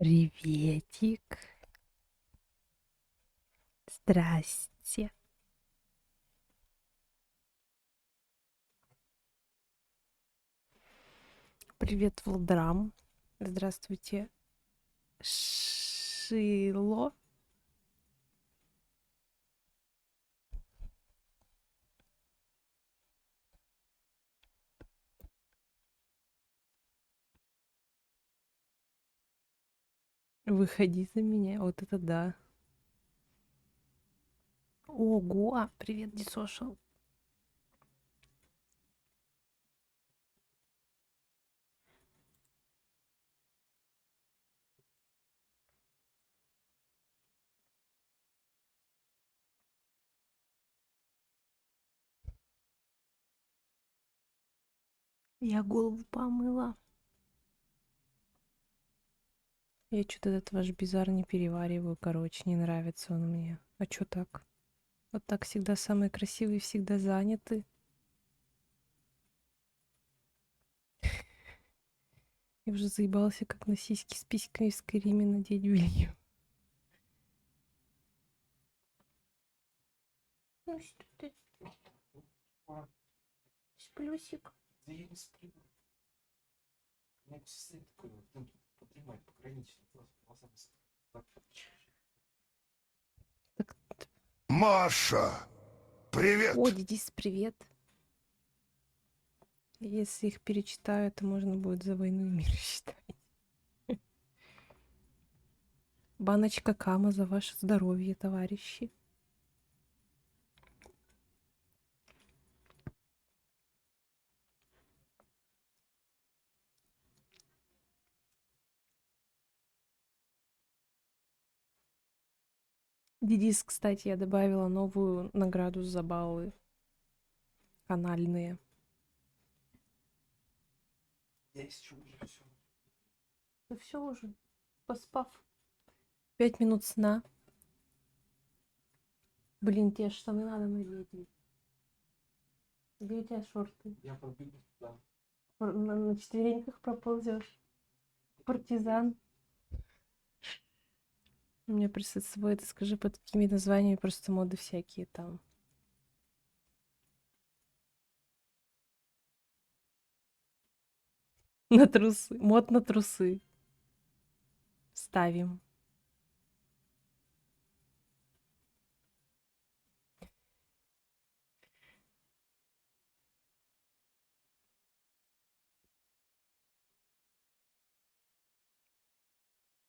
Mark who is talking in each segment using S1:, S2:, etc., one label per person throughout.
S1: Приветик. Здрасте. Привет, Волдрам. Здравствуйте, Шило. Выходи за меня. Вот это да. Ого, привет, Дисошал. Я голову помыла. Я что-то этот ваш бизар не перевариваю, короче, не нравится он мне. А чё так? Вот так всегда самые красивые, всегда заняты. Я уже заебался, как на сиськи с письками в Скайриме надеть белье. Ну что ты, плюсик?
S2: Да я не сплю. У меня состояние такое, вот, ну, подремать пограничное, просто глазами закрыть.
S1: Так,
S3: Маша,
S1: о,
S3: привет!
S1: Дидис, привет. Если их перечитаю, это можно будет за войну и мир считать. Баночка Кама за ваше здоровье, товарищи. Дидис, кстати, я добавила новую награду за баллы канальные.
S2: Я еще уже все.
S1: Ну все уже, поспав. 5 минут сна. Блин, тебе штаны надо надеть. Где у тебя шорты?
S2: Я пробегу туда.
S1: На четвереньках проползешь. Партизан. У меня просто с собой, это скажи, под какими названиями просто моды всякие там. На трусы. Мод на трусы. Ставим.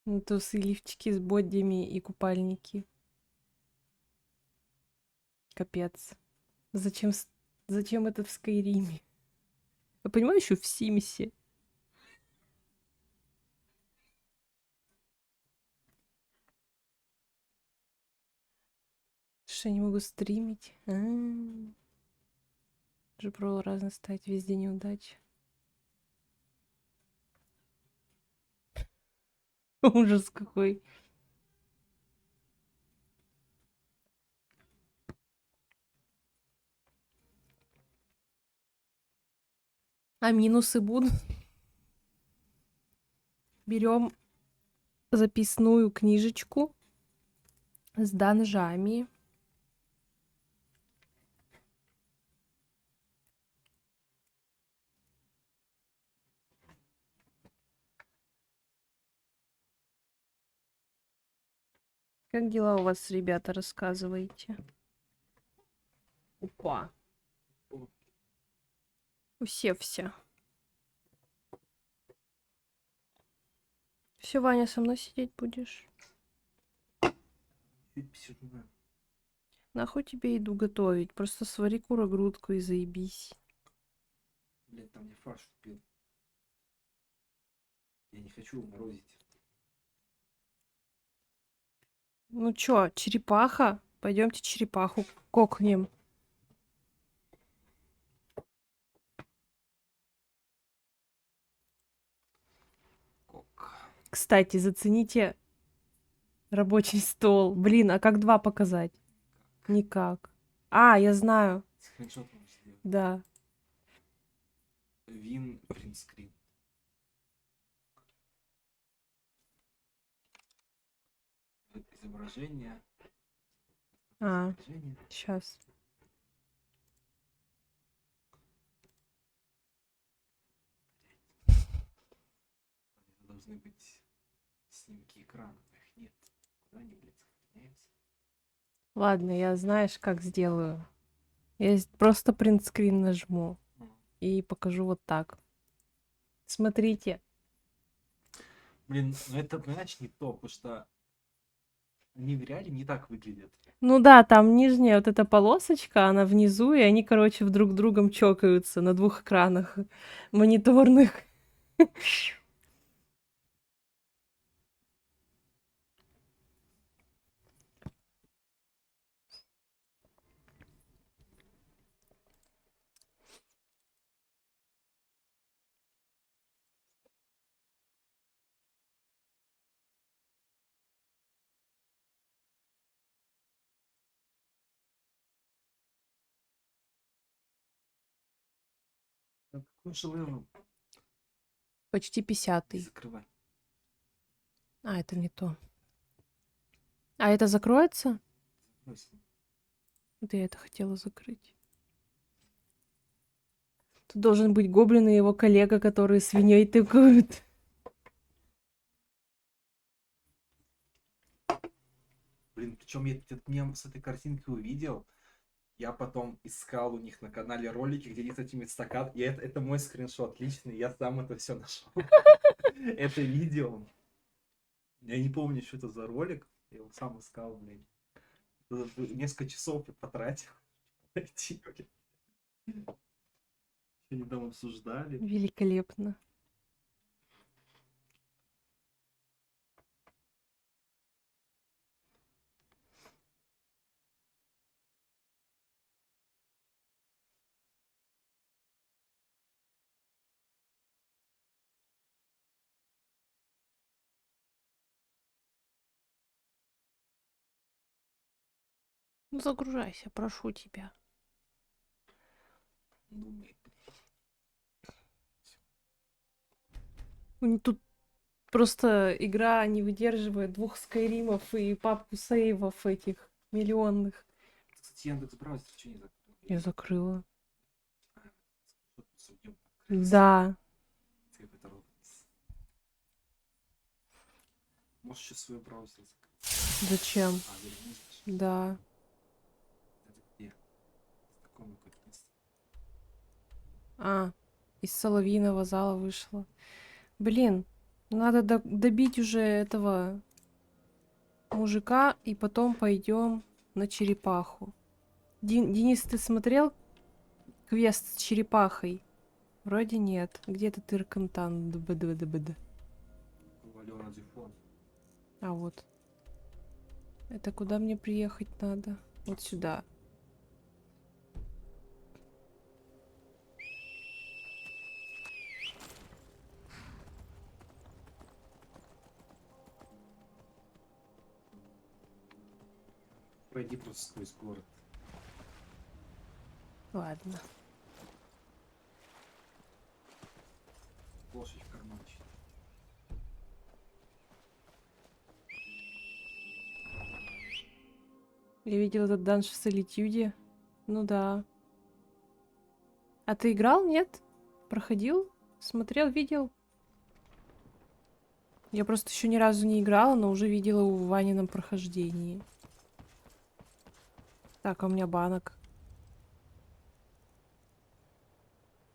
S1: На трусы, лифчики с бодями и купальники. Капец. Зачем, зачем это в Скайриме? Я понимаю, еще в Симсе. Что я не могу стримить? Уже пробовала разно ставить, везде неудачи. Ужас какой. А минусы будут? Берем записную книжечку с данжами. Как дела у вас, ребята, рассказывайте? Опа. Усевся. Все, Ваня, со мной сидеть будешь?
S2: Чуть посижу, да.
S1: Нахуй тебе еду готовить? Просто свари курогрудку и заебись.
S2: Блядь, там мне фарш купил. Я не хочу морозить.
S1: Ну чё, черепаха? Пойдемте черепаху кокнем.
S2: Кок.
S1: Кстати, зацените рабочий стол. Блин, а как два показать? Никак. А, я знаю.
S2: Скриншот можешь сделать.
S1: Да.
S2: Вин принтскрин. изображение.
S1: А,
S2: Изображение.
S1: сейчас.
S2: Это должны быть снимки экрана, но их нет. Куда они, блядь, сохраняются?
S1: Ладно, я знаешь, как сделаю. Просто принтскрин нажму и покажу вот так. Смотрите.
S2: Блин, ну это, понимаешь, не то, потому что они в реале не так выглядят.
S1: Ну да, там нижняя вот эта полосочка, она внизу, и они, короче, друг другом чокаются на двух экранах мониторных.
S2: Ну, какой же левел?
S1: Почти
S2: Не
S1: 50-й.
S2: закрывай.
S1: А, это не то. А это закроется?
S2: Закройся.
S1: Да я это хотела закрыть. Тут должен быть гоблин и его коллега, которые свиней тыкают.
S2: Блин, причем я этот мем с этой картинкой увидел. Я потом искал у них на канале ролики, где они с этими стаканами. И это мой скриншот личный, я сам это все нашел. Это видео. Я не помню, что это за ролик. Я его сам искал, блин. Несколько часов я потратил. Найти, блин. Они там обсуждали.
S1: Великолепно. Ну загружайся, прошу тебя.
S2: Думает.
S1: Тут просто игра не выдерживает 2 скайримов и папку сейвов этих миллионных.
S2: Кстати, Яндекс браузер что не закрыл?
S1: Я закрыла.
S2: Скриншот судьям открылся.
S1: Да.
S2: Как это ровно. Можешь еще свой браузер закрыть.
S1: Зачем?
S2: А, вернись.
S1: Да.
S2: Это где? В каком какое место?
S1: А, из Соловьиного зала вышла. Блин, надо добить уже этого мужика, и потом пойдем на черепаху. Денис, ты смотрел квест с черепахой? Вроде нет. Где этот Иркантан? ДБДБД.
S2: Алена Дюфон.
S1: А вот. Это куда мне приехать надо? Вот сюда.
S2: Пройди просто сквозь город.
S1: Ладно.
S2: Лошадь в карманчик.
S1: Я видел этот данж в Солитюде. Ну да. А ты играл, нет? Проходил? Смотрел, видел? Я просто еще ни разу не играла, но уже видела в Ванином прохождении. Так, а у меня банок.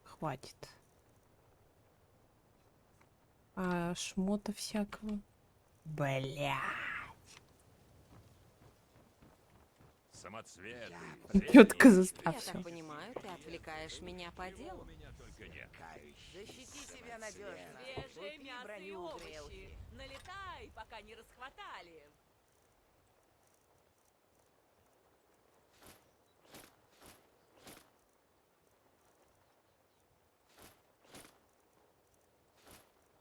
S1: Хватит. А шмота всякого. Бля.
S4: Самоцветы.
S1: Тетка
S5: Я
S1: заставься.
S5: так понимаю, ты отвлекаешь меня по делу.
S4: меня только нет.
S6: Защити себя надежно.
S7: Свежее
S6: Купи
S7: мясо и
S6: броню у
S7: овощи.
S6: Грелки.
S7: Налетай, пока не расхватали.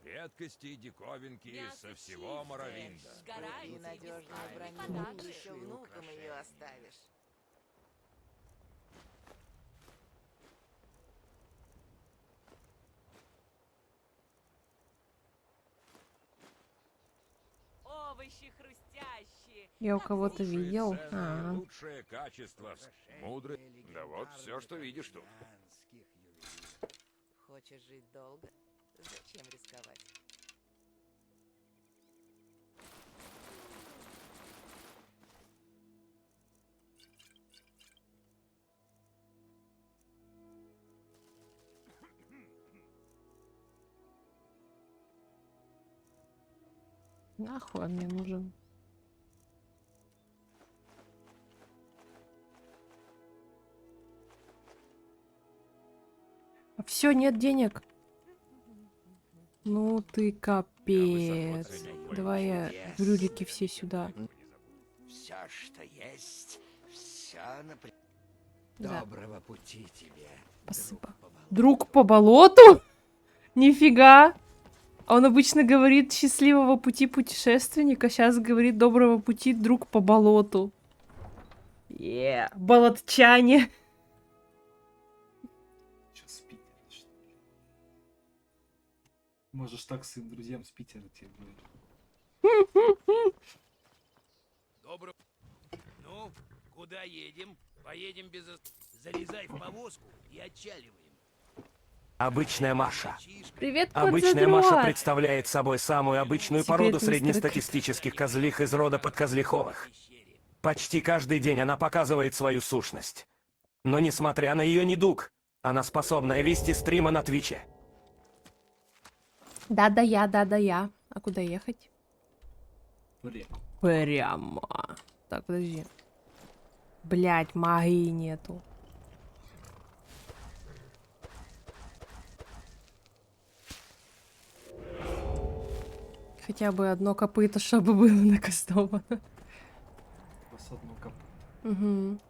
S4: Редкости и диковинки
S7: Мясо
S4: со всего
S7: чистое,
S4: Моровинда.
S7: сгорающее,
S6: Купи надежную
S7: бесплатные
S6: броню.
S7: подарки.
S6: Еще внукам ее оставишь.
S7: овощи хрустящие.
S1: Я у кого-то
S4: Лучшие
S1: видел.
S4: цены,
S1: А,
S4: лучшее качество, мудрый. Да вот все, что видишь тут.
S6: Хочешь жить долго? Зачем рисковать?
S1: нахуй он мне нужен? Все, нет денег. Ну ты капец. Давай я блюдики все сюда.
S8: Все, что есть, все
S1: Да.
S8: Доброго пути тебе.
S1: Спасибо. Друг по болоту? Нифига. А он обычно говорит счастливого пути путешественника, сейчас говорит доброго пути друг по болоту. Болотчане.
S2: Чё, с Питера, что ли? Можешь так своим друзьям с Питера тебе говорить.
S9: Добро. Ну, куда едем? Поедем без... Залезай в повозку и отчаливаем.
S8: Обычная Маша.
S1: Привет, кот
S8: Обычная Маша
S1: задрот.
S8: представляет собой самую обычную
S1: Секрет
S8: породу
S1: мистера
S8: среднестатистических козлих из рода подкозлиховых. Почти каждый день она показывает свою сущность. Но несмотря на ее недуг, она способна вести стримы на Твиче.
S1: Да-да я. А куда ехать?
S2: Прям.
S1: Прямо. Так, подожди. Блять, магии нету. Хотя бы одно копыто, чтобы было накастовано.
S2: С одного копыта.
S1: Угу.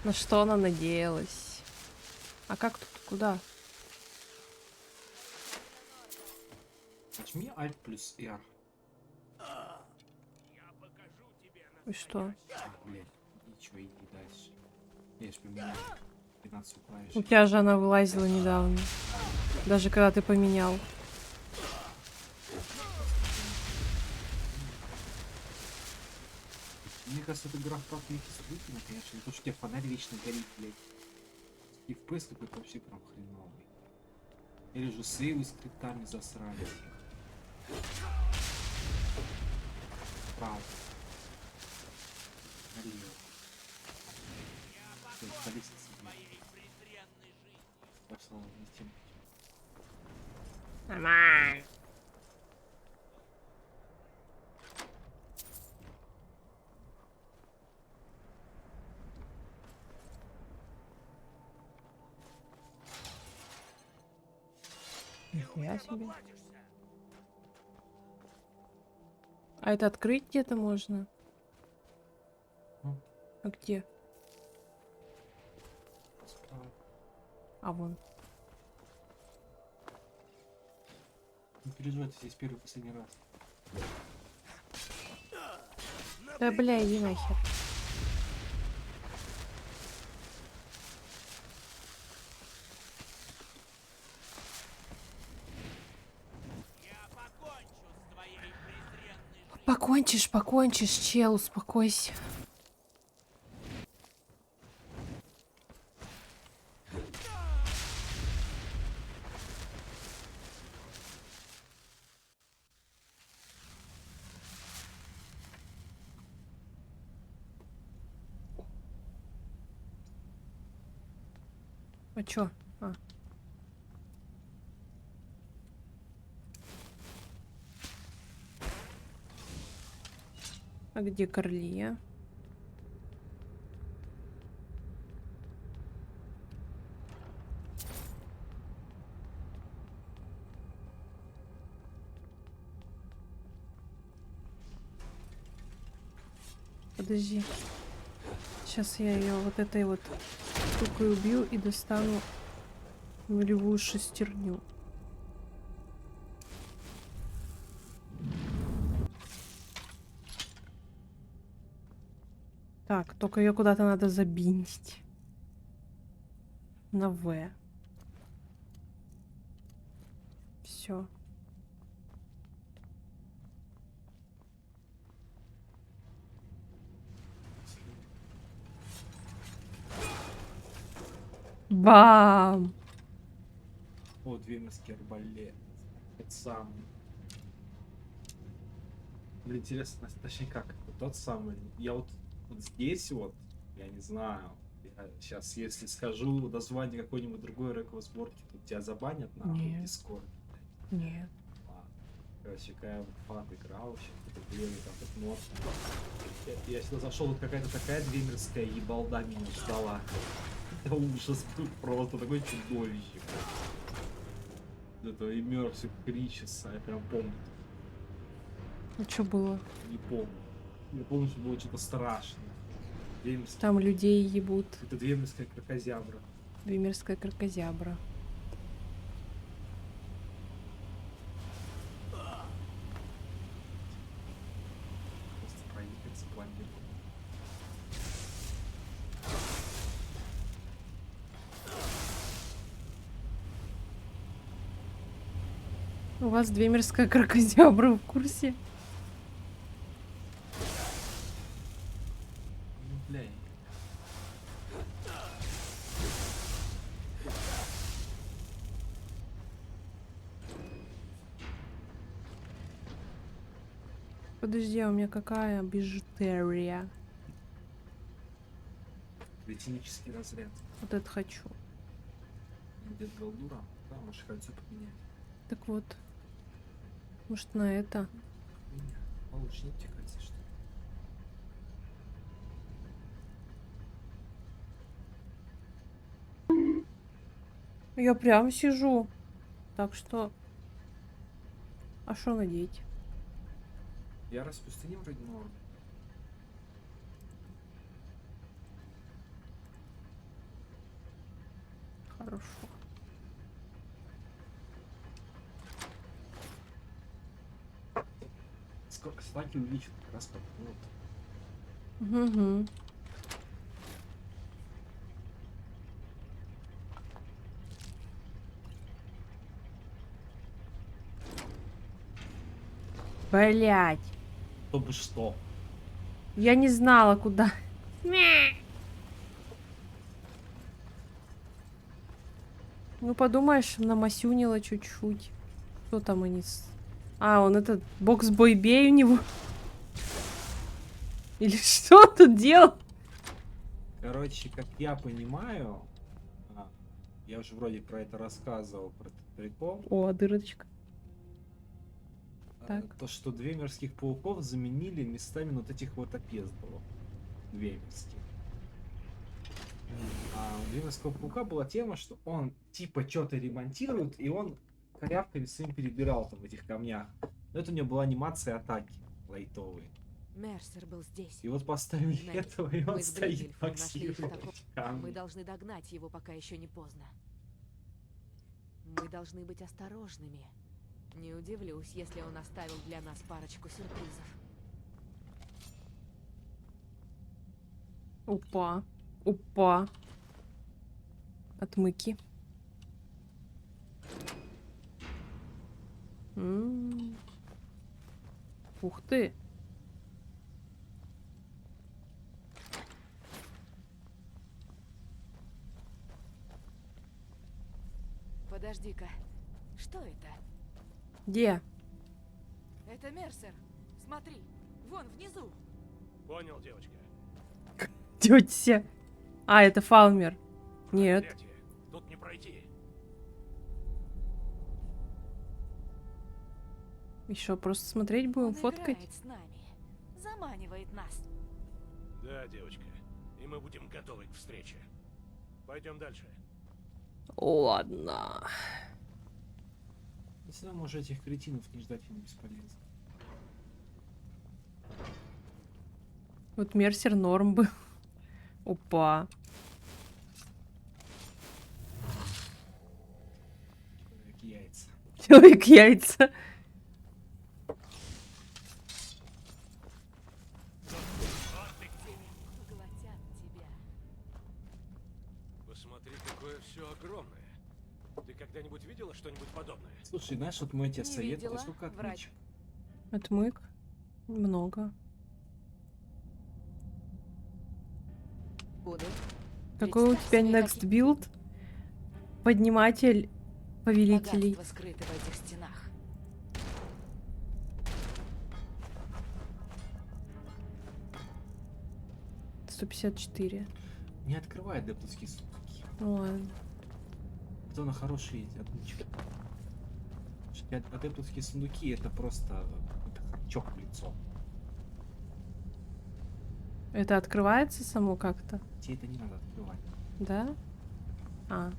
S1: На что она надеялась? А как тут? Куда?
S2: Нажми Alt плюс R.
S1: И что?
S2: Блять, ничего, иди дальше. Я ж поменял 15 клавиш.
S1: У тебя же она вылазила недавно. Даже когда ты поменял.
S2: Мне кажется, эта игра вправду хистрительно, конечно. Не то, что у тебя фонарь вечно горит, блядь. И FPS какой-то вообще прям хреновый. Или же сейвы с криптами засрали. Право. Налево. Блядь, по лестнице, блядь. Пошла не тем.
S1: Нормально. Нихуя себе. А это открыть где-то можно?
S2: Ну.
S1: А где?
S2: Справа.
S1: А вон.
S2: Не переживай, ты здесь первый последний раз.
S1: Да бля, иди нахер. Покончишь, чел, успокойся. А чё? А. А где Карлия? Подожди. Сейчас я ее вот этой вот штукой убью и достану нулевую шестерню. Так, только ее куда-то надо забинтить. На В. Все. Бам!
S2: О, двемерский арбалет. Это самый. Блин, интересно, точнее как, это тот самый. Я вот здесь вот, я не знаю, сейчас если скажу название какой-нибудь другой рэковой сборки, тут тебя забанят на
S1: Нет.
S2: Дискорд.
S1: Нет.
S2: Ладно. Короче, какая фан игра вообще, какой-то древний там этот мод. Я сюда зашел, вот какая-то такая двемерская ебалда меня ждала. Это ужас был просто, такой чудовище. Это Immersive Creatures, я прям помню.
S1: А что было?
S2: Не помню. Я помню, что было что-то страшное. Двемерская.
S1: Там людей ебут.
S2: Это двемерская крокозябра.
S1: Вимерская крокозябра.
S2: Просто проехать запланировал.
S1: У вас двемерская крокозябра в курсе?
S2: Ну, бля.
S1: Подожди, а у меня какая бижутерия?
S2: Ветинический разряд.
S1: Вот это хочу.
S2: Дед Голдура. Да, можешь кольцо поменять.
S1: Так вот. Может, на это?
S2: Меня. Получше нет тебе кольца, что ли?
S1: Я прям сижу. Так что... А что надеть?
S2: Я распустыню вроде норм.
S1: Хорошо.
S2: Сколько стаки увеличит как раз под вот.
S1: Угу. Блять.
S2: То бы что.
S1: Я не знала, куда. Ну, подумаешь, намасюнила чуть-чуть. Что там они... А, он этот бокс-бойбей у него. Или что он тут делал?
S2: Короче, как я понимаю, я уже вроде про это рассказывал, про этот прикол.
S1: О, дырочка. Так.
S2: То, что двемерских пауков заменили местами вот этих вот опездалов. Двемерских. А у двемерского паука была тема, что он типа что-то ремонтирует, и он корявками своим перебирал там в этих камнях. Но это у него была анимация атаки лайтовые.
S6: Мерсер был здесь.
S2: И вот поставили
S6: Знаете,
S2: этого, и он
S6: мы с
S2: стоит
S6: Грейдельфом нашли
S2: боксирует
S6: такого-
S2: эти камни.
S6: Мы должны догнать его, пока еще не поздно. Мы должны быть осторожными. Не удивлюсь, если он оставил для нас парочку сюрпризов.
S1: Опа. Опа. Отмыки. Ух ты.
S6: Подожди-ка. Что это?
S1: Где?
S6: Это Мерсер. Смотри, вон внизу.
S8: Понял, девочка.
S1: Тетя. А, это Фалмер. Нет.
S8: Проклятие. Тут не пройти.
S1: Еще просто смотреть будем,
S6: Он
S1: фоткать.
S6: играет с нами. Заманивает нас.
S8: Да, девочка. И мы будем готовы к встрече. Пойдем дальше.
S1: Ладно.
S2: Если нам уже этих кретинов не ждать, им бесполезно.
S1: Вот Мерсер норм был. Опа.
S2: Человек яйца.
S1: Человек яйца.
S6: Поглотят тебя.
S8: Посмотри, какое все огромное. Ты когда-нибудь видела что-нибудь подобное?
S2: Слушай, знаешь, вот мой тебе
S6: Не
S2: совет,
S6: видела,
S2: сколько
S6: врач.
S2: отмычек?
S1: Отмык. Много.
S6: Буду.
S1: Какой у
S6: Представь
S1: тебя
S6: себе,
S1: next
S6: какие
S1: build? Подниматель повелителей.
S6: богатства скрыты в этих стенах.
S1: — 154.
S2: Не открывай адептовские сундуки.
S1: Ну ладно.
S2: Кто на хорошие эти отмычки? Адептовские сундуки это просто какой-то харчок в лицо.
S1: Это открывается само как-то?
S2: Тебе это не надо открывать.
S1: Да? А,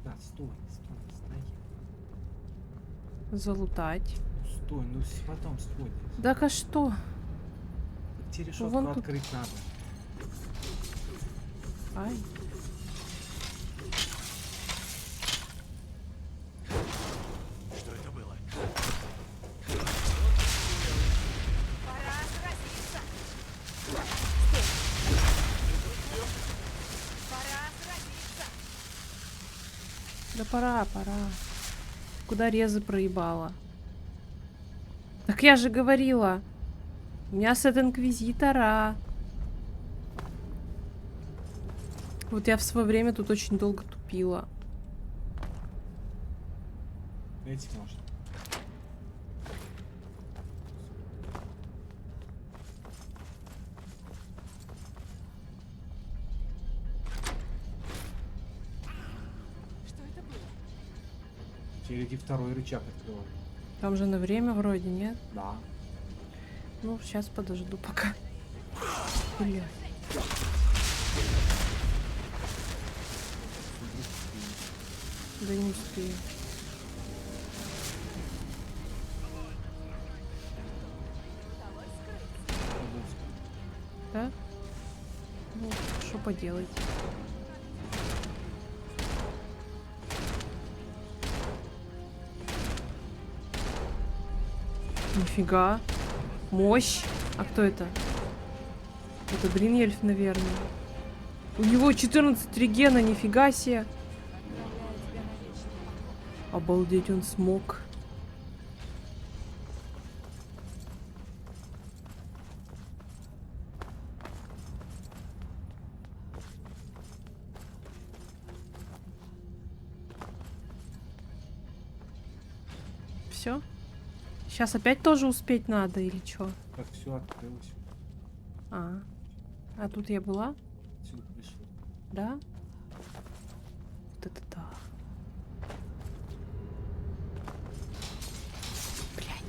S2: Да, стой, стоять.
S1: залутать.
S2: Стой, ну потом стой.
S1: Так а что?
S2: Так тебе решетку
S1: вон тут.
S2: открыть надо.
S1: Ай.
S8: Что это было?
S7: Пора сразиться. Пора сразиться.
S1: Да пора. Куда резы проебала? Так я же говорила. У меня сет инквизитора. Вот я в свое время тут очень долго тупила.
S2: Эти можно.
S6: Что это было?
S2: Впереди второй рычаг открывай.
S1: Там же на время вроде, нет?
S2: Да.
S1: Ну, сейчас подожду пока. Блядь. Да не успею. Да? Ну, что поделать? Нифига. Мощь. А кто это? Это Бриньельф, наверное. У него 14 регена, нифига себе.
S6: Отправляю тебя на вечный поход.
S1: Обалдеть, он смог. Все? Сейчас опять тоже успеть надо или что?
S2: Как все открылось.
S1: А тут я была?
S2: Отсюда пришли.
S1: Да? Вот это да. Блядь.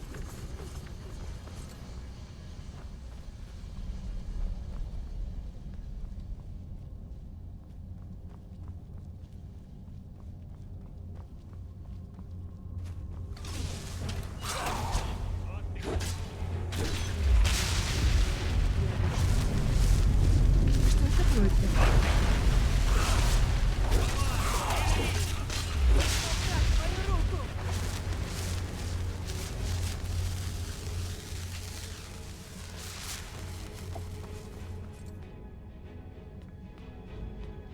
S1: Что это такое?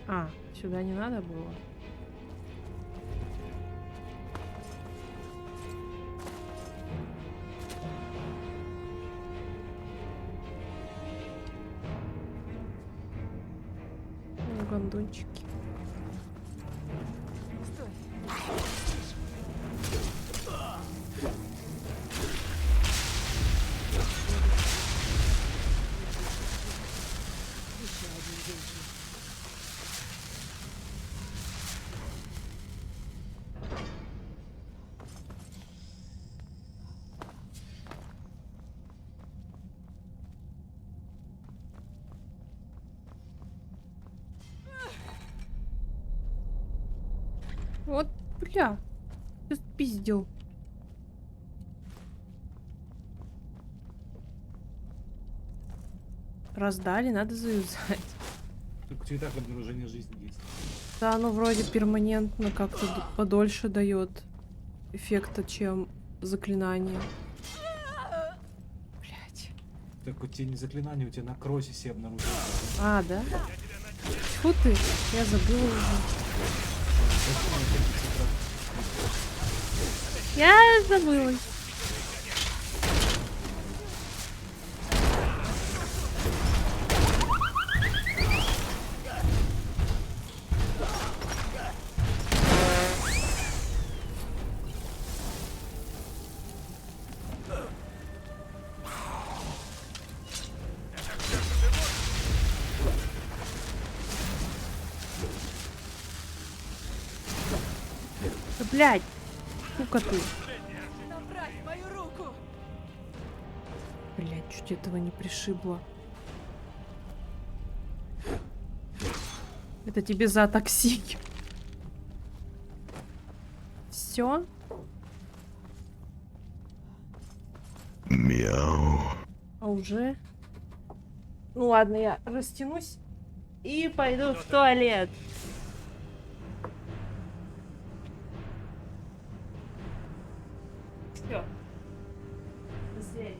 S1: А, сюда не надо было? Ну, гондончики.
S6: Стой. Еще один вечный.
S1: Вот, бля. Ты спиздил. Раздали, надо заюзать.
S2: цветах обнаружение жизни есть.
S1: Да, оно вроде перманентно как-то подольше дает эффекта, чем заклинание. Блять.
S2: Так у тебя не заклинание, у тебя на кроссе обнаружение.
S1: А, да? Фу ты, я забыла уже. Я забыла. Да, блядь, сука ты.
S7: Направь мою руку!
S1: Блядь, чуть этого не пришибло. Это тебе за такси. Все?
S3: Мяу.
S1: А уже? Ну ладно, я растянусь и пойду в туалет. Все. До свидания.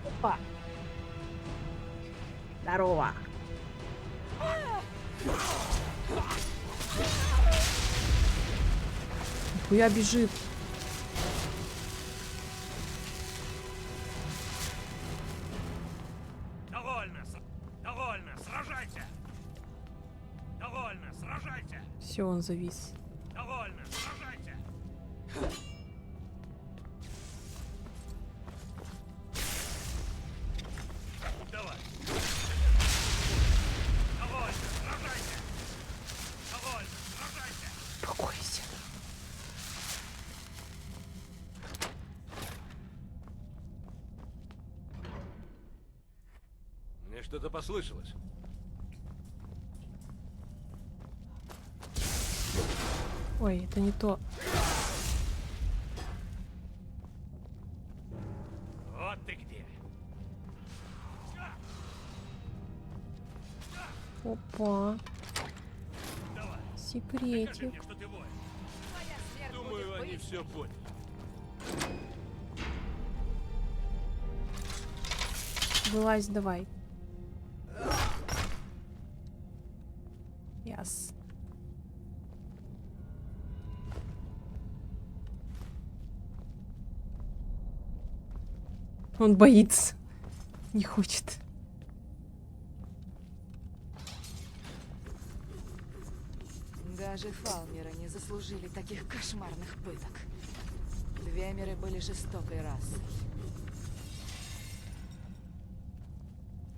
S1: Опа. Здорово. Нихуя бежит.
S9: Довольно, сражайся! Довольно, сражайся!
S1: Все, он завис.
S9: Довольно, сражайся! Давай! Довольно, сражайся! Довольно, сражайся!
S1: Успокойся.
S4: Мне что-то послышалось.
S1: Ой, это не то.
S9: Вот ты где!
S1: Опа.
S9: Давай, скажи
S1: Секретик.
S9: мне, что ты воин.
S7: Твоя смерть
S4: Думаю,
S7: будет
S4: они
S7: быстрой.
S4: все поняли.
S1: Вылазь давай. Яс. Он боится. Не хочет.
S6: Даже фалмеры не заслужили таких кошмарных пыток. Двемеры были жестокой расой.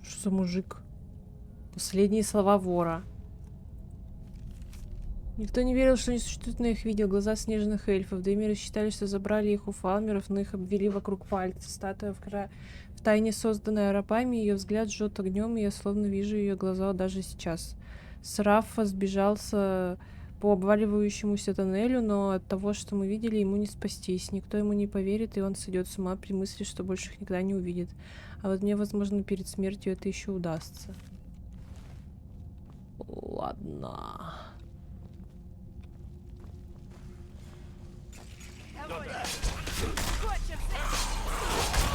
S1: Что за мужик? Последние слова вора. Никто не верил, что они существуют, но их видел. Глаза снежных эльфов. Деймеры считали, что забрали их у фалмеров, но их обвели вокруг пальца. Статуя в тайне созданная рабами, ее взгляд жжет огнем, и я словно вижу ее глаза даже сейчас. Сарафа сбежался по обваливающемуся тоннелю, но от того, что мы видели, ему не спастись. Никто ему не поверит, и он сойдет с ума при мысли, что больше их никогда не увидит. А вот мне, возможно, перед смертью это еще удастся. Ладно.
S7: Довольно. Кончим с этим.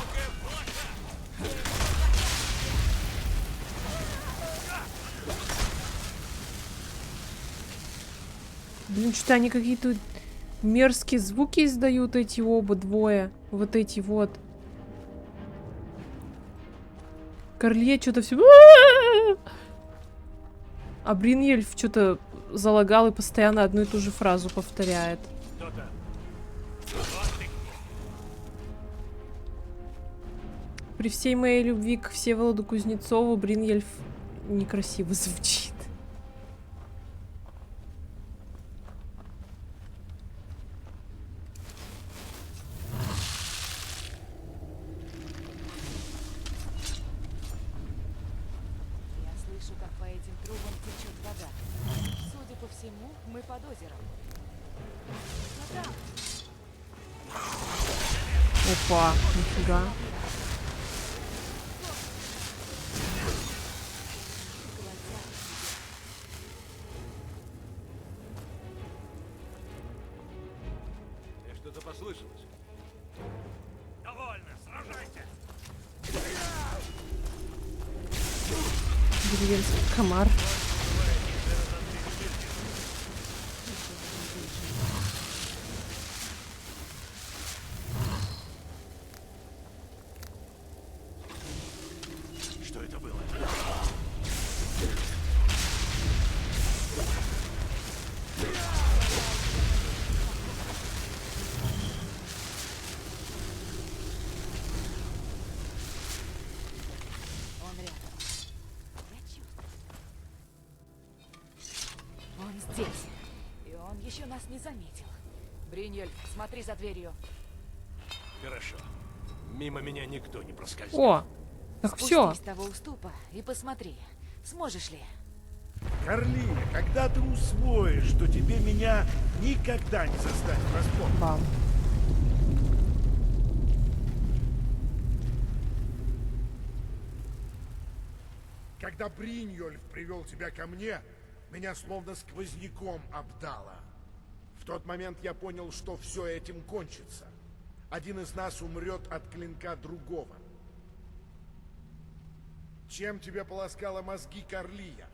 S1: Блин, что-то они какие-то мерзкие звуки издают, эти оба двое. Вот эти вот. Карле что-то все... А Бриньельф что-то залагал и постоянно одну и ту же фразу повторяет.
S9: Кто там? Вот ты где.
S1: При всей моей любви к Всеволоду Кузнецову Бриньельф некрасиво звучит.
S6: Я слышу, как по этим трубам течет вода. Судя по всему, мы под озером. Кто там?
S1: Опа, нифига.
S9: Мне что-то послышалось. Довольно, сражайся.
S1: Деревенский комар.
S9: Что это было?
S6: Он рядом. Я чувствую. Он здесь. И он еще нас не заметил. Бриньель, смотри за дверью.
S9: Хорошо. Мимо меня никто не проскользнет.
S1: О, так все.
S6: Спустись с того уступа и посмотри, сможешь ли.
S3: Карлия, когда ты усвоишь, что тебе меня никогда не застать врасплох?
S1: Бам.
S3: Когда Бриньольф привел тебя ко мне, меня словно сквозняком обдало. В тот момент я понял, что все этим кончится. Один из нас умрет от клинка другого. Чем тебе полоскала мозги Карлия?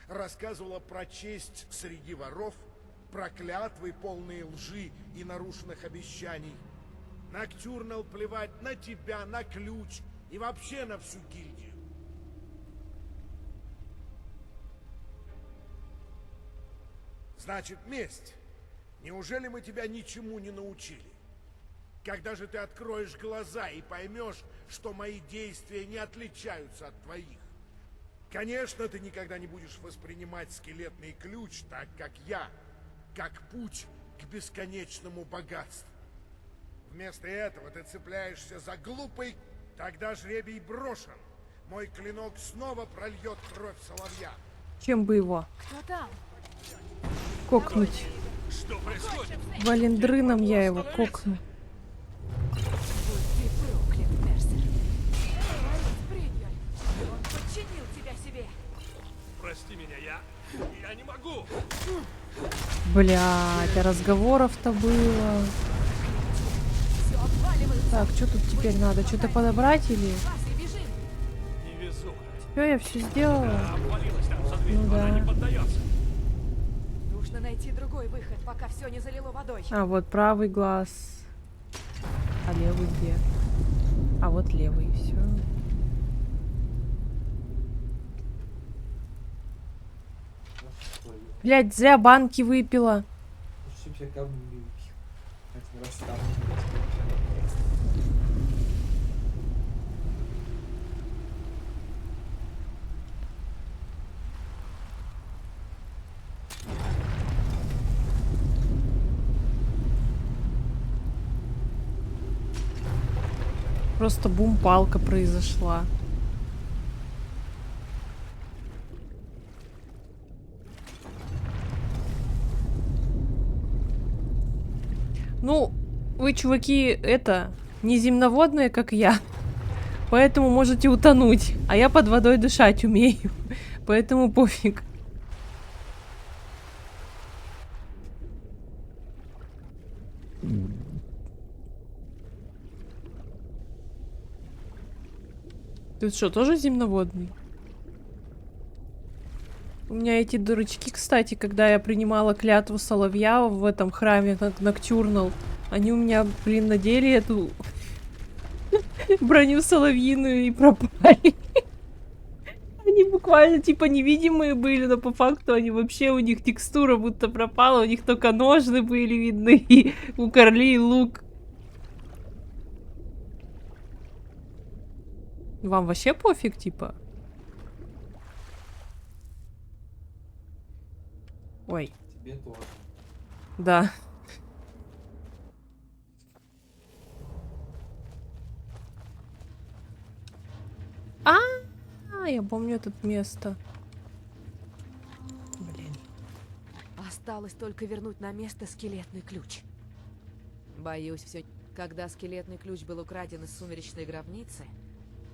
S3: Рассказывала про честь среди воров, про клятвы, полные лжи и нарушенных обещаний. Ноктюрнал плевать на тебя, на ключ и вообще на всю гильдию. Значит, месть. Неужели мы тебя ничему не научили? Когда же ты откроешь глаза и поймешь, что мои действия не отличаются от твоих? Конечно, ты никогда не будешь воспринимать скелетный ключ так, как я, как путь к бесконечному богатству. Вместо этого ты цепляешься за глупый, тогда жребий брошен. Мой клинок снова прольет кровь соловья.
S1: Чем бы его
S6: Кто там?
S1: кокнуть?
S9: Что происходит?
S1: Валендрыном я его кокну.
S6: Будь ты проклят, Мерсер. Борис Бриньель, он подчинил тебя себе.
S9: Прости меня, я не могу.
S1: Блядь, а разговоров-то было.
S6: Все обваливается.
S1: Так, что тут теперь надо? Что-то подобрать или...
S6: Вас и бежим.
S9: Невезуха.
S1: Все, я все сделала.
S9: Обвалилась там за дверью,
S1: Ну да.
S9: она не поддается.
S6: Нужно найти другой выход, пока все не залило водой.
S1: А, вот правый глаз. А левый где? А вот левый, все. Блядь, зря банки выпила.
S2: Чтоб я камни не убил. Один раз там.
S1: Просто бум-палка произошла. Ну, вы, чуваки, это, не земноводные, как я. Поэтому можете утонуть. А я под водой дышать умею. Поэтому пофиг. Ты что, тоже земноводный? меня эти дурачки, кстати, когда я принимала клятву соловья в этом храме Ноктюрнал, они у меня, блин, надели эту броню соловьиную и пропали. Они буквально типа невидимые были, но по факту они вообще, у них текстура будто пропала, у них только ножны были видны, и у Карли лук. Вам вообще пофиг, типа? Ой,
S2: Тебе тоже.
S1: да. Я помню это место. Блин.
S6: Осталось только вернуть на место скелетный ключ. Боюсь, все. Когда скелетный ключ был украден из сумеречной гробницы,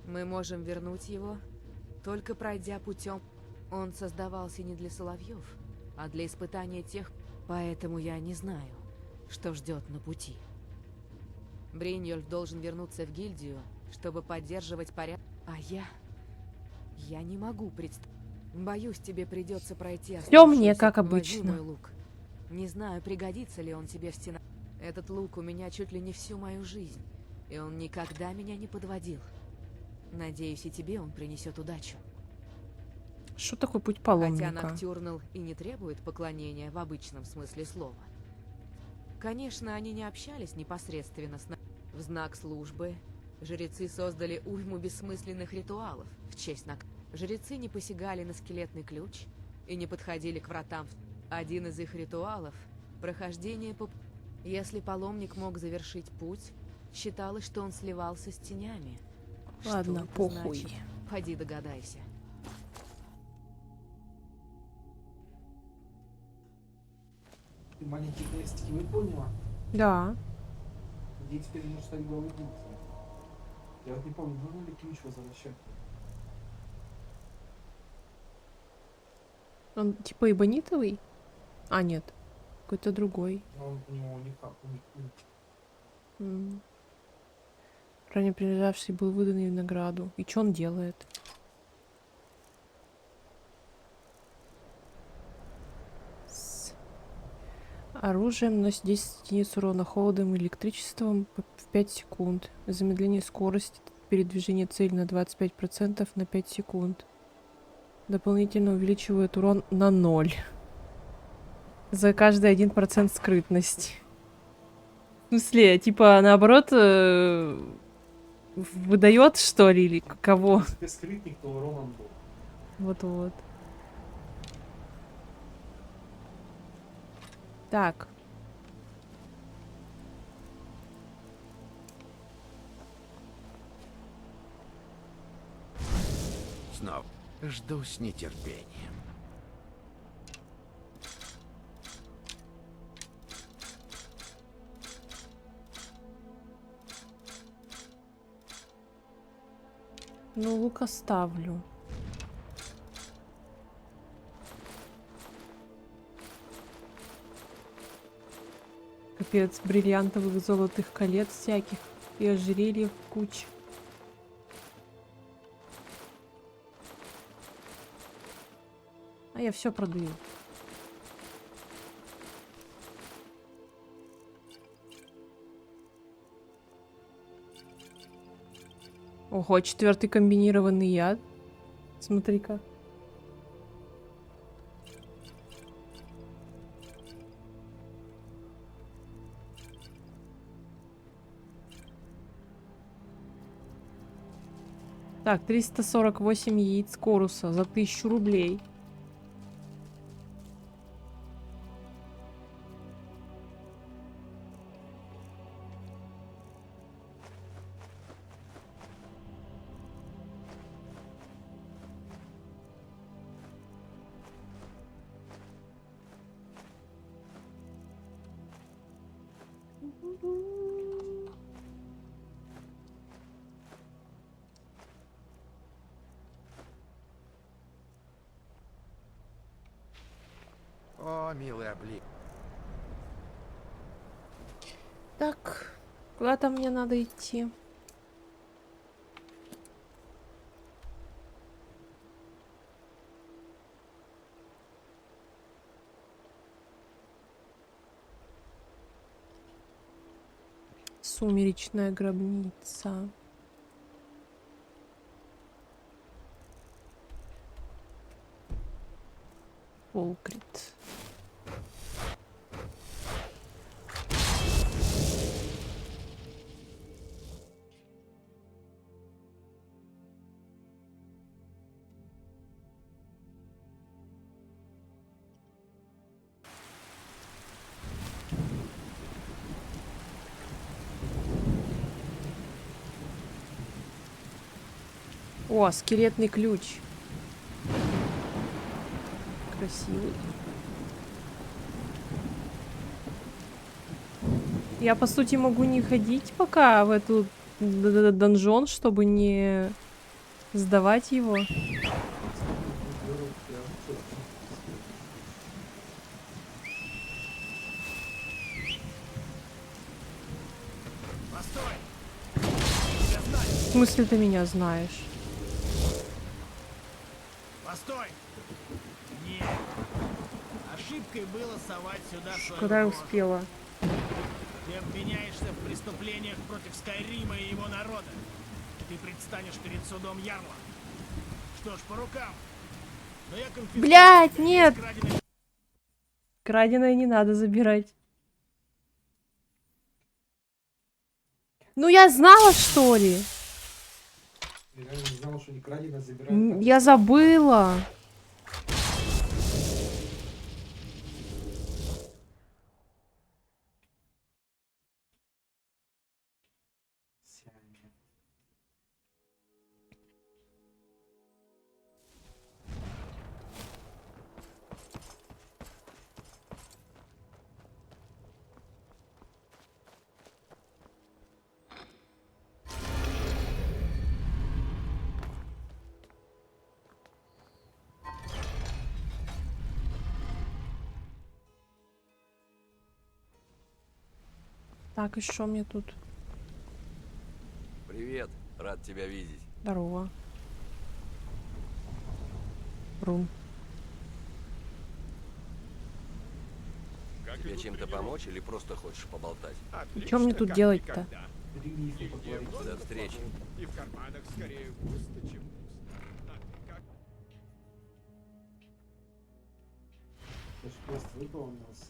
S6: мы можем вернуть его, только пройдя путем. Он создавался не для соловьев, а для испытания тех, поэтому я не знаю, что ждет на пути. Бриньольф должен вернуться в гильдию, чтобы поддерживать порядок, а я не могу представить. Боюсь, тебе придется пройти.
S1: Всё мне,
S6: оставшуюся.
S1: как
S6: Возьми
S1: обычно.
S6: мой лук. Не знаю, пригодится ли он тебе в стенах. Этот лук у меня чуть ли не всю мою жизнь, и он никогда меня не подводил. Надеюсь, и тебе он принесет удачу.
S1: Что такое путь
S6: Хотя
S1: паломника?
S6: Ноктюрнал и не требует поклонения в обычном смысле слова. Конечно, они не общались непосредственно с в знак службы. Жрецы создали уйму бессмысленных ритуалов в честь Жрецы не посягали на скелетный ключ и не подходили к вратам. Один из их ритуалов – прохождение по... Если паломник мог завершить путь, считалось, что он сливался с тенями.
S1: Ладно,
S6: Что это
S1: похуй.
S6: значит? Пойди догадайся.
S2: Ты маленькие крестики выполнила?
S1: Да.
S2: Где теперь можно стать главой гильдии? Я вот не помню, нужно ли ключ возвращать?
S1: Он типа эбонитовый? А, нет. Какой-то другой.
S2: Но он у него никак,
S1: Ранее принадлежавший был выдан ей в награду. И что он делает? С оружием наносит 10 единиц урона холодом и электричеством в 5 секунд. Замедление скорости передвижения цели на 25% на 5 секунд. Дополнительно увеличивает урон на 0. За каждый 1% скрытность. В смысле, типа, наоборот, выдает, что ли, или кого?
S2: Если ты скрытник, то урон он был.
S1: Вот-вот. Так.
S4: Снова. Жду с нетерпением.
S1: Ну, лук оставлю. Капец, бриллиантовых золотых колец всяких и ожерельев куча. А я все продаю. Ого, 4-й комбинированный яд. Смотри-ка. Так, 348 яиц коруса за 1000 рублей.
S4: О, милый облик.
S1: Так, куда-то мне надо идти. Сумеречная гробница. Полкрит. О, скелетный ключ. Красивый. Я, по сути, могу не ходить пока в эту донжон, чтобы не сдавать его.
S9: Постой!
S1: В смысле, ты меня знаешь?
S9: Постой! Нет. Ошибкой было совать сюда свою
S1: Когда я
S9: рожу.
S1: успела?
S9: Ты обвиняешься в преступлениях против Скайрима и его народа. Ты предстанешь перед судом Ярла. Что ж, по рукам. Но я конфискую
S1: Блядь,
S9: тебя
S1: нет!
S9: из краденых.
S1: Краденое не надо забирать. Ну я знала, что ли?
S2: Я реально не знал, что не крадено забирают.
S1: Я забыла. Так, и что мне тут?
S10: Привет, рад тебя видеть.
S1: Здорово. Рум.
S10: Тебе чем-то помочь или просто хочешь поболтать?
S1: И что мне тут делать-то?
S10: До встречи.
S3: И в карманах скорее пусто, чем пусто.
S2: Квест выполнился.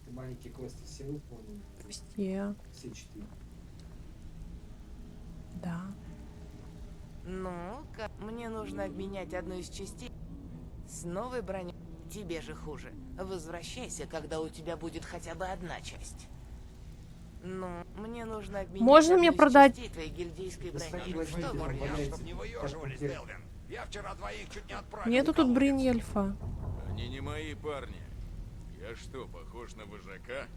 S2: Ты маленькие квесты все выполнил?
S1: Все.
S2: Все 4.
S1: Да.
S11: Ну-ка, мне нужно обменять одну из частей с новой броней. Тебе же хуже. Возвращайся, когда у тебя будет хотя бы одна часть. Ну, мне нужно обменять
S1: Можно
S11: одну
S1: мне
S11: из
S1: продать?
S11: частей твоей гильдейской
S2: Сходи,
S11: брони.
S2: возьми,
S11: Что,
S2: он
S11: парня?
S2: валяется.
S3: Чтоб не выеживались, Делвин. Я вчера двоих чуть не отправил.
S1: Нету
S3: в
S1: тут
S3: колодец.
S1: бринь эльфа.
S4: Они не мои парни. Я что, похож на вожака?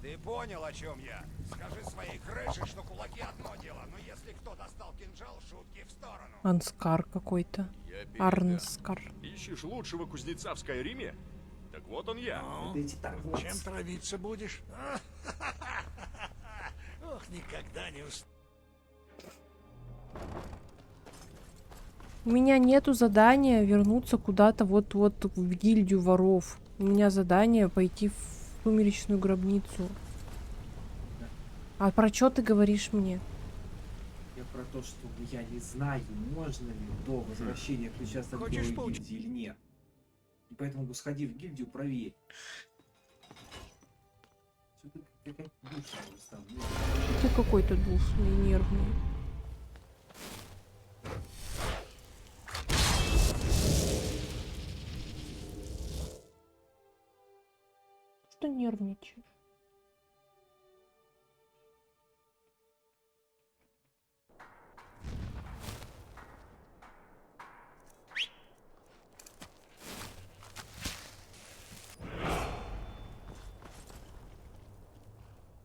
S3: Ты понял, о чем я? Скажи своей крыше, что кулаки одно дело, но если кто достал кинжал, шутки в сторону.
S1: Анскар какой-то.
S4: Я передам.
S1: Арнскар.
S4: Ищешь лучшего кузнеца в Скайриме? Так вот он я.
S2: Эти торговцы.
S3: Чем травиться будешь? Ох, никогда не уст...
S1: У меня нету задания вернуться куда-то вот в гильдию воров. У меня задание пойти в сумеречную гробницу. А про что ты говоришь мне?
S2: Я про то, что я не знаю, можно ли до возвращения ключа от
S3: Хочешь
S2: белой гильдии или нет. И поэтому сходи в гильдию, проверь. Что ты какая-то душа стала?
S1: Ты какой-то душный, нервный. Что нервничаешь?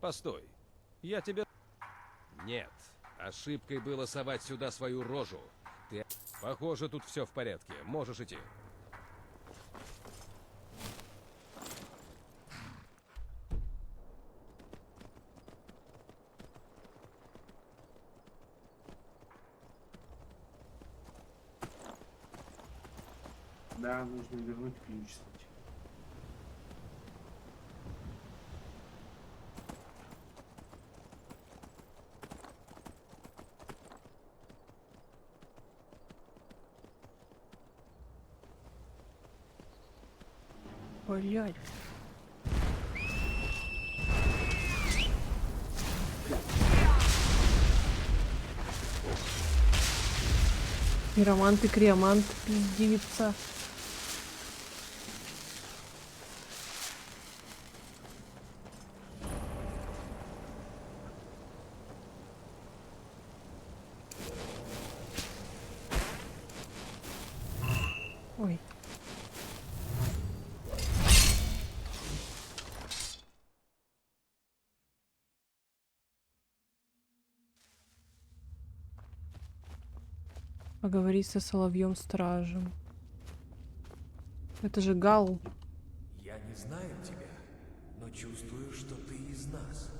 S12: Постой. Я тебя... Нет. Ошибкой было совать сюда свою рожу. Ты... Похоже, тут все в порядке. Можешь идти.
S2: Да, нужно вернуть ключ сначала.
S1: Блядь. Пиромант и криомант пиздится. Ой. Поговорить со Соловьем-стражем. Это же Гал.
S13: Я не знаю тебя, но чувствую, что ты из нас.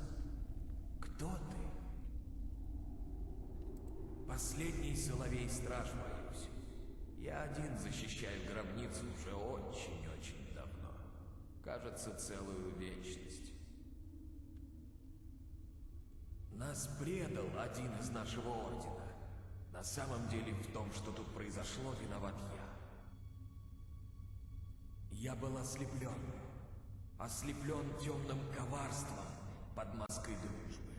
S13: Кто ты? Последний Соловей-страж, боюсь. Я один защищаю гробницу уже очень-очень давно. Кажется, целую вечность. Нас предал один из нашего ордена. На самом деле в том, что тут произошло, виноват я. Я был ослеплен. Ослеплен темным коварством под маской дружбы.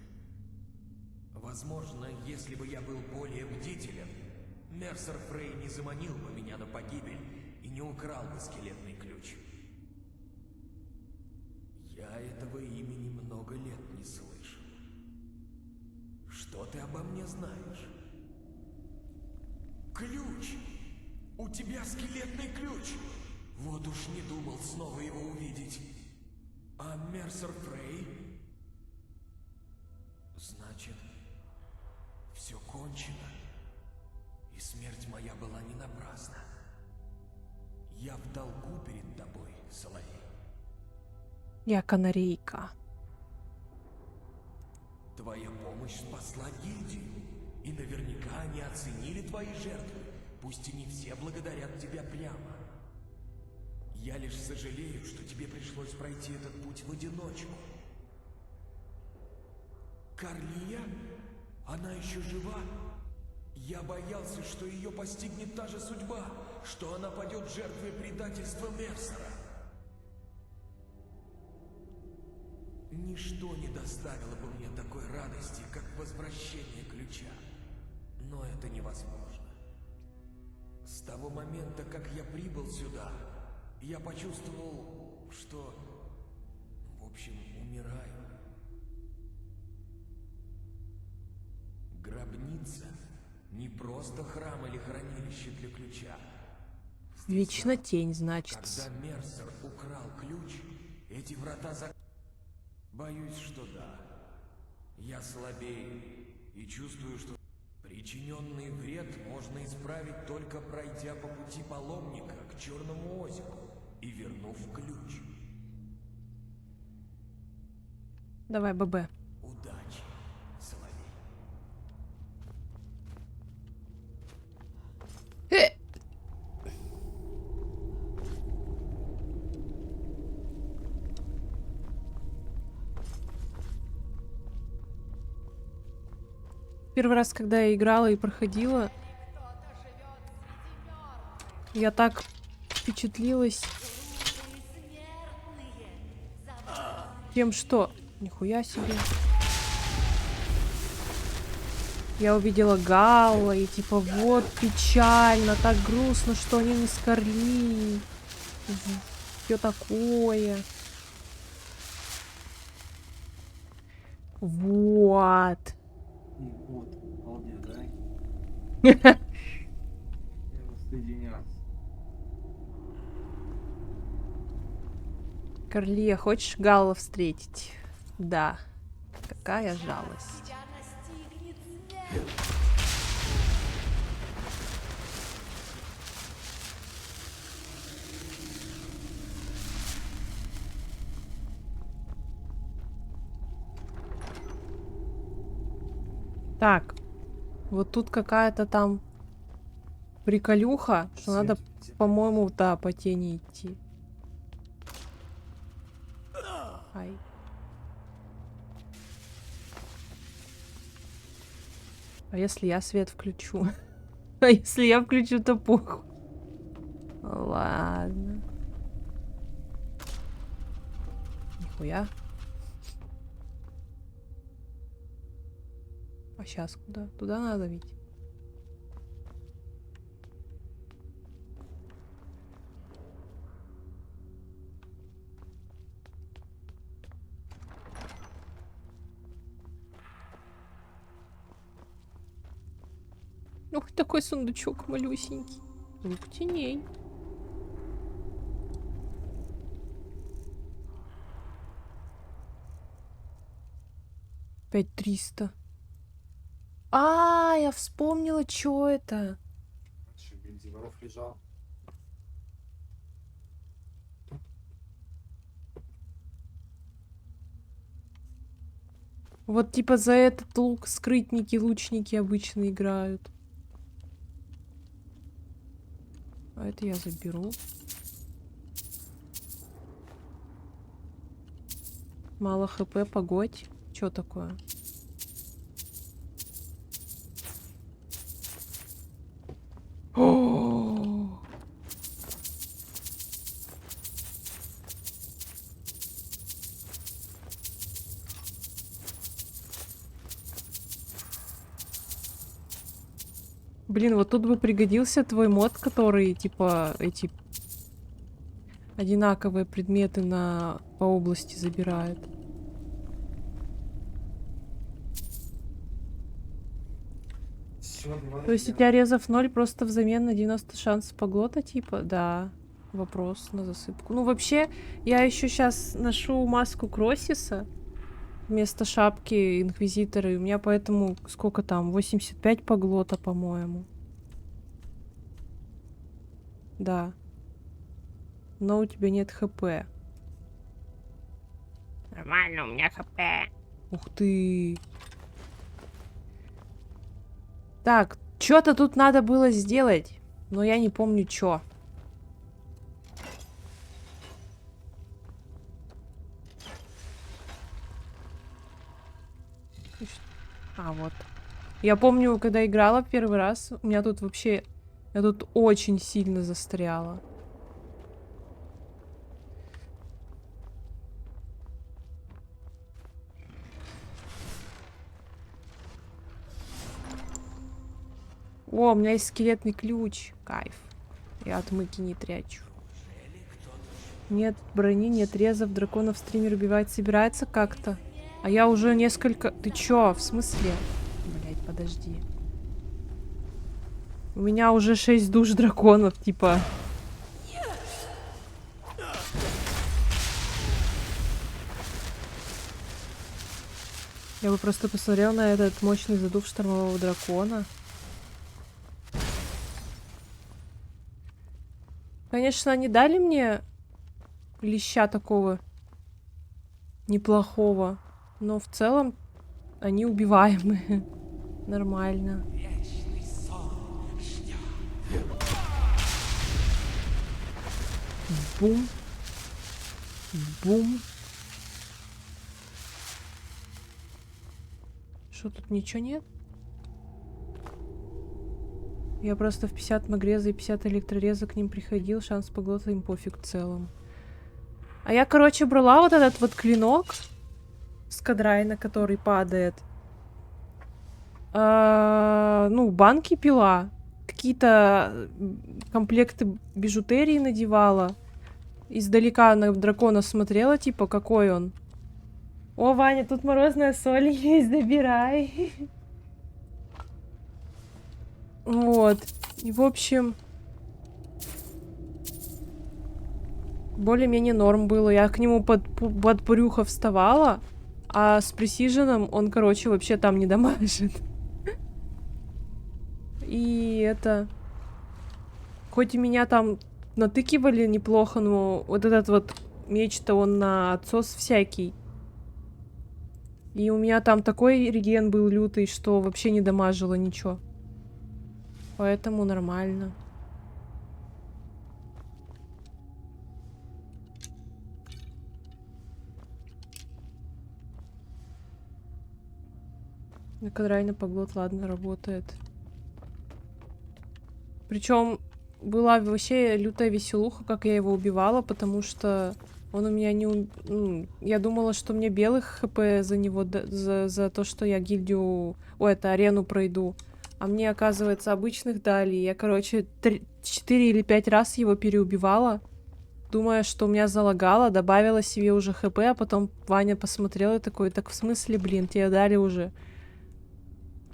S13: Возможно, если бы я был более бдителен, Мерсер Фрей не заманил бы меня на погибель и не украл бы скелетный ключ. Я этого имени много лет не слышал. Что ты обо мне знаешь? Ключ! У тебя скелетный ключ! Вот уж не думал снова его увидеть. А Мерсер Фрей? Значит, все кончено. И смерть моя была не напрасна. Я в долгу перед тобой, Соловей.
S1: Я канарейка.
S13: Твоя помощь спасла гильдию. И наверняка они оценили твои жертвы. Пусть и не все благодарят тебя прямо. Я лишь сожалею, что тебе пришлось пройти этот путь в одиночку. Карлия? Она еще жива? Я боялся, что ее постигнет та же судьба, что она падет жертвой предательства Мерсера. Ничто не доставило бы мне такой радости, как возвращение ключа. Но это невозможно. С того момента, как я прибыл сюда, я почувствовал, что, в общем, умираю. Гробница не просто храм или хранилище для ключа.
S1: Вечно тень, значит.
S13: Когда Мерсер украл ключ, эти врата Боюсь, что да. Я слабею и чувствую, что причиненный вред можно исправить, только пройдя по пути паломника к Черному озеру и вернув ключ.
S1: Давай, ББ.
S13: Удачи, Соловей.
S1: Первый раз, когда я играла и проходила, я так впечатлилась тем, что... Нихуя себе. Я увидела Галла и типа вот печально, так грустно, что они не скорли. Все такое. Вот.
S2: Вот, вполне, да? Соединяться.
S1: Карлия, хочешь Галла встретить? Да. Какая жалость. Так. Вот тут какая-то там приколюха, что надо, по-моему, да, по тени идти. Ай. А если я свет включу? А если я включу, то похуй. Ладно. Нихуя. А сейчас куда? Туда надо ведь. Ух, такой сундучок малюсенький. Лук теней. Опять 300. А, я вспомнила, что это.
S2: Гильдии воров лежал.
S1: Вот типа за этот лук скрытники, лучники обычно играют. А это я заберу. Мало хп, погодь. Чё такое? О! Блин, вот тут бы пригодился твой мод, который, типа, эти одинаковые предметы по области забирает. То есть у тебя резов 0 просто взамен на 90 шансов поглота, типа? Да. Вопрос на засыпку. Ну, вообще, я еще сейчас ношу маску Кроссиса вместо шапки Инквизитора, и у меня поэтому, сколько там, 85 поглота, по-моему. Да. Но у тебя нет хп. Нормально, у меня хп. Ух ты. Так, что-то тут надо было сделать, но я не помню, что. А, вот. Я помню, когда играла первый раз, у меня тут вообще... Я тут очень сильно застряла. О, у меня есть скелетный ключ. Кайф. Я отмыки не трячу. Нет брони, нет резов. Драконов стример убивать собирается как-то. А я уже несколько... Ты чё? В смысле? Блять, подожди. У меня уже 6 душ драконов, типа... Я бы просто посмотрел на этот мощный задув штормового дракона. Конечно, они дали мне леща такого неплохого, но в целом они убиваемые. Нормально. Бум. Бум. Что, тут ничего нет? Я просто в 50 магреза и 50 электрореза к ним приходил. Шанс поглота им пофиг в целом. А я, короче, брала вот этот вот клинок с кадрайна, который падает. Ну, банки пила. Какие-то комплекты бижутерии надевала. Издалека на дракона смотрела, типа, какой он. О, Ваня, тут морозная соль есть, забирай. Вот. И, в общем... Более-менее норм было. Я к нему под брюхо вставала, а с пресиженом он, короче, вообще там не дамажит. И это... Хоть и меня там натыкивали неплохо, но вот этот вот меч-то он на отсос всякий. И у меня там такой реген был лютый, что вообще не дамажило ничего. Поэтому нормально. На кадрайна поглот, ладно, работает. Причем была вообще лютая веселуха, как я его убивала, потому что Он у меня не... Я думала, что мне белых хп за него, за то, что я гильдию... Ой, это арену пройду. А мне, оказывается, обычных дали. Я, короче, 4 или 5 раз его переубивала, думая, что у меня залагало, добавила себе уже хп, а потом Ваня посмотрел и такой, так в смысле, блин, тебе дали уже.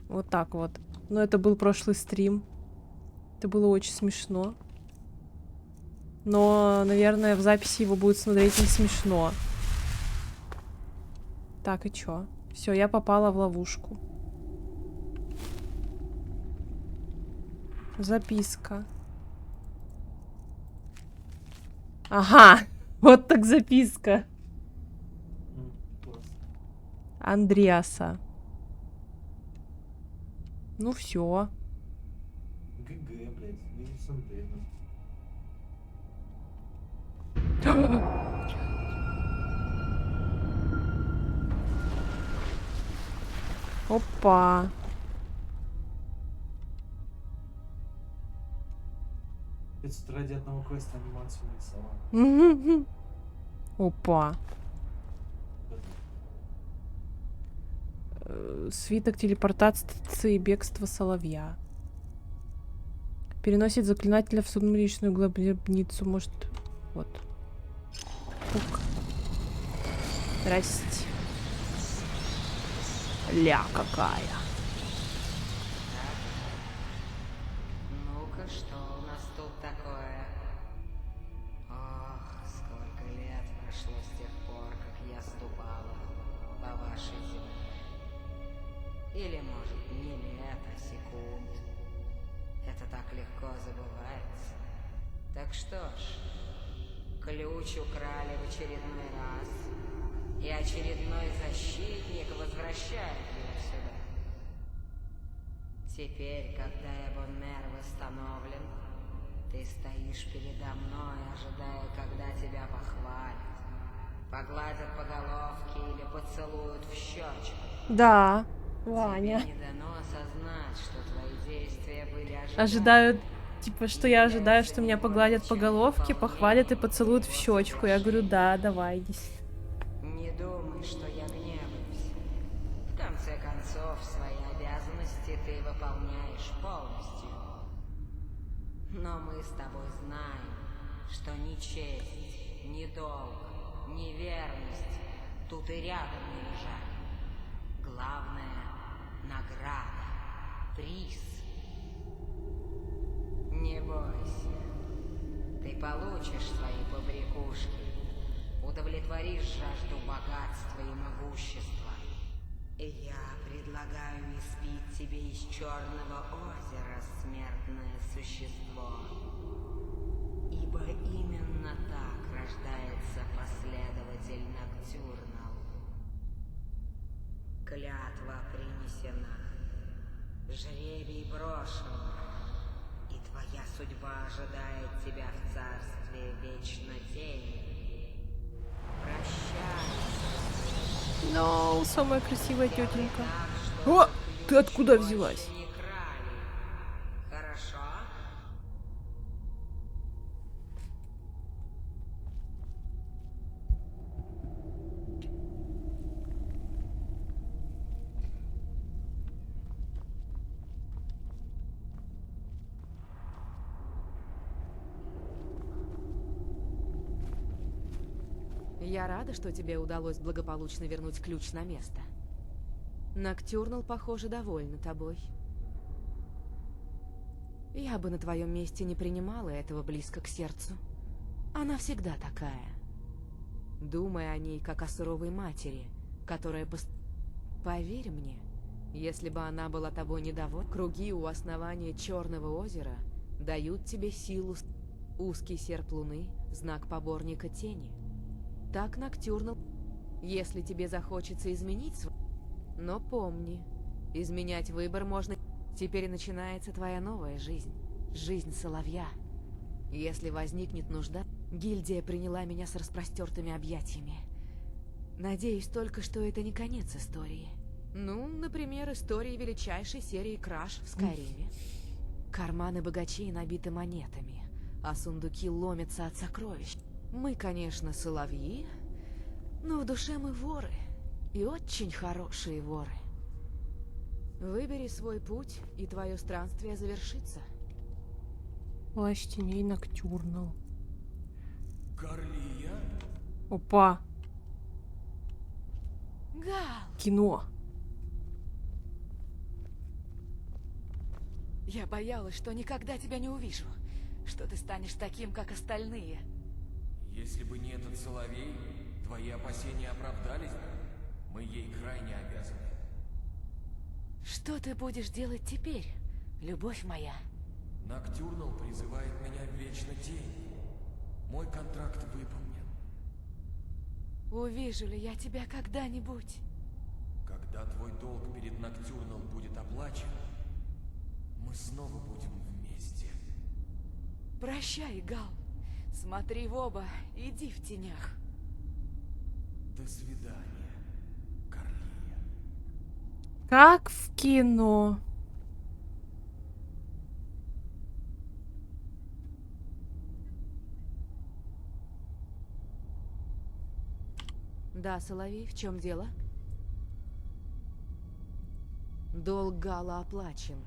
S1: Вот так вот. Но это был прошлый стрим. Это было очень смешно. Но, наверное, в записи его будет смотреть не смешно. Так, и чё? Все, я попала в ловушку. Записка. Ага, вот так записка. Андреаса. Ну все.
S2: ГГ, блядь, минус антенна.
S1: Опа.
S2: Это ради одного квеста анимацию нарисовал.
S1: Опа. Свиток телепортации и бегства соловья. Переносит заклинателя в сумеречную гробницу. Может, вот. Пук. Здрасте. Ля какая.
S5: Ну-ка, что у нас тут такое? Ох, сколько лет прошло с тех пор, как я ступала по вашей земле. Или, может, не лет, а секунд. Это так легко забывается. Так что ж, ключ украли в очередной раз, и очередной защитник возвращает его сюда. Теперь, когда его мэр восстановлен, ты стоишь передо мной, ожидая, когда тебя похвалят, погладят по головке или поцелуют в щечку.
S1: Да, Ваня.
S5: Тебе не дано осознать, что твои действия были
S1: Ожидают, типа, что я ожидаю, что меня погладят по головке, похвалят и поцелуют в щечку. Я говорю, да, давай, иди.
S5: Не думай, что я гневаюсь. В конце концов, свои обязанности ты выполняешь полностью. Но мы с тобой знаем, что ни честь, ни долг, ни верность тут и рядом не лежат. Главное — награда, приз. Не бойся. Ты получишь свои побрякушки. Удовлетворишь жажду богатства и могущества. Я предлагаю испить тебе из Черного озера, смертное существо. Ибо именно так рождается последователь Ноктюрнал. Клятва принесена, жребий брошен, и твоя судьба ожидает тебя в царстве вечно тени. Прощай.
S1: No, самая красивая тетенька. О, ты откуда взялась?
S5: Хорошо?
S6: Я рада, что тебе удалось благополучно вернуть ключ на место. Ноктюрнал, похоже, довольна тобой. Я бы на твоем месте не принимала этого близко к сердцу. Она всегда такая. Думай о ней, как о суровой матери, которая Поверь мне, если бы она была тобой недовольна, круги у основания Черного озера дают тебе силу. Узкий серп луны — знак поборника тени. Так Ноктюрнал, если тебе захочется изменить свой... Но помни, изменять выбор можно... Теперь начинается твоя новая жизнь. Жизнь соловья. Если возникнет нужда, гильдия приняла меня с распростертыми объятиями. Надеюсь только, что это не конец истории. Ну, например, истории величайшей серии Краш в Скайриме. Карманы богачей набиты монетами, а сундуки ломятся от сокровищ. Мы, конечно, соловьи, но в душе мы воры. И очень хорошие воры. Выбери свой путь, и твое странствие завершится.
S1: Плащ теней Ноктюрнал.
S13: Карлия?
S1: Опа,
S6: Гал!
S1: кино.
S6: Я боялась, что никогда тебя не увижу. Что ты станешь таким, как остальные.
S13: Если бы не этот соловей, твои опасения оправдались бы. Мы ей крайне обязаны.
S6: Что ты будешь делать теперь, любовь моя?
S13: Ноктюрнал призывает меня в Вечную Тень. Мой контракт выполнен.
S6: Увижу ли я тебя когда-нибудь?
S13: Когда твой долг перед Ноктюрнал будет оплачен, мы снова будем вместе.
S6: Прощай, Гал. Смотри в оба, иди в тенях.
S13: До свидания, Карлия.
S1: Как в кино.
S6: Да, Соловей, в чем дело? Долг Гала оплачен.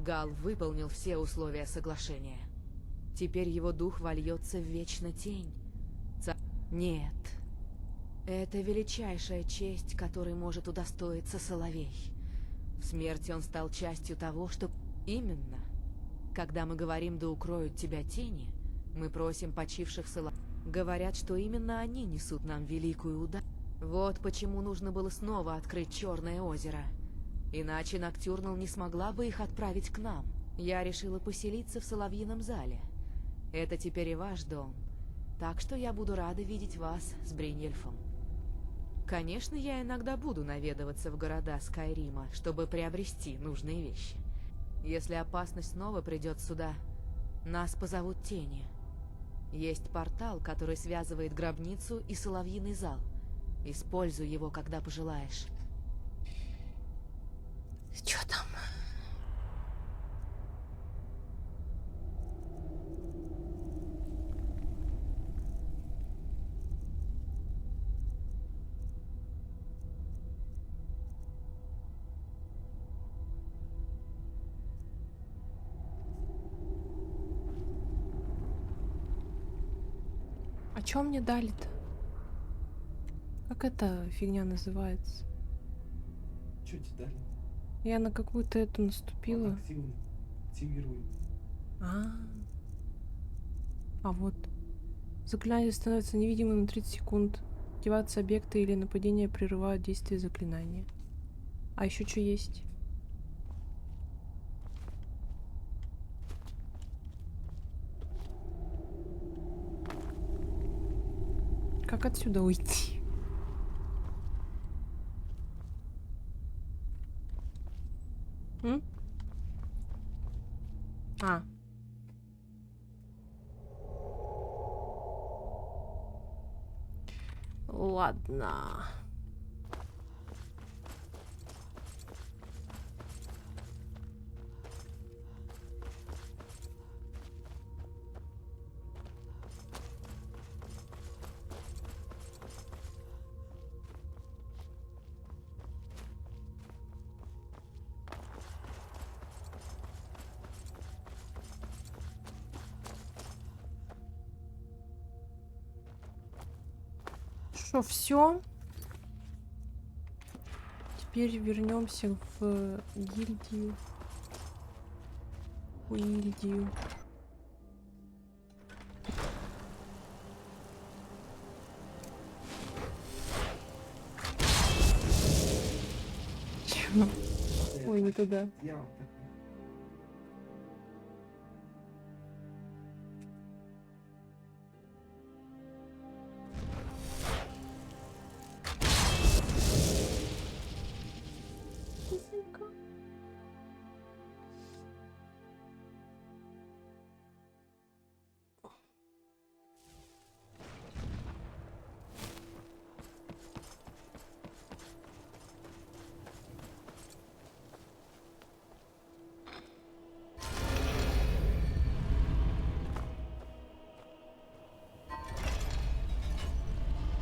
S6: Гал выполнил все условия соглашения. Теперь его дух вольется в Вечную Тень. Нет. Это величайшая честь, которой может удостоиться Соловей. В смерти он стал частью того, что... Именно. Когда мы говорим «да укроют тебя тени», мы просим почивших Соловей. Говорят, что именно они несут нам великую удачу. Вот почему нужно было снова открыть Черное озеро. Иначе Ноктюрнал не смогла бы их отправить к нам. Я решила поселиться в Соловьином зале. Это теперь и ваш дом. Так что я буду рада видеть вас с Бриньельфом. Конечно, я иногда буду наведываться в города Скайрима, чтобы приобрести нужные вещи. Если опасность снова придет сюда, нас позовут тени. Есть портал, который связывает гробницу и Соловьиный зал. Используй его, когда пожелаешь.
S1: Чё там? А чё мне дали-то? Как эта фигня называется?
S2: Чё тебе дали?
S1: Я на какую-то эту наступила.
S2: Активный. Активируй.
S1: А вот. Заклинание становится невидимым на 30 секунд. Активация объекта или нападение прерывают действие заклинания. А еще что есть? Как отсюда уйти? М? А. Ладно. Что, все? Теперь вернемся в гильдию. Гильдию. Чего? Ой, не туда.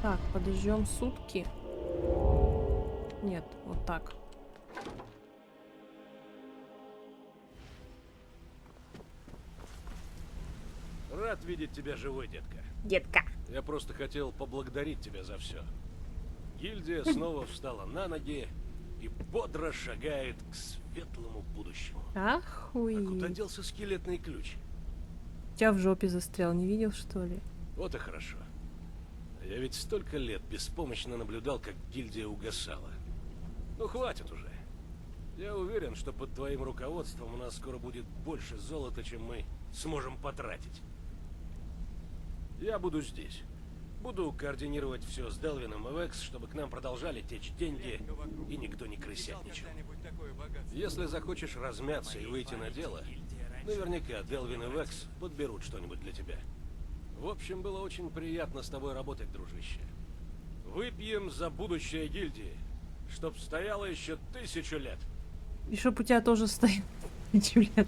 S1: Так, подождем сутки. Нет, вот так.
S12: Рад видеть тебя живой, детка.
S1: Детка.
S12: Я просто хотел поблагодарить тебя за все. Гильдия снова встала на ноги и бодро шагает к светлому будущему. А куда
S1: Охуеть.
S12: делся скелетный ключ?
S1: У тебя в жопе застрял, не видел, что ли?
S12: Вот и хорошо. Я ведь столько лет беспомощно наблюдал, как гильдия угасала. Ну хватит уже. Я уверен, что под твоим руководством у нас скоро будет больше золота, чем мы сможем потратить. Я буду здесь. Буду координировать все с Делвином и Векс, чтобы к нам продолжали течь деньги, и никто не крысятничал. Если захочешь размяться и выйти на дело, наверняка Делвин и Векс подберут что-нибудь для тебя. В общем, было очень приятно с тобой работать, дружище. Выпьем за будущее гильдии, чтоб стояло еще 1000 лет.
S1: И чтоб у тебя тоже стоит 1000 лет.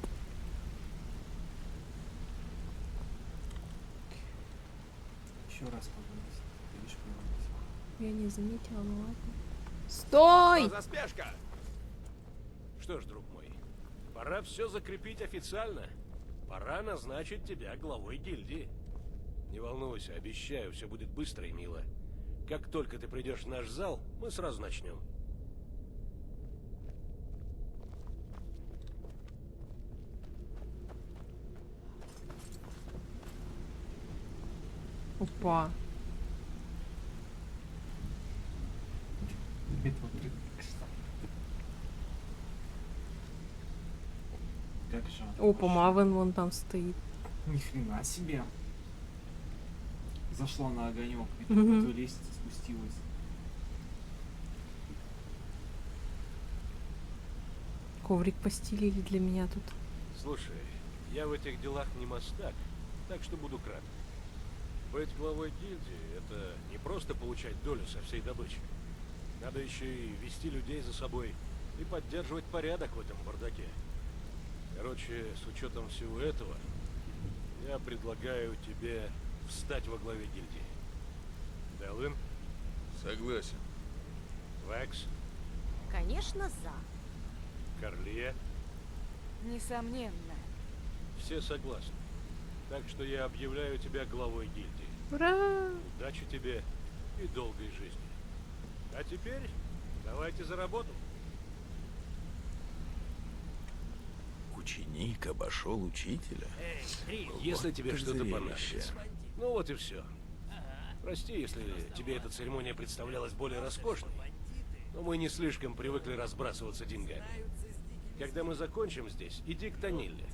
S2: Еще раз повернись. Ты видишь, повернись.
S1: Я не заметила, ну ладно. Стой!
S12: Заспешка! Что ж, друг мой, пора все закрепить официально. Пора назначить тебя главой гильдии. Не волнуйся, обещаю, все будет быстро и мило. Как только ты придешь в наш зал, мы сразу начнем.
S1: Опа.
S2: Как же он
S1: Опа,
S2: пошел?
S1: Мавен вон там стоит.
S2: Ни хрена себе. Зашла на огонек и
S1: Мгм.
S2: по той лестнице спустилась.
S1: Коврик постелили для меня тут.
S12: Слушай, я в этих делах не мастак, так что буду краток. Быть главой гильдии — это не просто получать долю со всей добычи. Надо еще и вести людей за собой и поддерживать порядок в этом бардаке. Короче, с учетом всего этого, я предлагаю тебе встать во главе гильдии. Делвин?
S4: Согласен.
S12: Векс?
S7: Конечно, за.
S12: Карлия?
S7: Несомненно.
S12: Все согласны. Так что я объявляю тебя главой гильдии.
S1: Ура!
S12: Удачи тебе и долгой жизни. А теперь давайте за работу.
S4: Ученик обошел учителя.
S12: Если тебе
S4: Вот
S12: что-то
S4: зрелище.
S12: понадобится. Ну вот и все. Прости, если тебе эта церемония представлялась более роскошной, но мы не слишком привыкли разбрасываться деньгами. Когда мы закончим здесь, иди к Танилле,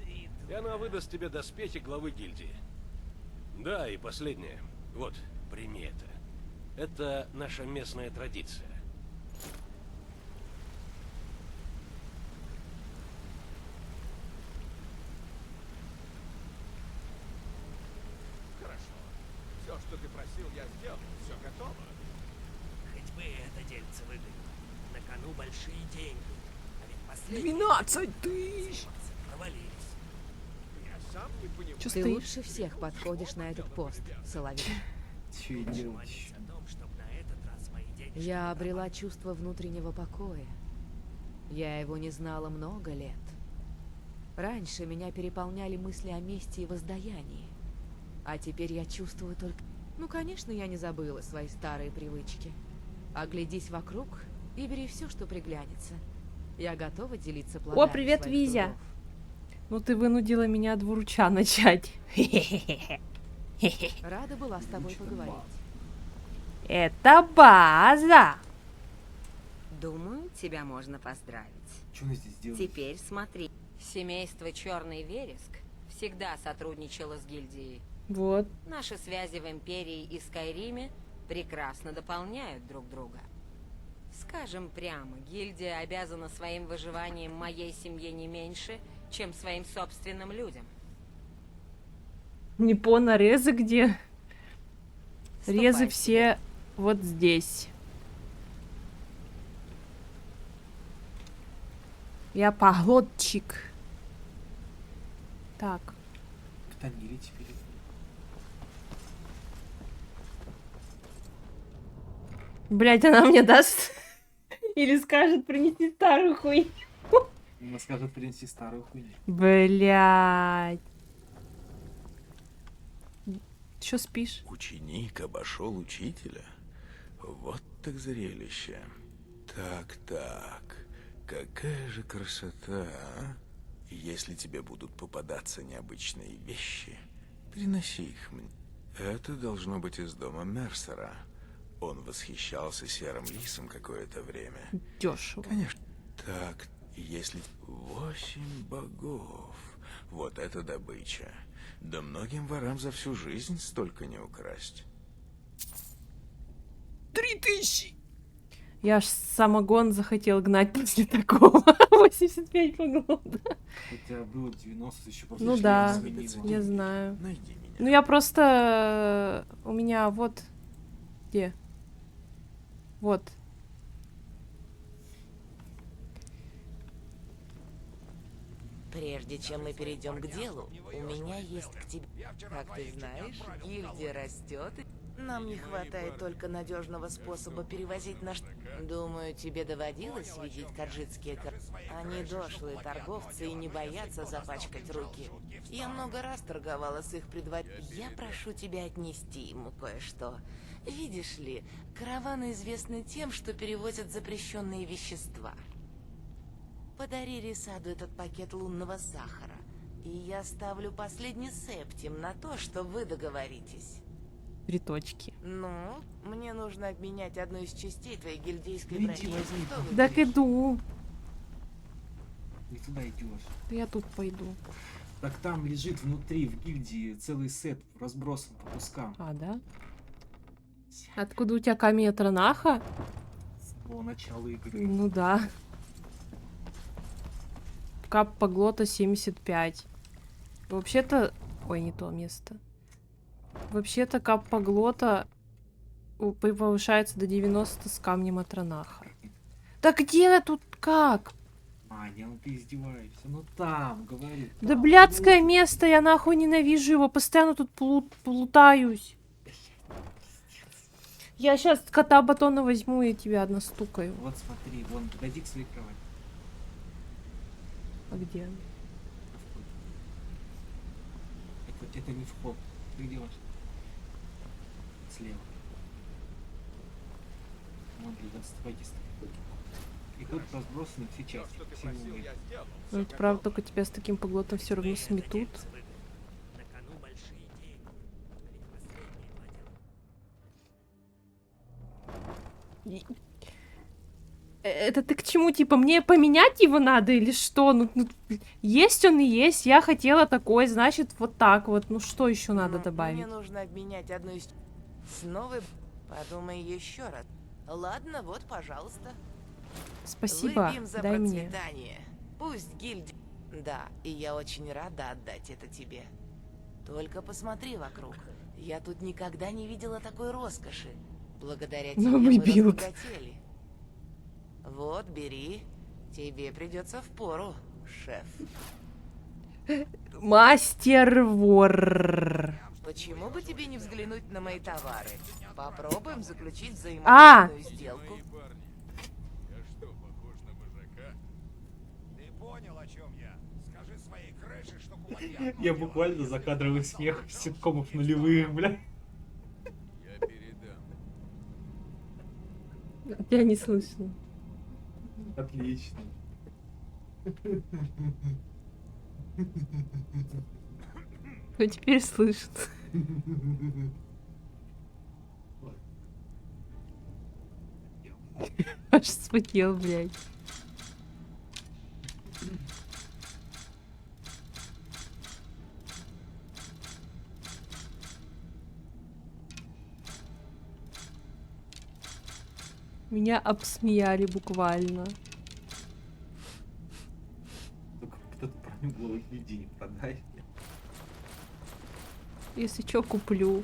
S12: и она выдаст тебе доспехи главы гильдии. Да, и последнее. Вот, прими это. Это наша местная традиция.
S9: Хорошо. Все, что ты просил, я сделал. Все готово.
S14: Хоть бы это дельце выгорело. На кону большие деньги. А ведь последние
S1: 12 тысяч!
S14: провалились.
S9: Я сам не понимаю.
S1: Чё
S6: Ты
S1: стоишь?
S6: лучше всех подходишь на этот пост, Соловей.
S2: Че и делать?
S14: Молись о том, чтоб на этот раз мои денежки
S6: Я
S14: не
S6: обрела чувство внутреннего покоя. Я его не знала много лет. Раньше меня переполняли мысли о мести и воздаянии. А теперь я чувствую только... Ну, конечно, я не забыла свои старые привычки. Оглядись вокруг и бери все, что приглянется. Я готова делиться плодами
S1: О, привет,
S6: своих
S1: Визя!
S6: трудов.
S1: Ну ты вынудила меня двуруча начать.
S6: Рада была с тобой поговорить.
S1: Это база!
S5: Думаю, тебя можно поздравить.
S2: Что она здесь делает?
S5: Теперь смотри. Семейство Черный Вереск всегда сотрудничало с гильдией.
S1: Вот.
S5: Наши связи в Империи и Скайриме прекрасно дополняют друг друга. Скажем прямо, гильдия обязана своим выживанием моей семье не меньше, чем своим собственным людям.
S1: Не по нарезы где? Резы
S5: Ступай
S1: все вот здесь. Я поглотчик. Так.
S2: К Таниле теперь.
S1: Блять, она мне даст или скажет принести старую хуйню.
S2: Она скажет принести старую хуйню.
S1: Блять. Чё спишь?
S4: Ученик обошел учителя? Вот так зрелище. Так, какая же красота, а? Если тебе будут попадаться необычные вещи, приноси их мне. Это должно быть из дома Мерсера. Он восхищался серым лисом какое-то время.
S1: Дешево.
S4: Конечно. Так, если 8 богов, вот это добыча. Да многим ворам за всю жизнь столько не украсть.
S1: 3000! Я аж самогон захотел гнать после такого. 85 поглота.
S2: Хотя было 90 еще после
S1: Ну да, я знаю. Ну я просто... У меня вот... Где? Вот.
S11: Прежде чем мы перейдем к делу, у меня есть к тебе... Как ты знаешь, гильдия растет. Нам не хватает только надежного способа перевозить наш... Думаю, тебе доводилось видеть каджитские Они дошлые торговцы и не боятся запачкать руки. Я много раз торговала с их предводителем. Я прошу тебя отнести ему кое-что. Видишь ли, караваны известны тем, что перевозят запрещенные вещества. Подари Рисаду этот пакет лунного сахара, и я ставлю последний септим на то, что вы договоритесь.
S1: 3 точки.
S11: Ну, мне нужно обменять одну из частей твоей гильдейской
S2: Иди,
S11: брони.
S2: возьми.
S11: Что вы
S1: Так иду.
S2: Не туда идешь.
S1: Да я тут пойду.
S2: Так там лежит внутри, в гильдии, целый сет разбросан по кускам.
S1: А, да? Откуда у тебя камень от Ранаха?
S2: С самого начала игры.
S1: Ну да. Кап поглота 75. Вообще-то... Ой, не то место. Вообще-то кап поглота повышается до 90 с камнем от Ранаха. Да где тут как?
S2: Аня, ну ты издеваешься. Ну там, говорю.
S1: Да
S2: там,
S1: блядское место, я нахуй ненавижу его. Постоянно тут плутаюсь. Я сейчас кота батона возьму и тебя настукаю.
S2: Вот смотри, вон, подойди к своей кровати.
S1: А где?
S2: Это не вход. Ты где ваш? Слева. Вон лежат строки. И тут разбросаны все части. Все углы.
S1: Ну, это правда, только тебя с таким поглотом все равно сметут.
S14: На кону большие деньги.
S1: Это ты к чему? Типа, мне поменять его надо или что? Ну, есть он и есть. Я хотела такой, значит, вот так вот. Ну, что еще надо добавить?
S11: Мне нужно обменять одну из... Снова... Подумай еще раз. Ладно, вот, пожалуйста.
S1: Спасибо,
S11: Выпьем за
S1: дай мне.
S11: процветание. Пусть гильдия... Да, и я очень рада отдать это тебе. Только посмотри вокруг. Я тут никогда не видела такой роскоши. Благодаря тебе
S1: Новый
S11: мы
S1: билд.
S11: разбогатели. Вот, бери. Тебе придется впору, шеф.
S1: Мастер-вор.
S11: Почему бы тебе не взглянуть на мои товары? Попробуем заключить
S1: А!
S11: взаимовыгодную сделку.
S4: Я что, похож на вожака?
S3: Ты понял, о чем я? Скажи своей крыше, что кулак
S2: Я буквально закадровый смех ситкомов нулевых, бля.
S4: Я передам.
S1: Я не слышно.
S2: Отлично.
S1: Ну, теперь слышит. Аж вспотел, блядь. Меня обсмеяли буквально.
S2: Только вот эту броню голых людей не продай.
S1: Если чё, куплю.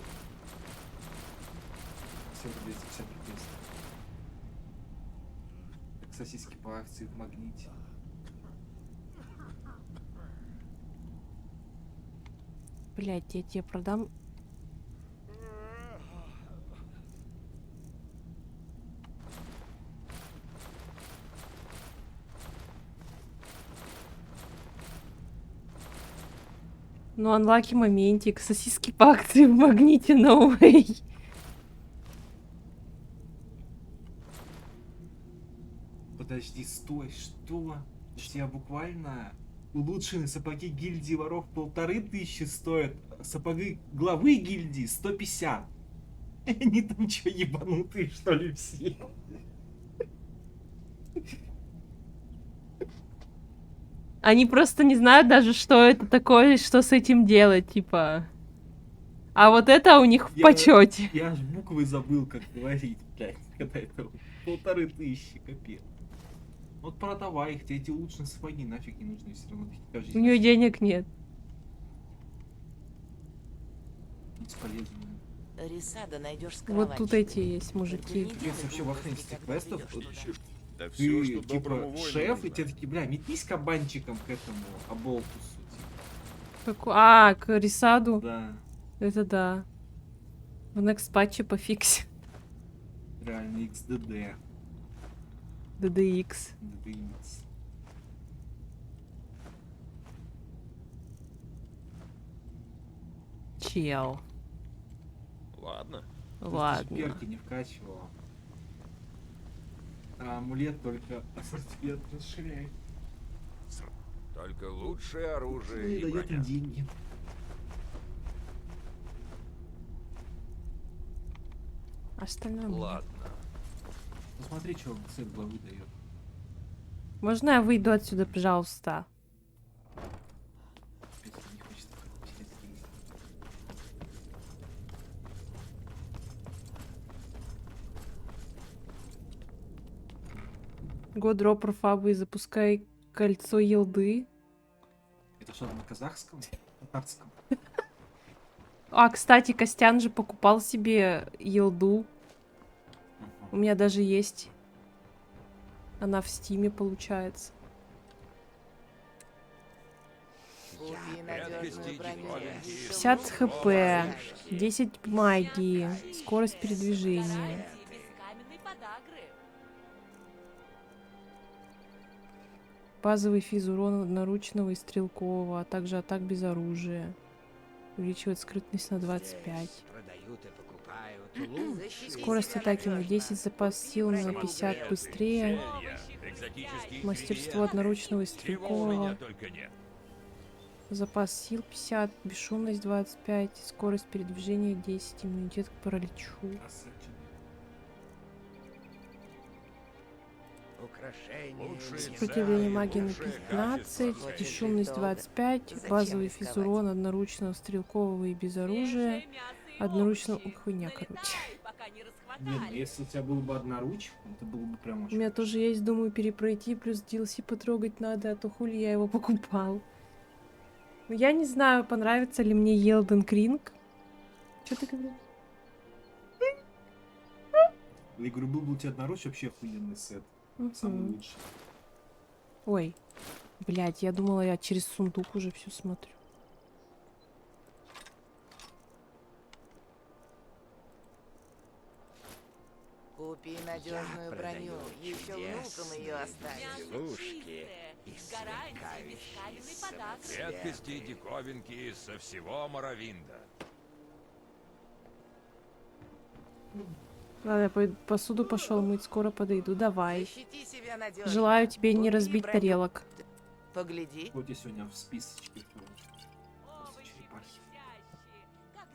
S2: Всего 250 рублей. Как сосиски по акции в Магните.
S1: Блядь, я тебе продам. Ну, анлаки моментик. Сосиски по акции в магните, no way.
S2: Подожди, стой, что? У тебя буквально улучшенные сапоги гильдии воров 1500 стоят, а сапоги главы гильдии 150. Они там что, ебанутые, что ли, все?
S1: Они просто не знают даже, что это такое, что с этим делать, типа. А вот это у них в почете.
S2: Я аж буквы забыл, как говорить, блядь, когда это 1500, капец. Вот продавай их, тебе эти улучшенные сапоги нафиг не нужны все равно.
S1: У нее денег нет.
S2: Бесполезно.
S11: Рисада найдешь с
S1: Вот тут эти есть мужики.
S2: Капец, вообще во хрен этих квестов.
S3: Да
S2: Ты,
S3: всё, что
S2: типа,
S3: доброму воину
S2: шеф,
S3: нужно.
S2: и тебе такие, бля, метнись кабанчиком к этому оболтусу.
S1: А, к Рисаду?
S2: Да.
S1: Это да. В next патче пофиксим.
S2: Реально, XDD.
S1: DDX.
S2: DDX.
S1: Чел.
S12: Ладно.
S1: Ладно.
S2: Перки не вкачивала. А амулет только ассортимент расширяет.
S4: Только лучшее
S2: Ну
S4: оружие
S2: и
S4: и
S2: дает им
S4: броня.
S2: деньги.
S1: Остальное мне.
S10: Ладно.
S2: Посмотри, что он цвет главы дает.
S1: Можно я выйду отсюда, пожалуйста?
S2: Если не хочет через лист.
S1: Годропер Фабы, запускай кольцо елды.
S2: Это что, на казахском? Татарском?
S1: А, кстати, Костян же покупал себе елду. У меня даже есть. Она в стиме получается.
S11: Купи надежную броню.
S1: 50 хп, 10 магии, скорость передвижения. Базовый физ урона одноручного и стрелкового, а также атак без оружия. Увеличивает скрытность на 25. Скорость атаки на 10, запас сил на 50 быстрее. Мастерство одноручного и стрелкового. Запас сил 50, бесшумность 25, скорость передвижения 10, иммунитет к параличу. Сопротивление магии на 15, бесшумность 25, базовый физурон одноручного, стрелкового и без оружия. Одноручного... Хуйня, короче.
S2: Блин, если у тебя был бы одноруч, это было бы прям
S1: У
S2: очень...
S1: меня тоже есть, думаю, перепройти, плюс DLC потрогать надо, а то хули я его покупал. Ну, я не знаю, понравится ли мне Elden Ring. Чё ты говоришь?
S2: Я говорю, был бы у тебя одноруч, вообще охуенный сет. Самый лучший.
S1: Ой, блядь, я думала, я через сундук уже все смотрю.
S11: Купи надежную броню. Еще внукам ее оставишь.
S10: Игрушки редкости и диковинки со всего Моровинда.
S1: Ладно, я посуду пошел мыть, скоро подойду. Давай.
S11: Защити себя надежно.
S1: Желаю тебе не
S11: Купи
S1: разбить
S11: броню.
S1: тарелок.
S11: Погляди.
S2: Вот я сегодня в списочке. Черепахи.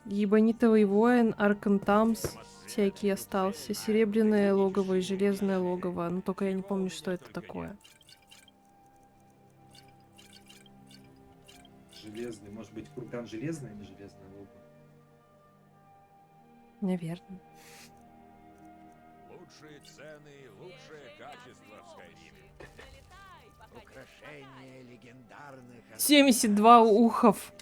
S1: Ебанитовый воин, Аркантамс, всякий остался. Серебряное логово и железное логово. Но только я не помню, что это такое.
S2: Железный, может быть, курган железный или железное лого?
S1: Наверное.
S10: Лучшие цены и лучшее качество в Скайриме.
S3: Украшения легендарных
S1: 72 ухов.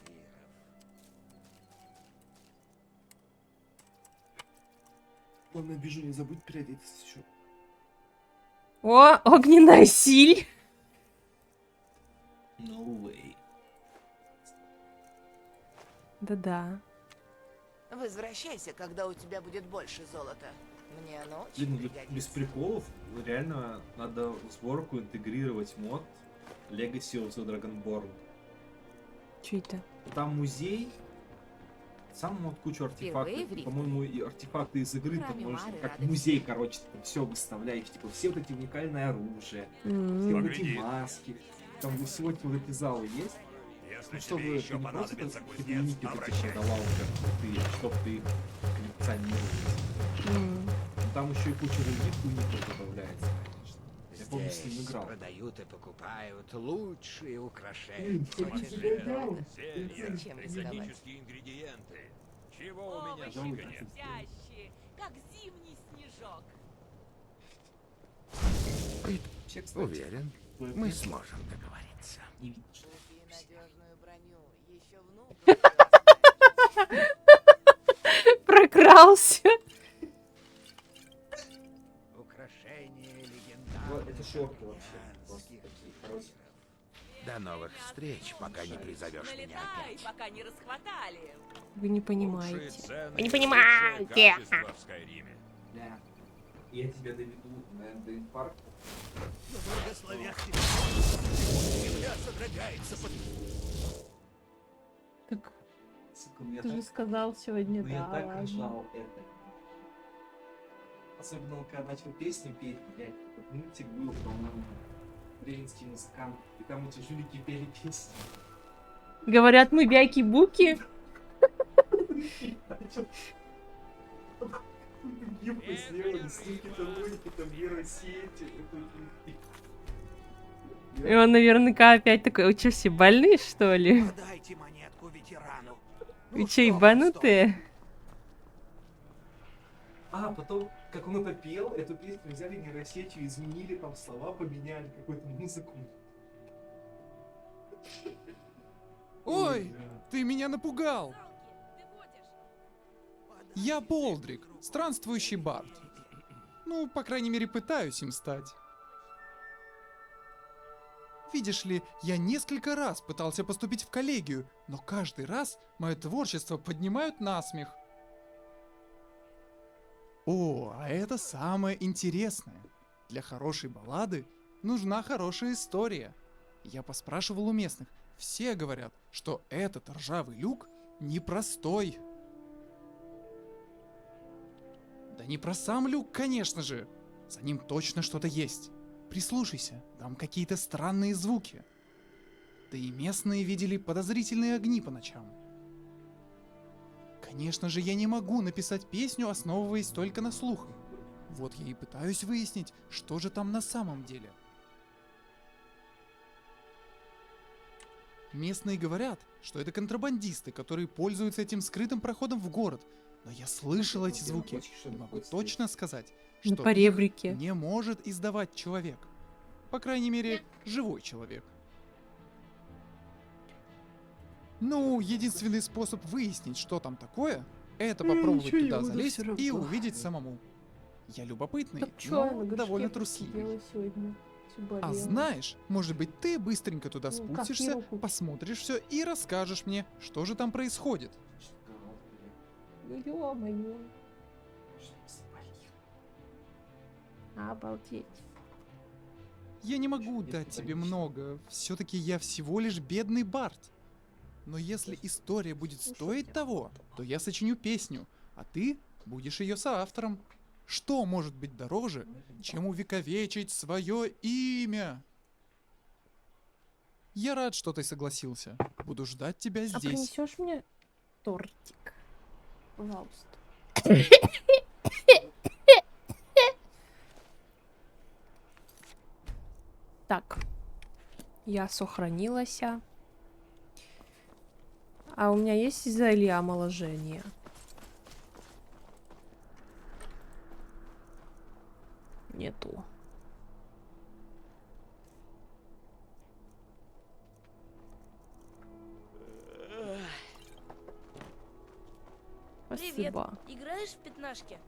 S2: Главное, бежу, не забудь переодеться еще.
S1: О, огненная силь.
S2: No way.
S1: Да-да.
S11: Возвращайся, когда у тебя будет больше золота. Мне оно очень
S2: Блин, ну,
S11: пригодится.
S2: без приколов, реально надо в сборку интегрировать мод Legacy of the Dragonborn.
S1: Чё это?
S2: Там музей, сам вот кучу артефактов,
S6: Впервые в Риме.
S2: по-моему, и артефакты из игры, ты
S6: Храме
S2: можешь,
S6: Мары
S2: как
S6: рады
S2: музей, короче, все выставляешь, типа, все вот эти уникальные оружия, все вот эти
S10: Погляди.
S2: маски, там вот сегодня вот эти залы есть,
S10: Если
S2: ну, чтобы
S10: тебе еще
S2: ты не просто
S10: понадобится
S2: такие
S10: кузнец,
S2: уники вот эти
S10: обращайся.
S2: продавал уже, чтобы ты их коллекционировал. Там еще и куча других уников добавляется, конечно. Я помню, с ним
S14: Здесь
S2: играл.
S14: продают и покупают лучшие украшения.
S10: Смотри,
S14: Зелья,
S11: Зачем рисковать?
S10: экзотические ингредиенты. Чего у меня
S2: Пожалуй,
S10: только нет.
S7: как зимний снежок.
S2: Вообще, кстати,
S14: Уверен,
S2: твой
S14: мы
S2: отец
S14: сможем договориться.
S2: не видишь.
S11: Купи надежную броню. Еще внук.
S1: Прокрался.
S14: Украшение
S2: Вот
S14: легендарных
S2: это шорты вообще. Просто
S14: океанских
S2: такие хорошие.
S14: До новых встреч, пока не призовешь меня опять.
S7: пока не расхватали.
S1: Вы не
S10: Лучшие
S1: понимаете.
S10: цены,
S1: Вы не
S10: лучшее
S1: понимаете.
S10: качество в Скайриме.
S2: Да. Я тебя доведу на Эндейн-парк.
S14: Благословят тебя. Земля содрогается под...
S1: Так
S2: Сука, мне
S1: ты же
S2: так,
S1: сказал сегодня,
S2: ну, я
S1: да,
S2: так
S1: ладно.
S2: жал это. Особенно, он когда начал песню петь, блядь, этот мультик был, по-моему, бременские музыканты, и там эти жулики пели песню.
S1: Говорят, мы бяки-буки.
S2: Гифку сделали, сники-то, луники-то, нейросети.
S1: И он наверняка опять такой, вы что, все больные, что ли?
S14: Подайте монетку ветерану.
S1: Вы что, ебанутые?
S2: А, потом, как он это пел, эту песню взяли нейросетью, изменили там слова, поменяли какую-то музыку.
S15: Ой, ты меня напугал! Я Болдрик, странствующий бард. Ну, по крайней мере, пытаюсь им стать. Видишь ли, я несколько раз пытался поступить в коллегию, но каждый раз мое творчество поднимают на смех. О, а это самое интересное. Для хорошей баллады нужна хорошая история. Я поспрашивал у местных. Все говорят, что этот ржавый люк непростой. Да не про сам люк, конечно же. За ним точно что-то есть. Прислушайся, там какие-то странные звуки. Да и местные видели подозрительные огни по ночам. Конечно же, я не могу написать песню, основываясь только на слух. Вот я и пытаюсь выяснить, что же там на самом деле. Местные говорят, что это контрабандисты, которые пользуются этим скрытым проходом в город. Но я слышал эти звуки и могу точно сказать,
S1: На
S15: что
S1: поребрике.
S15: их не может издавать человек. По крайней мере, живой человек. Ну, единственный способ выяснить, что там такое, это попробовать
S1: ничего не
S15: туда
S1: буду
S15: залезть
S1: всё
S15: и
S1: равно.
S15: увидеть самому. Я любопытный,
S1: Так чё,
S15: но
S1: я на горшке
S15: довольно трусливый.
S1: посидела сегодня. Всё
S15: А
S1: болело.
S15: знаешь, может быть, ты быстренько туда
S1: Ну, как
S15: спустишься,
S1: руку.
S15: посмотришь все и расскажешь мне, что же там происходит.
S1: Ну ё-моё. Обалдеть.
S15: Я не могу дать тебе много, все-таки я всего лишь бедный бард. Но если история будет стоить того, то я сочиню песню, а ты будешь ее соавтором. Что может быть дороже, чем увековечить свое имя? Я рад, что ты согласился. Буду ждать тебя
S1: А
S15: здесь.
S1: принесешь мне тортик? Пожалуйста. Так. Я сохранилась. А у меня есть зелье омоложения? Нету. Спасибо.
S7: Играешь в пятнашки?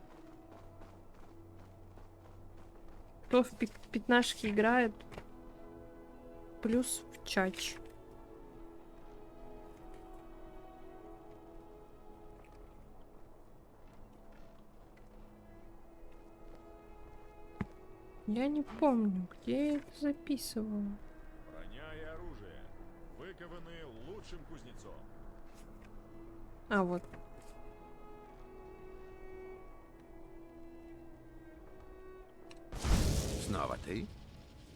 S1: Кто в пятнашки играет? Плюс в чач. Я не помню, где я это записывала.
S10: Броня и оружие, выкованные лучшим кузнецом.
S1: А, вот.
S16: Снова ты?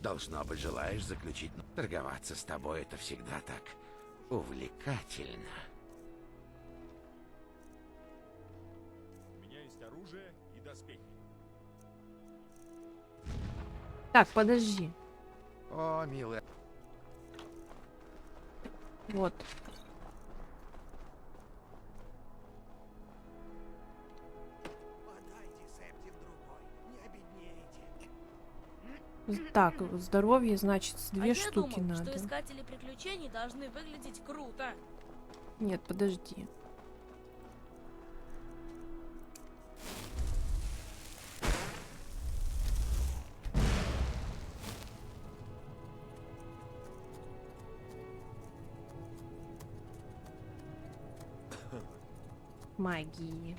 S16: Должно быть, желаешь заключить... Торговаться с тобой — это всегда так увлекательно.
S10: У меня есть оружие и доспехи.
S1: Так, подожди.
S16: О, милая.
S1: Вот. Так, здоровье, значит, две
S7: а
S1: штуки
S7: я думал,
S1: надо.
S7: что искатели приключений должны выглядеть круто.
S1: Нет, подожди. Магии.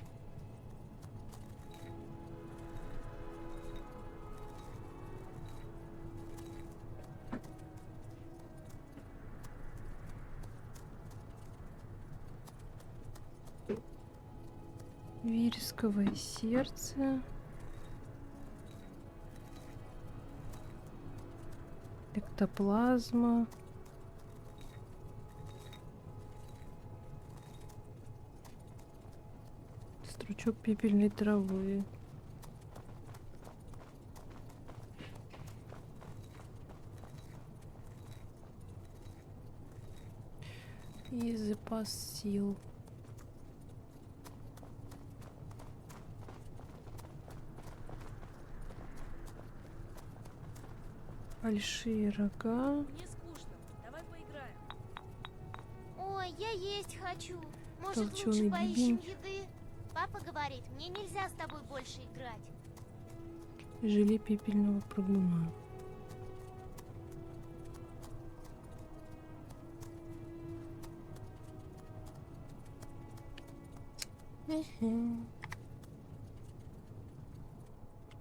S1: Вересковое сердце. Эктоплазма. Стручок пепельной травы. И запас сил. Большие рога.
S7: Мне скучно. Давай поиграем.
S17: Ой, я есть хочу. Может,
S1: Толченый
S17: лучше поищем
S1: бибень.
S17: еды? Папа говорит, мне нельзя с тобой больше играть.
S1: Желе пепельного прыгуна.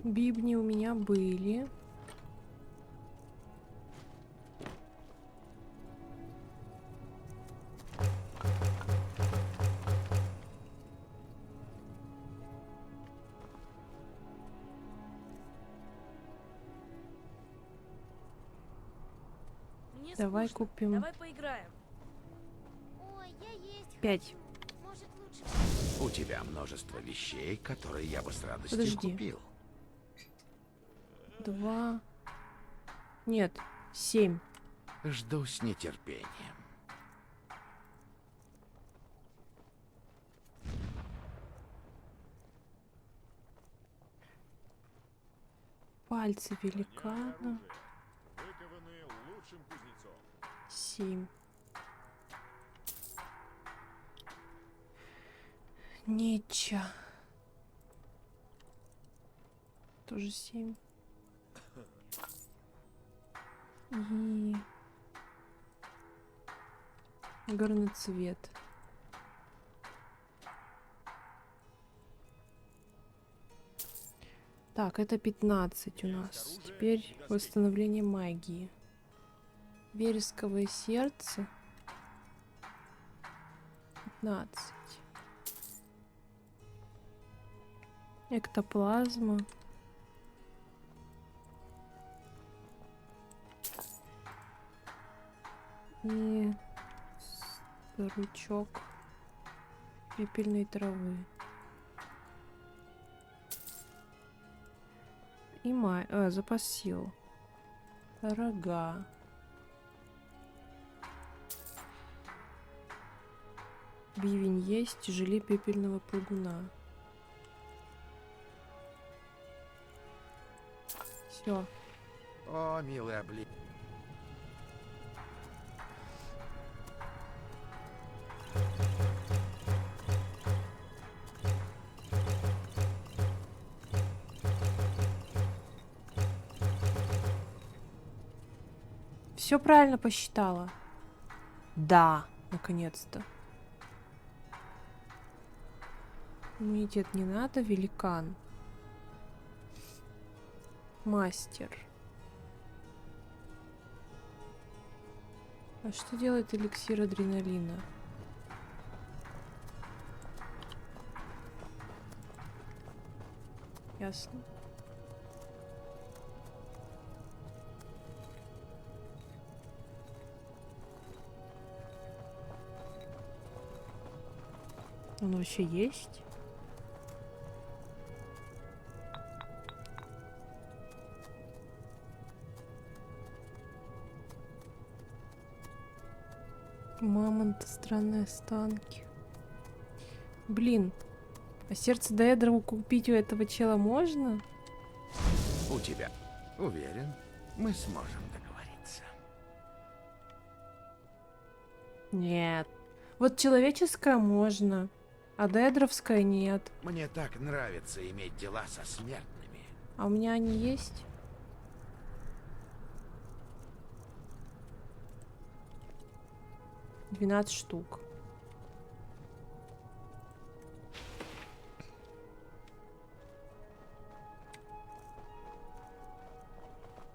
S1: Бибни у меня были.
S7: Мне
S1: Давай
S7: скучно.
S1: купим
S7: Давай поиграем.
S17: Ой, я есть
S1: 5.
S17: Может, лучше...
S16: У тебя множество вещей, которые я бы с радостью
S1: Подожди.
S16: купил.
S1: 2. Нет, 7.
S16: Жду с нетерпением.
S1: Пальцы великана.
S10: Выкованные лучшим кузнецом.
S1: 7. Нича. Тоже 7. И горноцвет. Так, это 15 у нас. Теперь восстановление магии. Вересковое сердце. 15. Эктоплазма. И стручок пепельной травы. И запас сил. Рога. Бивень есть, желе пепельного прыгуна. Все.
S16: О, милый обли...
S1: Все правильно посчитала. Да, наконец-то. Иммунитет не надо, великан. Мастер. А что делает эликсир адреналина? Ясно. Он вообще есть? Мамонты, странные останки. Блин, а сердце Деэдра купить у этого чела можно?
S16: У тебя. Уверен, мы сможем договориться.
S1: Нет. Вот человеческое можно, а Деэдровское нет.
S16: Мне так нравится иметь дела со смертными.
S1: А у меня они есть? $12 штук.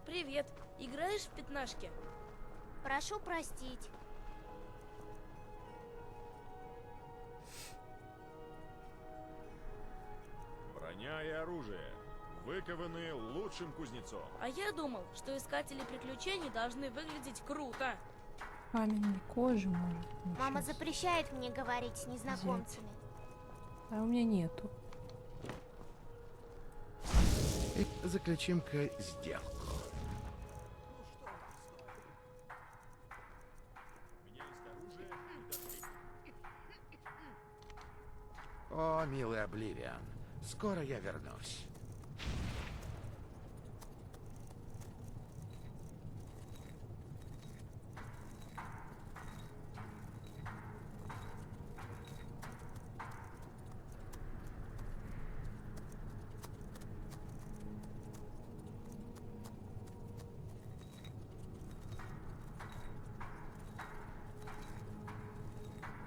S7: Привет. Играешь в пятнашки?
S17: Прошу простить.
S18: Броня и оружие, выкованы лучшим кузнецом.
S7: А я думал, что искатели приключений должны выглядеть круто.
S1: Каменной кожи может.
S17: Мама запрещает мне говорить с незнакомцами.
S1: А у меня нету.
S16: Заключим-ка сделку. О, милый Обливиан, скоро я вернусь.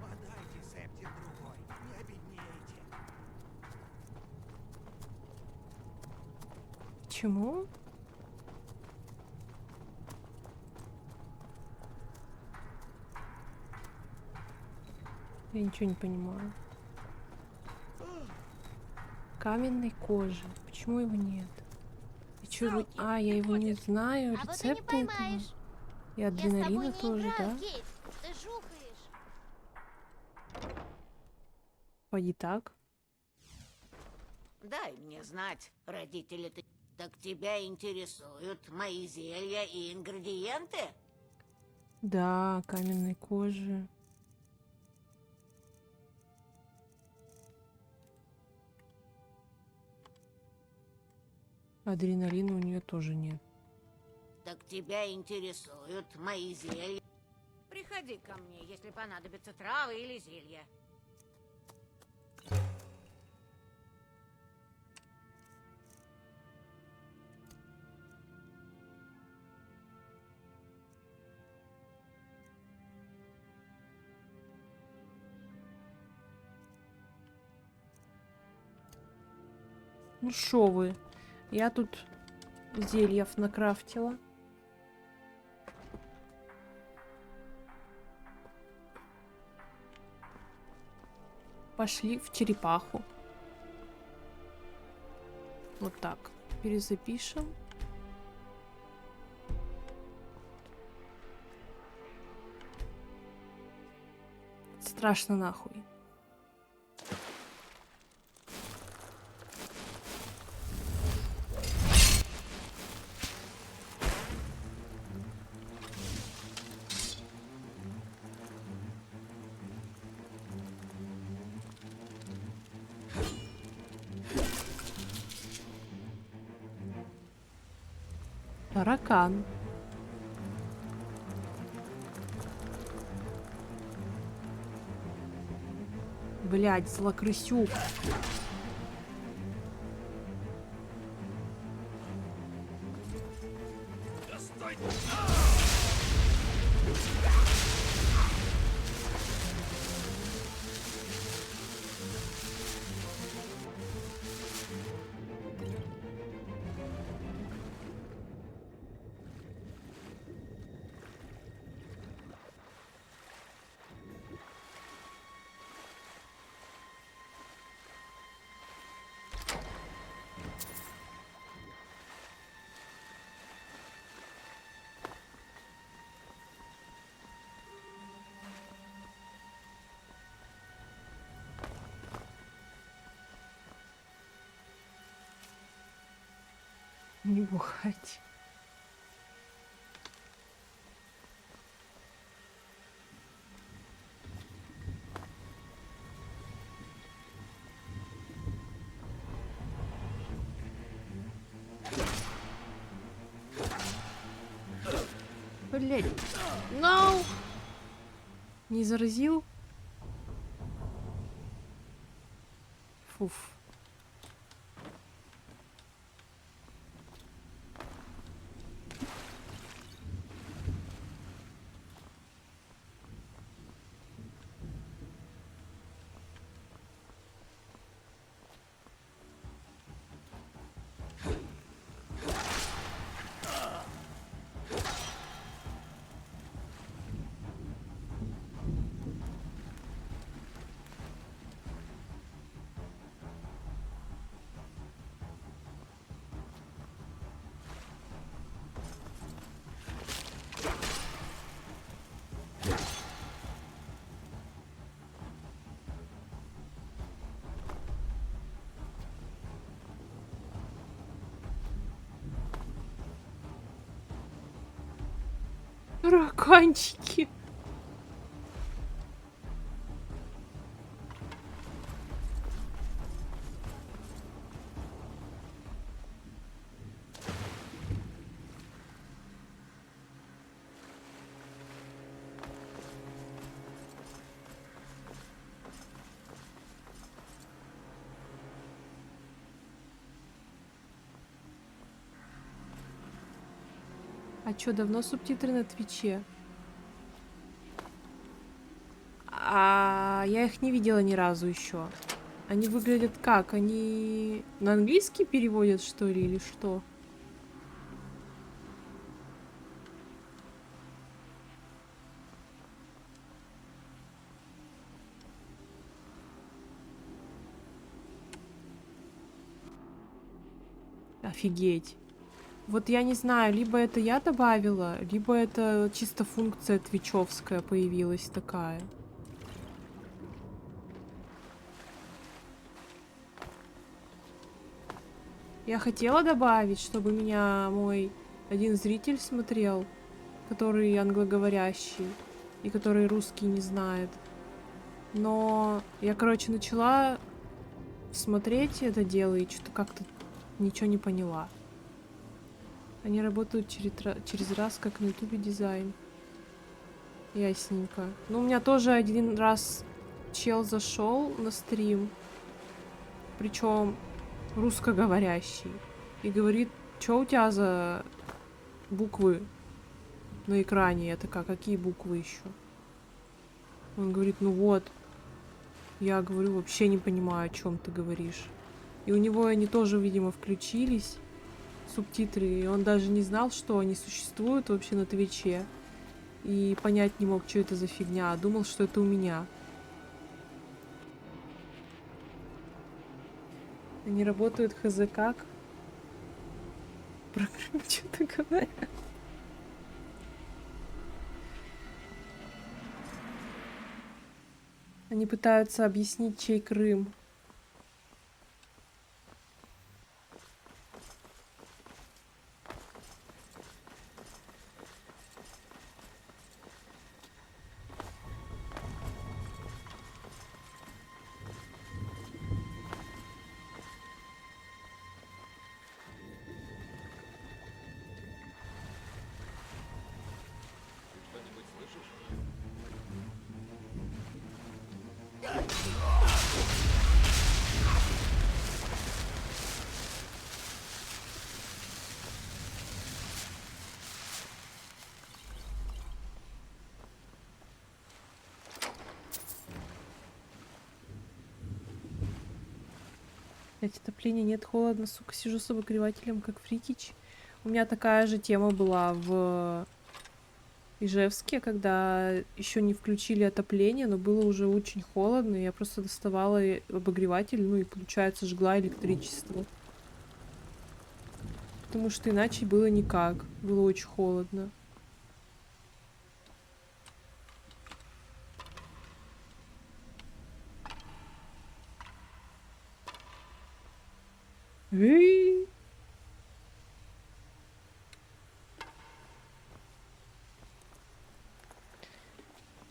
S3: Подайте септик другой, не обеднейте.
S1: Чему? Я ничего не понимаю. Каменной кожи. Почему его нет? И чё вы... А, я его не знаю.
S17: А вот и не
S1: Рецепты этого.
S17: поймаешь.
S1: И
S17: Я с тобой
S1: адреналина
S17: не
S1: тоже,
S17: играю,
S1: да?
S17: Кейт. Ты жухаешь.
S1: Пойди так.
S11: Дай мне знать, родители ты. Так тебя интересуют мои зелья и ингредиенты?
S1: Да, каменной кожи. Адреналина у нее тоже нет.
S11: Так тебя интересуют мои зелья? Приходи ко мне, если понадобятся травы или зелья.
S1: Ну шо вы? Я тут зельев накрафтила. Пошли в черепаху. Вот так. Перезапишем. Страшно нахуй. Таракан. Блядь, злокрысюк. Не бухать. Блять. No! Не заразил? Фуф. Тараканчики. А чё, давно субтитры на Твиче? А я их не видела ни разу еще. Они выглядят как? Они на английский переводят, что ли, или что? Офигеть. Вот я не знаю, либо это я добавила, либо это чисто функция твичевская появилась такая. Я хотела добавить, чтобы меня мой один зритель смотрел, который англоговорящий и который русский не знает. Но я, короче, начала смотреть это дело и что-то как-то ничего не поняла. Они работают через раз, как на ютубе дизайн. Ясненько. Ну, у меня тоже один раз чел зашел на стрим, причем русскоговорящий, и говорит, что у тебя за буквы на экране? Я такая, какие буквы еще? Он говорит, ну вот. Я говорю, вообще не понимаю, о чем ты говоришь. И у него они тоже, видимо, включились, субтитры, и он даже не знал, что они существуют вообще на Твиче. И понять не мог, что это за фигня, а думал, что это у меня. Они работают хз как. Про Крым что-то говорят. Они пытаются объяснить, чей Крым. Блять, отопления нет, холодно, сука, сижу с обогревателем, как Фрикич. У меня такая же тема была в Ижевске, когда еще не включили отопление, но было уже очень холодно, и я просто доставала обогреватель, ну и, получается, жгла электричество. Потому что иначе было никак, было очень холодно.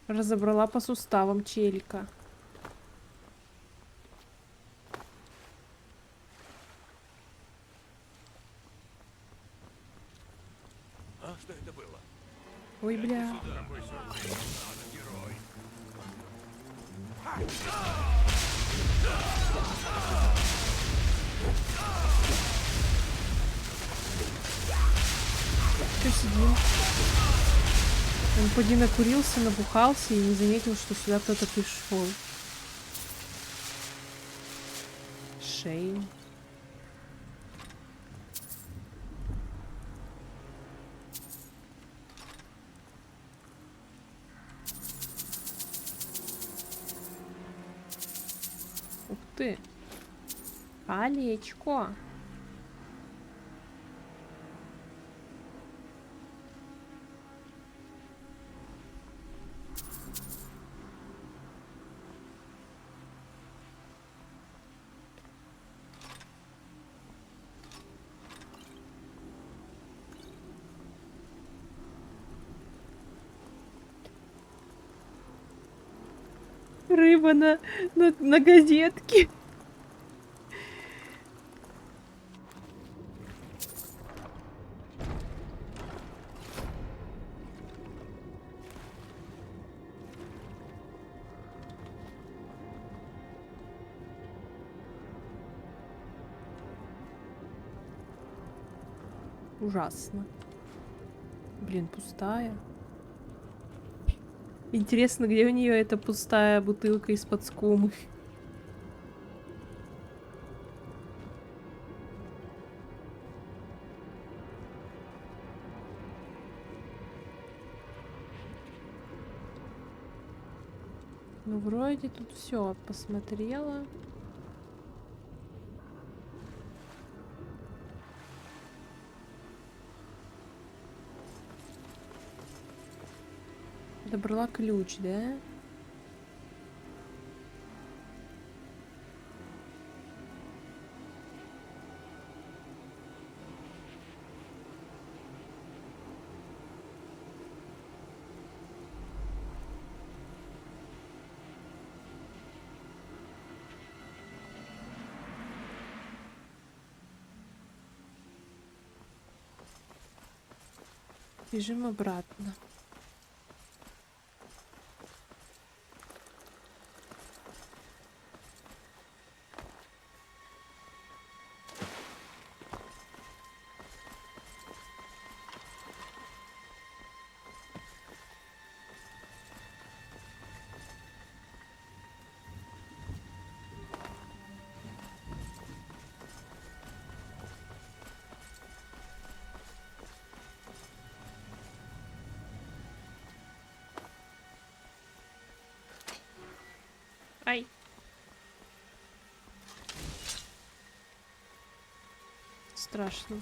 S1: Разобрала по суставам челика.
S12: А что это было?
S1: Ой, бля. Что сидим? Он поди накурился, набухался и не заметил, что сюда кто-то пришел. Шейм. Ух ты. Колечко. Рыба на газетке. Ужасно. Блин, пустая. Интересно, где у нее эта пустая бутылка из-под скумы? Ну, вроде тут все посмотрела. Добрала ключ, да? Бежим обратно. Ай. Страшно.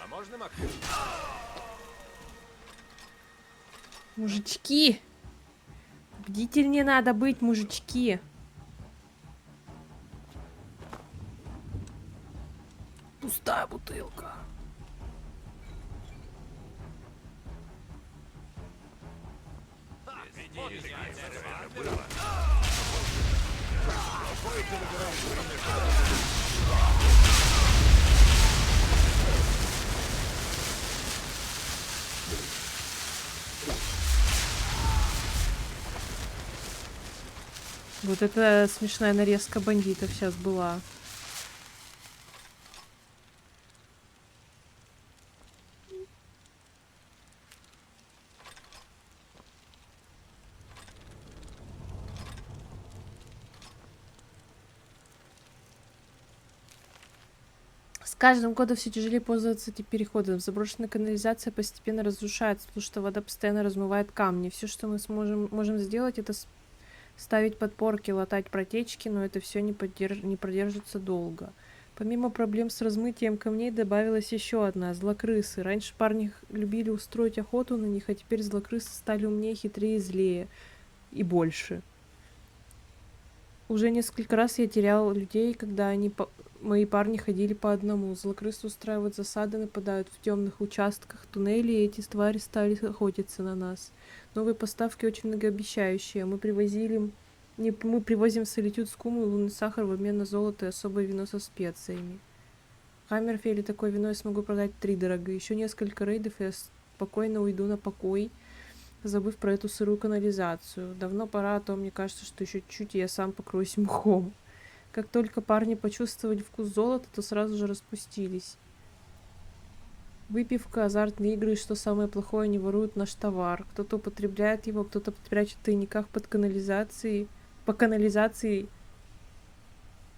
S12: А можно мак?
S1: Мужички! Бдительнее надо быть, мужички! Пустая бутылка. Вот это смешная нарезка бандитов сейчас была. С каждым годом все тяжелее пользоваться этим переходом. Заброшенная канализация постепенно разрушается, потому что вода постоянно размывает камни. Все, что мы можем сделать, это ставить подпорки, латать протечки, но это все не продержится долго. Помимо проблем с размытием камней добавилась еще одна — злокрысы. Раньше парни любили устроить охоту на них, а теперь злокрысы стали умнее, хитрее, злее и больше. Уже несколько раз я терял людей, когда они мои парни ходили по одному. Злокрысы устраивают засады, нападают в темных участках туннелей, и эти твари стали охотиться на нас. Новые поставки очень многообещающие. Мы привозим в Солитюд скуму и лунный сахар в обмен на золото и особое вино со специями. В Хаммерфелле такое вино я смогу продать 3 дорого. Еще несколько рейдов, и я спокойно уйду на покой, забыв про эту сырую канализацию. Давно пора, а то мне кажется, что еще чуть-чуть, и я сам покроюсь мхом. Как только парни почувствовали вкус золота, то сразу же распустились. Выпивка, азартные игры, и что самое плохое, они воруют наш товар. Кто-то употребляет его, кто-то прячет в тайниках по канализации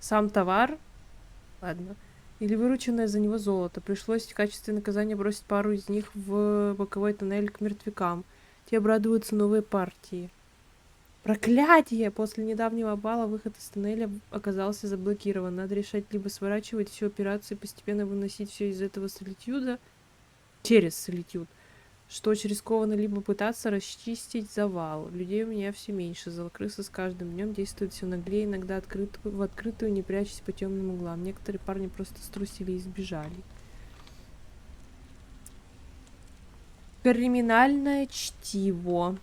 S1: сам товар. Ладно. Или вырученное за него золото. Пришлось в качестве наказания бросить пару из них в боковой тоннель к мертвякам. Те обрадуются новой партии. Проклятие! После недавнего обвала выход из тоннеля оказался заблокирован. Надо решать либо сворачивать всю операцию и постепенно выносить все из этого Солитюда через Солитюд, что очень рискованно, либо пытаться расчистить завал. Людей у меня все меньше. Злокрысы с каждым днем действуют все наглее, иногда в открытую, не прячась по темным углам. Некоторые парни просто струсили и сбежали. Криминальное чтиво.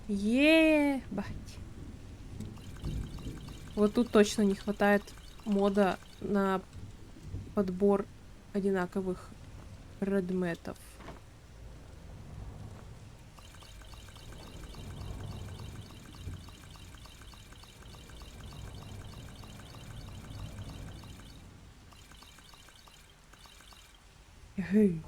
S1: Ебать. Вот тут точно не хватает мода на подбор одинаковых предметов. Эй.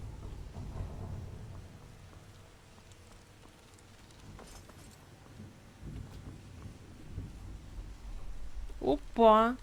S1: Опа.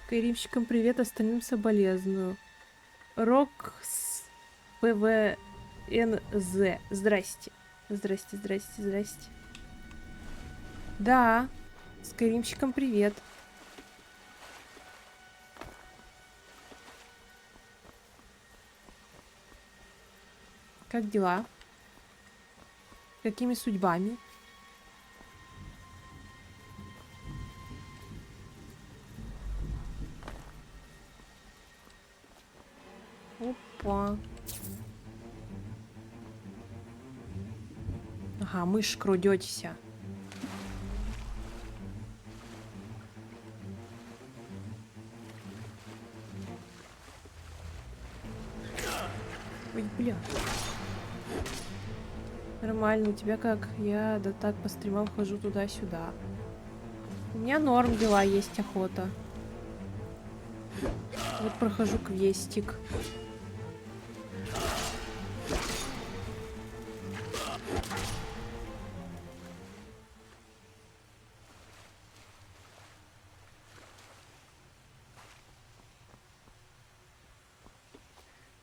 S1: Скайримщикам привет, остальным соболезную. Рокс ПВНЗ. Здрасте. Здрасте, здрасте, здрасте. Да, скайримщикам привет. Как дела? Какими судьбами? Опа. Ага, мышь крудетеся. Ой, бля. Нормально, у тебя как? Я да так по стримам хожу туда-сюда. У меня норм дела, есть охота. Вот прохожу квестик.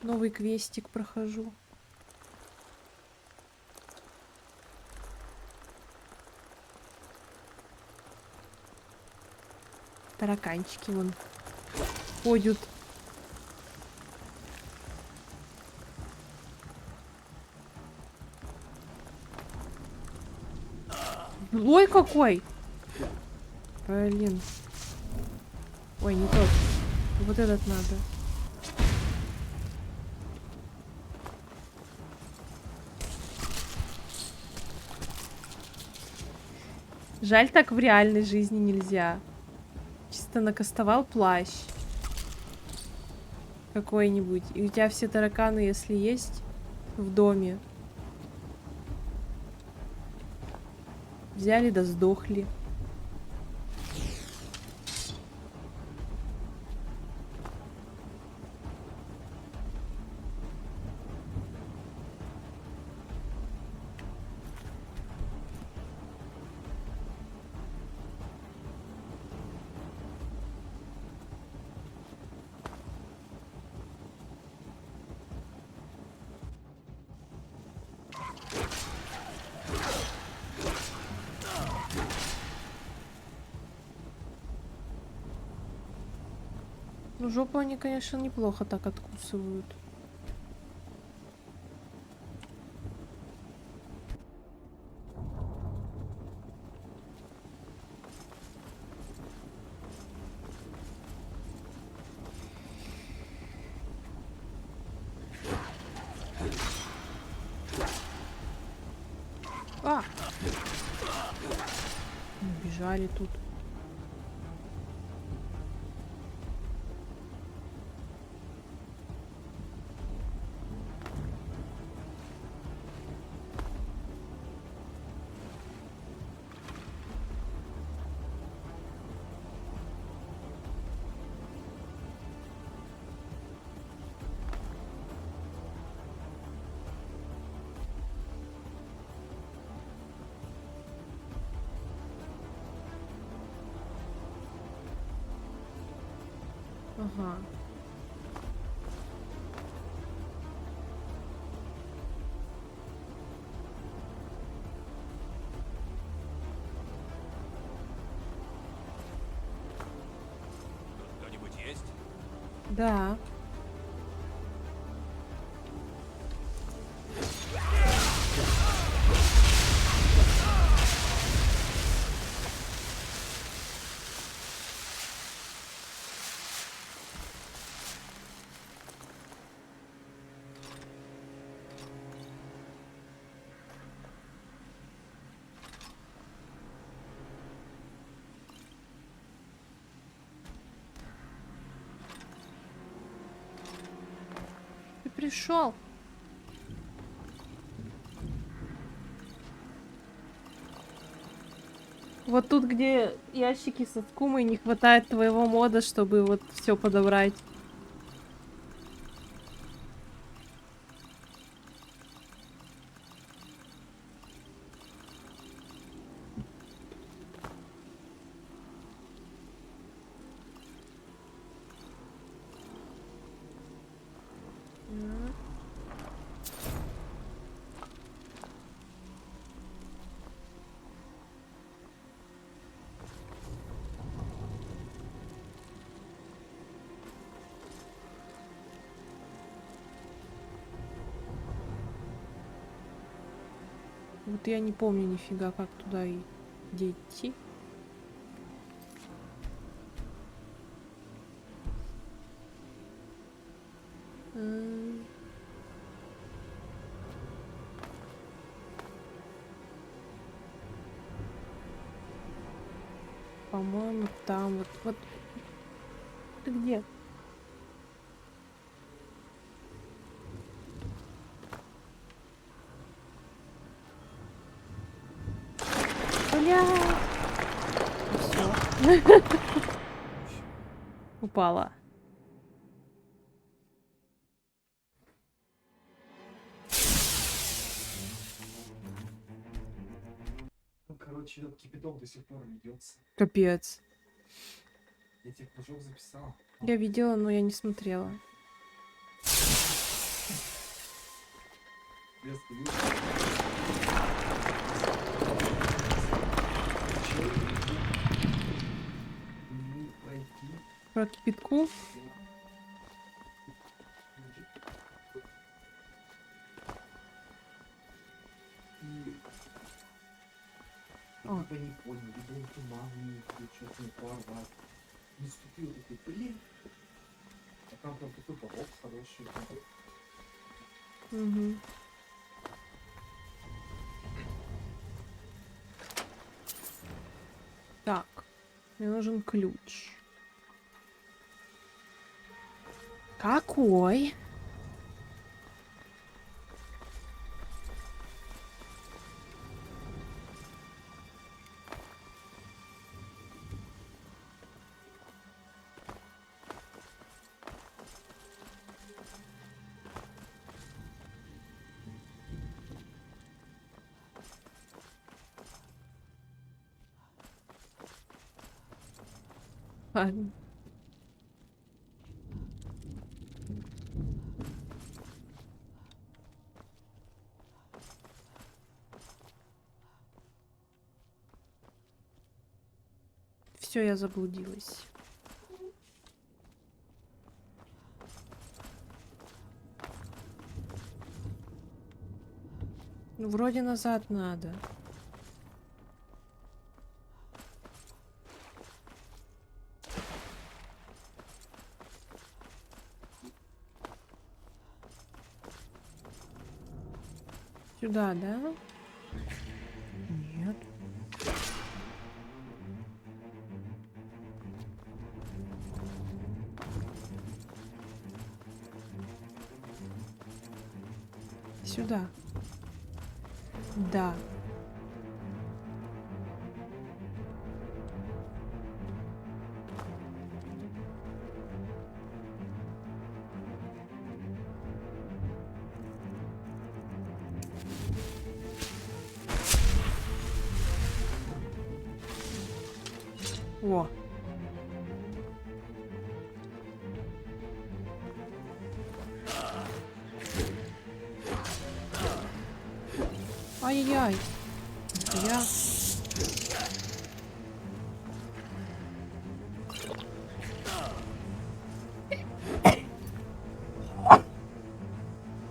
S1: Новый квестик прохожу. Тараканчики вон ходят. Ой, какой! Блин. Ой, не тот. Вот этот надо. Жаль, так в реальной жизни нельзя. Чисто накастовал плащ какой-нибудь, и у тебя все тараканы, если есть, в доме, взяли да сдохли. Ну, жопу они, конечно, неплохо так откусывают. А! Убежали тут. Ага.
S10: Кто-нибудь есть?
S1: Да. Ты пришел. Вот тут, где ящики со скумой, не хватает твоего мода, чтобы вот все подобрать. Вот я не помню нифига, как туда и где идти. По-моему, там вот. Ты где? Бля! Все. Упала.
S2: Ну, короче, этот кипяток до сих пор ведется.
S1: Капец.
S2: Я тебе кружок записал.
S1: Я видела, но я не смотрела.
S2: Без
S1: Про кипятку?
S2: Я типа не понял, либо он туманный, или что-то не порвал. Наступил такой, блин. А там такой поток хороший.
S1: Угу. Мне нужен ключ. Какой? Ладно. Все, я заблудилась. Ну, вроде назад надо. Сюда, да? Нет. Сюда. Да. О. Ай-яй-яй. Я...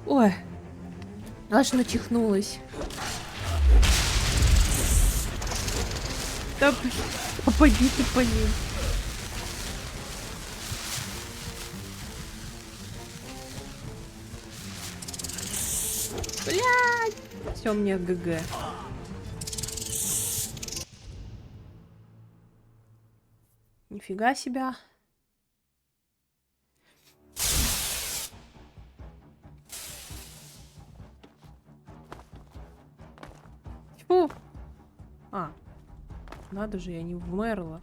S1: Ой. Аж начихнулась. Да, блин, попади ты по ним. Блядь! Все, мне ГГ. Нифига себя. Фу. А. Надо же, я не вмерла.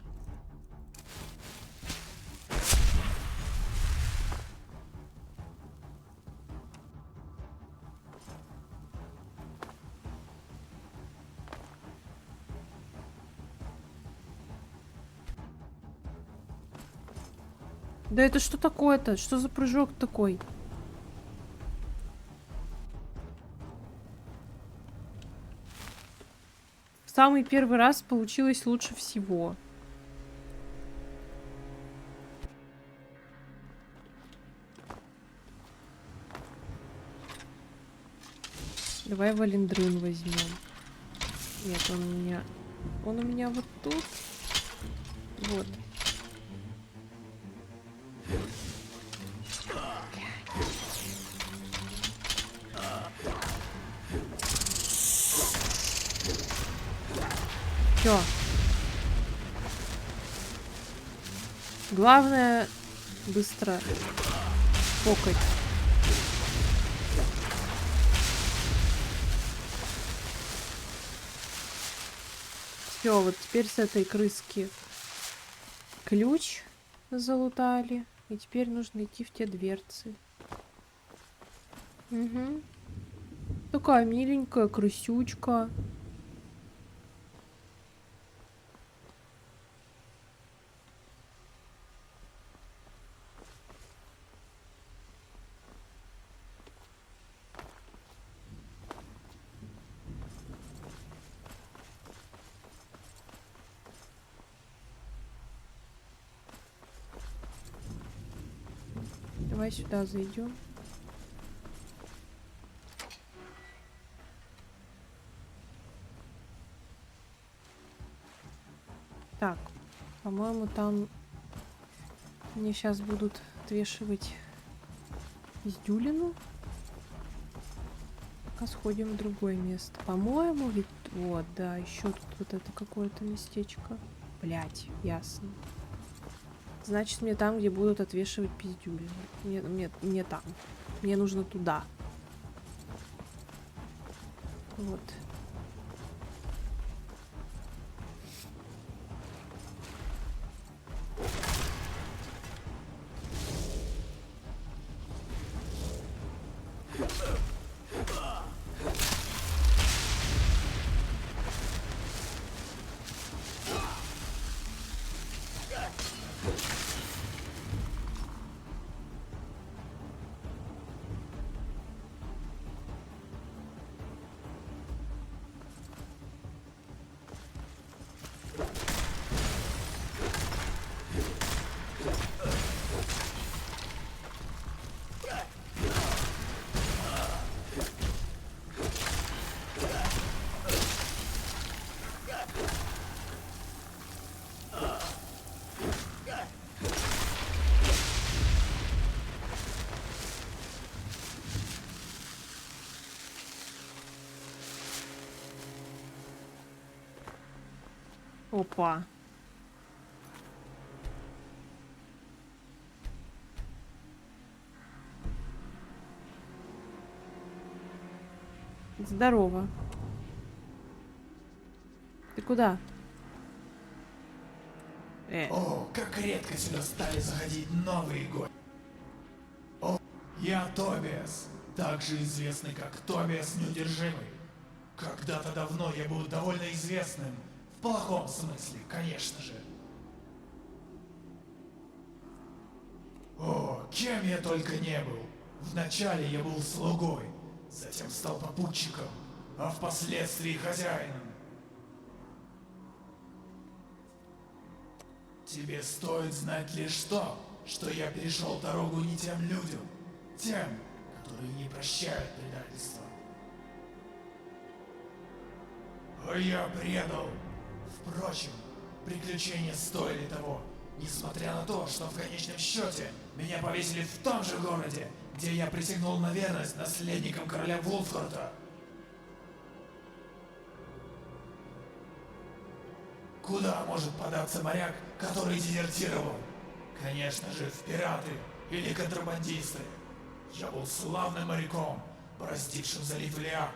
S1: Да это что такое-то? Что за прыжок такой? В самый первый раз получилось лучше всего. Давай валендрын возьмем. Нет, он у меня... Он у меня вот тут. Вот. Всё. Главное быстро покать. Все, вот теперь с этой крыски ключ залутали. И теперь нужно идти в те дверцы. Угу. Такая миленькая крысючка. Давай сюда зайдем. Так, по-моему, там мне сейчас будут отвешивать пиздюлину. Пока сходим в другое место. По-моему, ведь... Вот, да, еще тут вот это какое-то местечко. Блять, ясно. Значит, мне там, где будут отвешивать пиздюли. Мне там. Мне нужно туда. Вот. Опа. Здорово. Ты куда?
S19: О, как редко сюда стали заходить новые гости. О, я Тобиас, также известный как Тобиас Неудержимый. Когда-то давно я был довольно известным, в плохом смысле, конечно же. О, кем я только не был. Вначале я был слугой, затем стал попутчиком, а впоследствии хозяином. Тебе стоит знать лишь то, что я перешел дорогу не тем людям, тем, которые не прощают предательства. А я предал. Впрочем, приключения стоили того, несмотря на то, что в конечном счете меня повесили в том же городе, где я присягнул на верность наследникам короля Вулфхарта. Куда может податься моряк, который дезертировал? Конечно же, в пираты или контрабандисты. Я был славным моряком, бороздившим залив Илиак.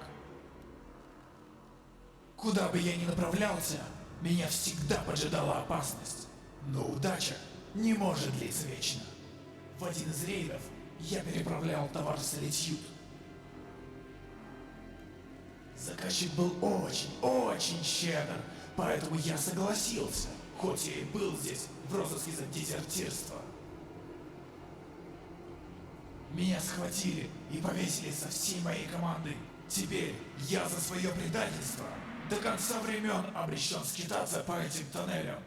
S19: Куда бы я ни направлялся, меня всегда поджидала опасность. Но удача не может длиться вечно. В один из рейдов я переправлял товар в Солитьюд. Заказчик был очень щедр, поэтому я согласился, хоть я и был здесь в розыске за дезертирство. Меня схватили и повесили со всей моей командой. Теперь я за свое предательство до конца времен обречен скитаться по этим тоннелям.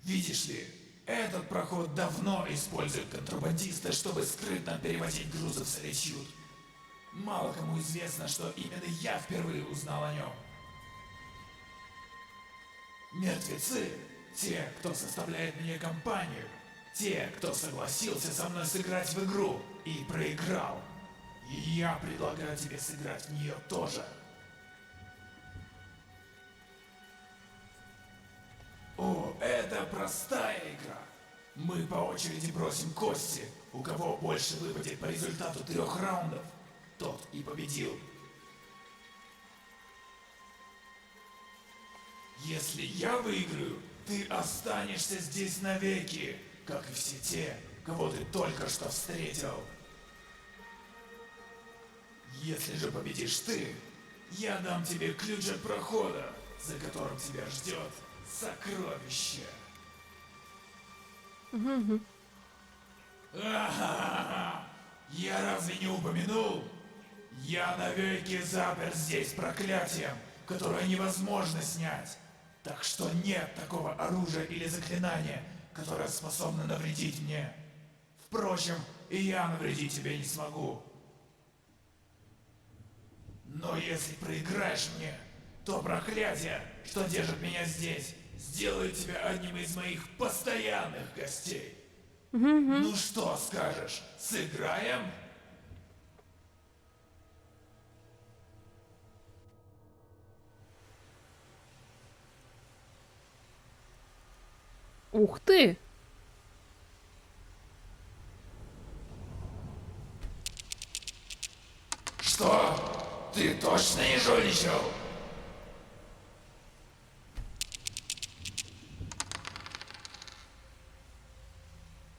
S19: Видишь ли, этот проход давно используют контрабандисты, чтобы скрытно перевозить грузы в Солитьюд. Мало кому известно, что именно я впервые узнал о нем. Мертвецы, те, кто составляет мне компанию, те, кто согласился со мной сыграть в игру и проиграл. И я предлагаю тебе сыграть в нее тоже. О, это простая игра. Мы по очереди бросим кости. У кого больше выпадет по результату 3 раундов, тот и победил. Если я выиграю, ты останешься здесь навеки, как и все те, кого ты только что встретил. Если же победишь ты, я дам тебе ключ от прохода, за которым тебя ждет сокровище. Ахахаха! Я разве не упомянул? Я навеки запер здесь проклятием, которое невозможно снять. Так что нет такого оружия или заклинания, которое способно навредить мне. Впрочем, и я навредить тебе не смогу. Но если проиграешь мне, то проклятие, что держит меня здесь, сделает тебя одним из моих постоянных гостей. Ну что скажешь, сыграем?
S1: Ух ты!
S19: Что? Ты точно не жульничал?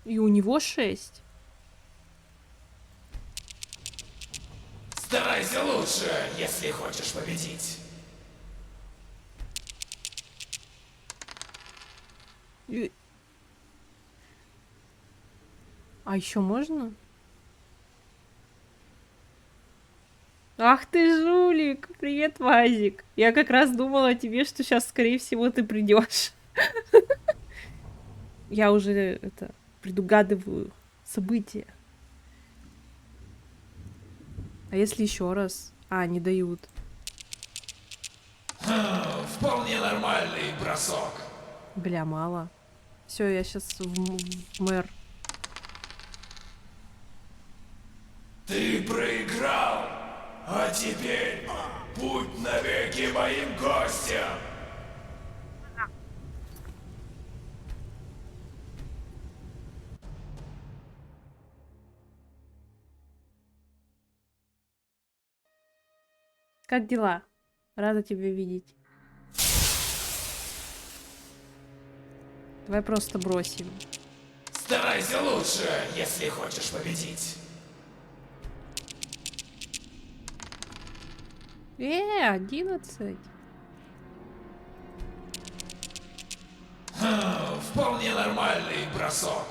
S1: И у него 6.
S19: Старайся лучше, если хочешь победить.
S1: А еще можно? Ах ты жулик! Привет, Вазик! Я как раз думала о тебе, что сейчас, скорее всего, ты придешь. Я уже это предугадываю события. А если еще раз? А, не дают.
S19: Вполне нормальный бросок.
S1: Бля, мало. Все, я сейчас в мэр.
S19: Ты проиграл, а теперь будь навеки моим гостем.
S1: Как дела? Рада тебя видеть. Давай просто бросим.
S19: Старайся лучше, если хочешь победить.
S1: 11.
S19: Вполне нормальный бросок.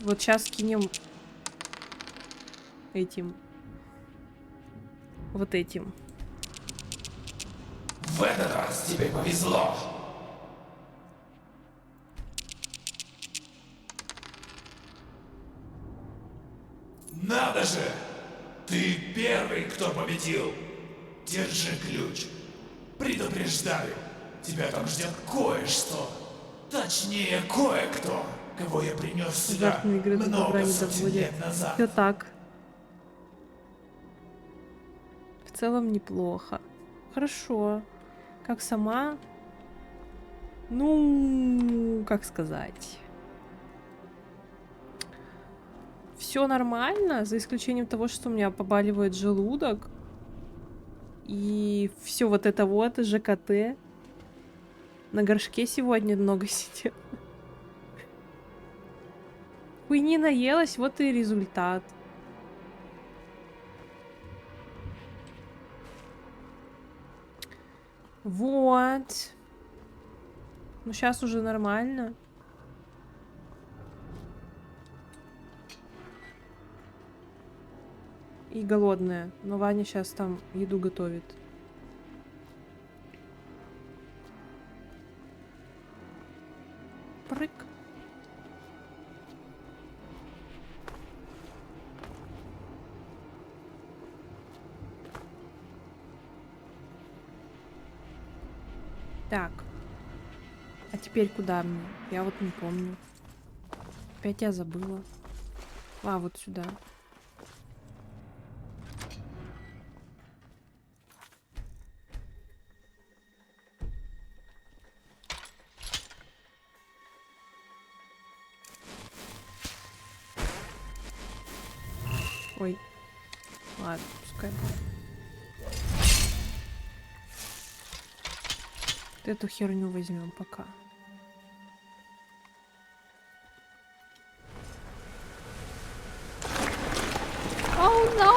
S1: Вот сейчас кинем этим. Вот этим.
S19: В этот раз тебе повезло. Надо же! Ты первый, кто победил. Держи ключ. Предупреждаю, тебя там ждет кое-что. Точнее, кое-кто, кого я принес сюда
S1: Азартные игры до добра
S19: много
S1: не
S19: сотен
S1: доводят.
S19: лет назад.
S1: Все так. В целом неплохо. Хорошо. Как сама? Ну, как сказать. Все нормально, за исключением того, что у меня побаливает желудок. И все вот это вот, ЖКТ. На горшке сегодня много сидел. Хуйни наелась, вот и результат. Вот. Ну, сейчас уже нормально. И голодная. Но Ваня сейчас там еду готовит. Прыг. Так. А теперь куда мне? Я вот не помню. Опять я забыла. А, вот сюда. Ой. Ладно, пускай будет. Вот эту херню возьмем пока. Oh no!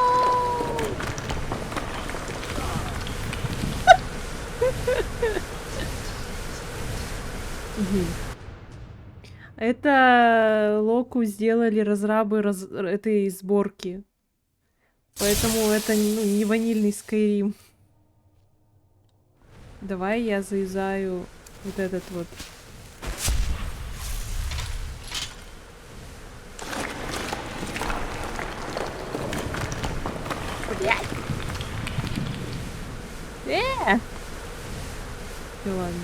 S1: Это Локу сделали разрабы этой сборки. Поэтому это не ванильный Skyrim. Давай я заюзаю вот этот вот. Блядь! Ну ладно.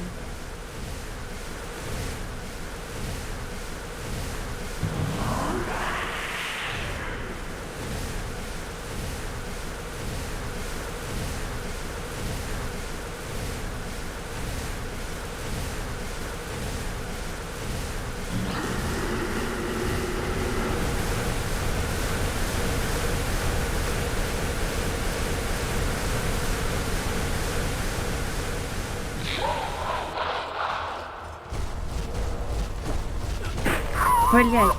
S1: Блять.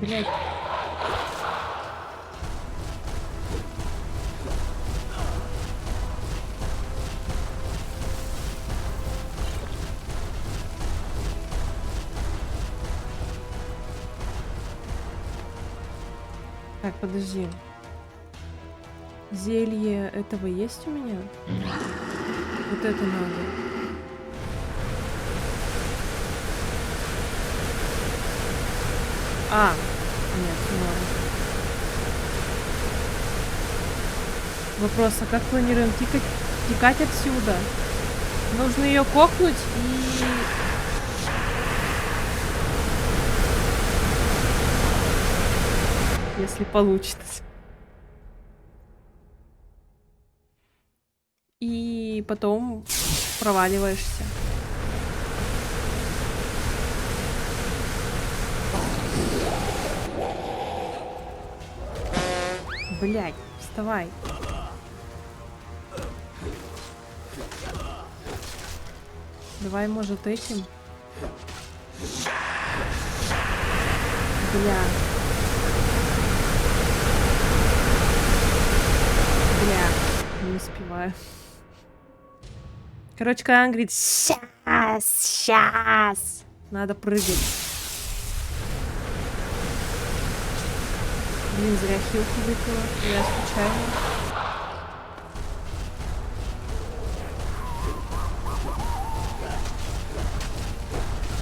S1: Блять. Так, подожди. Зелье этого есть у меня? Вот это надо. А, нет, не ладно. Вопрос, а как планируем текать отсюда? Нужно ее кокнуть и... Если получится. И потом проваливаешься. Блядь, вставай. Давай, может, этим. Бля. Бля, не успеваю. Короче, когда он говорит сейчас, надо прыгать. Блин, зря хилку выпила. Я случайно.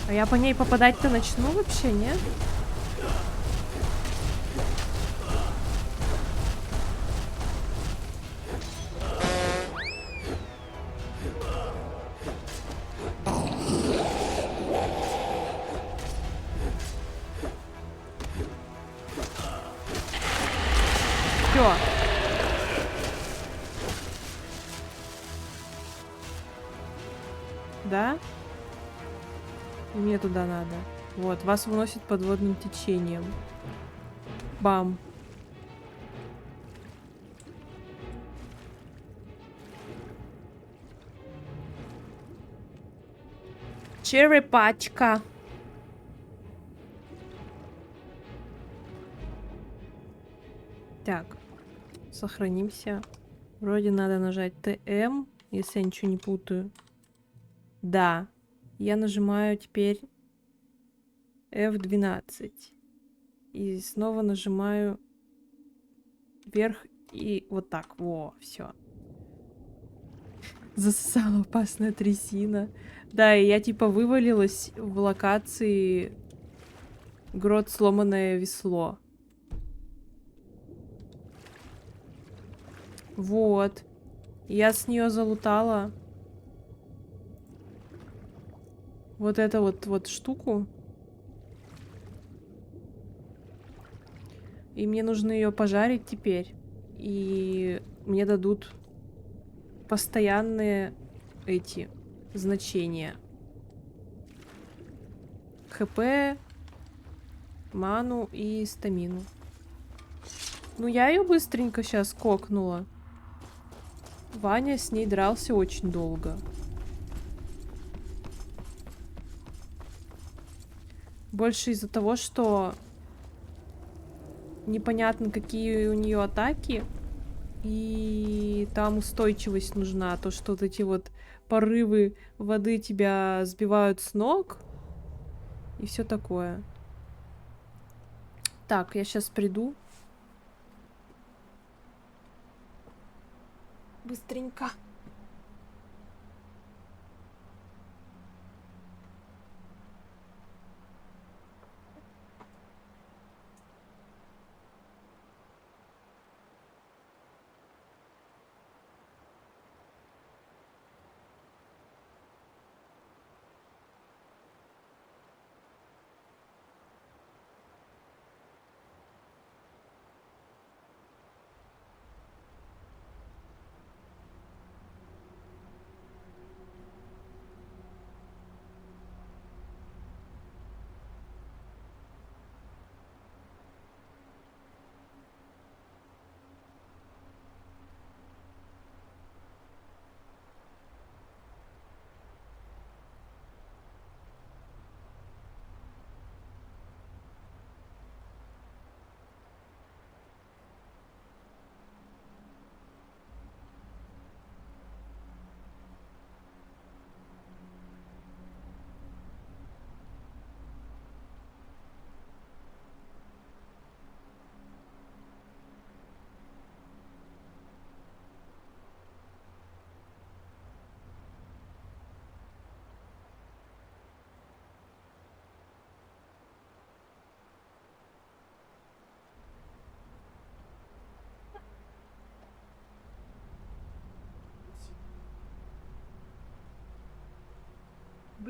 S1: А я по ней попадать-то начну вообще, нет? Всё. Да? И мне туда надо. Вот, вас уносит подводным течением. Бам. Черепачка. Так. Сохранимся. Вроде надо нажать ТМ, если я ничего не путаю. Да. Я нажимаю теперь F12. И снова нажимаю вверх и вот так. Во, все. Засосала опасная трясина. Да, и я типа вывалилась в локации Грот сломанное весло. Вот. Я с нее залутала вот эту вот штуку. И мне нужно ее пожарить теперь. И мне дадут постоянные эти значения. ХП, ману и стамину. Ну, я ее быстренько сейчас кокнула. Ваня с ней дрался очень долго. Больше из-за того, что непонятно, какие у нее атаки. И там устойчивость нужна. То, что вот эти вот порывы воды тебя сбивают с ног. И все такое. Так, я сейчас приду. Быстренько.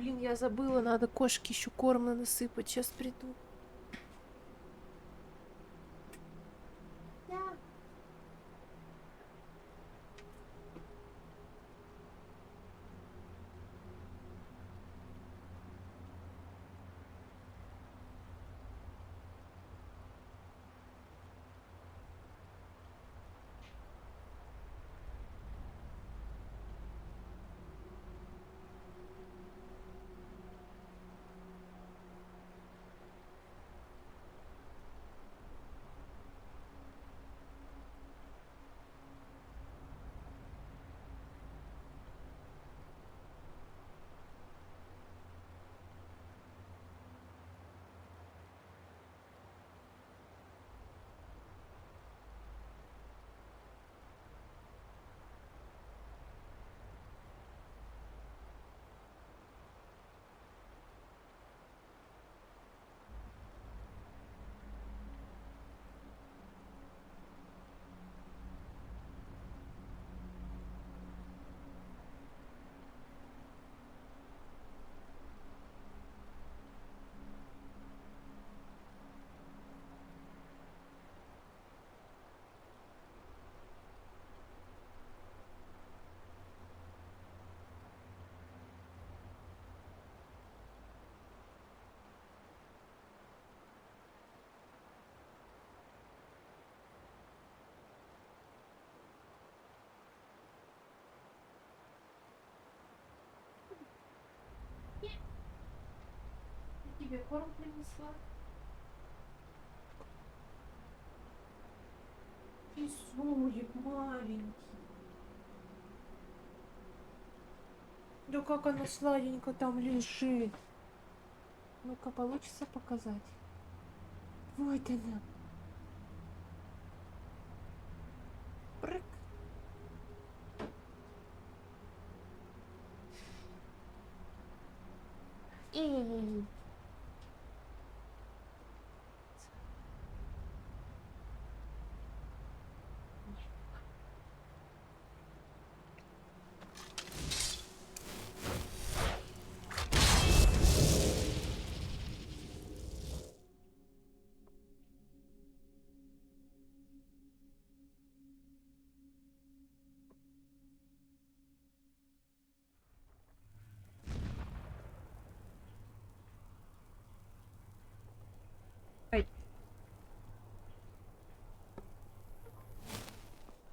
S1: Блин, я забыла, надо кошке еще корм насыпать. Сейчас приду. Тебе корм принесла? Писулик маленький. Да как она сладенько там лежит. Ну-ка, получится показать? Вот она. Прыг. И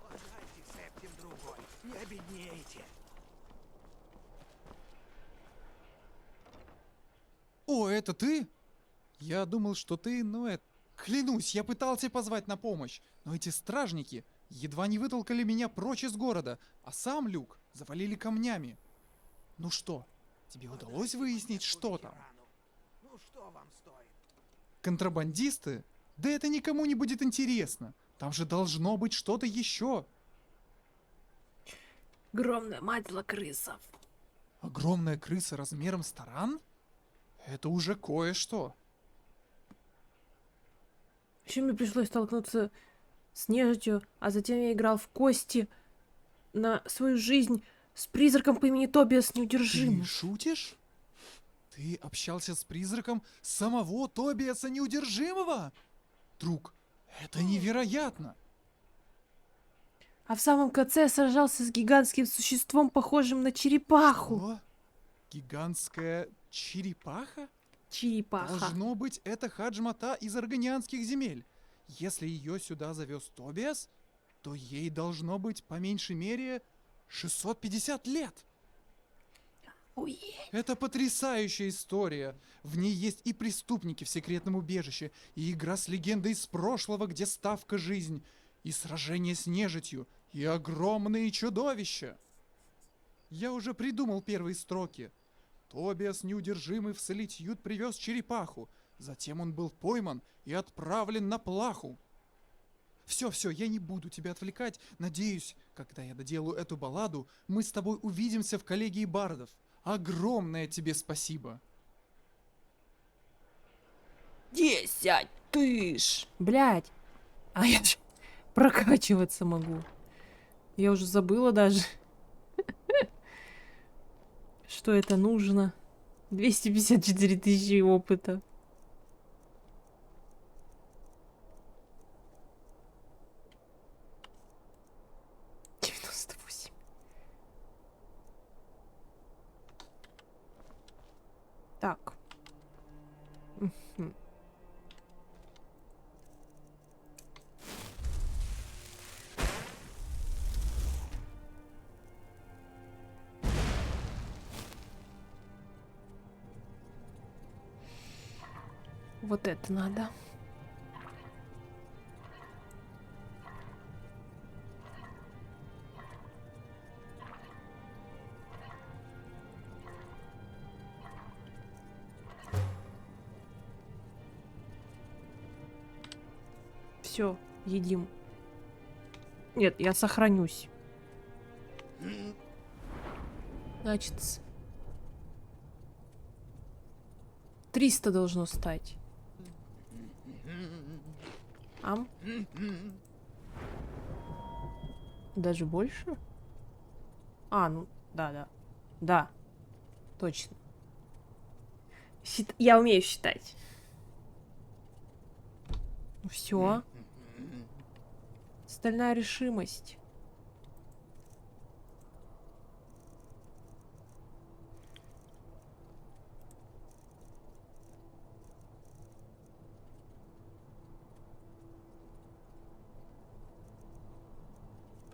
S14: Ложайте септим другой, не обеднеете.
S15: О, это ты? Я думал, что ты, Клянусь, я пытался позвать на помощь, но эти стражники едва не вытолкали меня прочь из города, а сам люк завалили камнями. Ну что, тебе удалось выяснить, что там?
S14: Ну что вам стоит?
S15: Контрабандисты? Да это никому не будет интересно. Там же должно быть что-то еще.
S1: огромная мать крысов.
S15: Огромная крыса размером с таран? Это уже кое-что.
S1: Еще мне пришлось столкнуться с нежитью, а затем я играл в кости на свою жизнь с призраком по имени Тобиас Неудержимый.
S15: Ты шутишь? Ты общался с призраком самого Тобиаса Неудержимого? Друг, это невероятно!
S1: А в самом конце я сражался с гигантским существом, похожим на черепаху.
S15: Что? Гигантская черепаха?
S1: Черепаха.
S15: Должно быть, это Хаджмата из Арганианских земель. Если ее сюда завез Тобиас, то ей должно быть по меньшей мере 650 лет. Это потрясающая история. В ней есть и преступники в секретном убежище, и игра с легендой из прошлого, где ставка жизнь, и сражение с нежитью, и огромные чудовища. Я уже придумал первые строки. Тобиас Неудержимый в Солитьюд привез черепаху. Затем он был пойман и отправлен на плаху. Все, я не буду тебя отвлекать. Надеюсь, когда я доделаю эту балладу, мы с тобой увидимся в коллегии бардов. Огромное тебе спасибо.
S1: 10 тысяч! Блядь! А я же прокачиваться могу. Я уже забыла даже, что это нужно. 254 тысячи опыта. Так. Мгм. Вот это надо. Все, едим. Нет, я сохранюсь. Значит, 300 должно стать. Ам? Даже больше? А, ну, да. Да. Точно. Я умею считать. Все. Стальная решимость.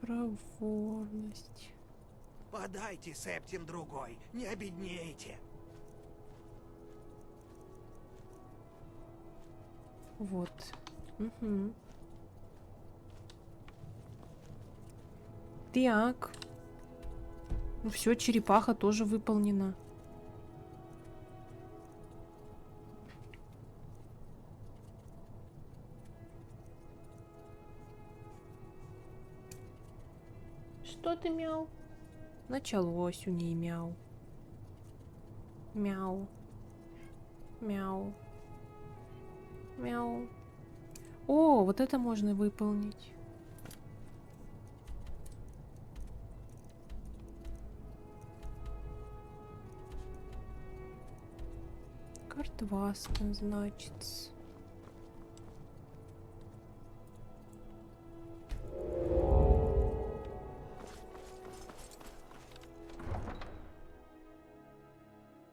S1: Проворность.
S14: Подайте септим другой, не обеднейте.
S1: Вот. Угу. Так. Ну все, черепаха тоже выполнена. Что ты мяу? Началось у ней мяу. Мяу. Мяу. Мяу. О, вот это можно выполнить. Картваска, значит.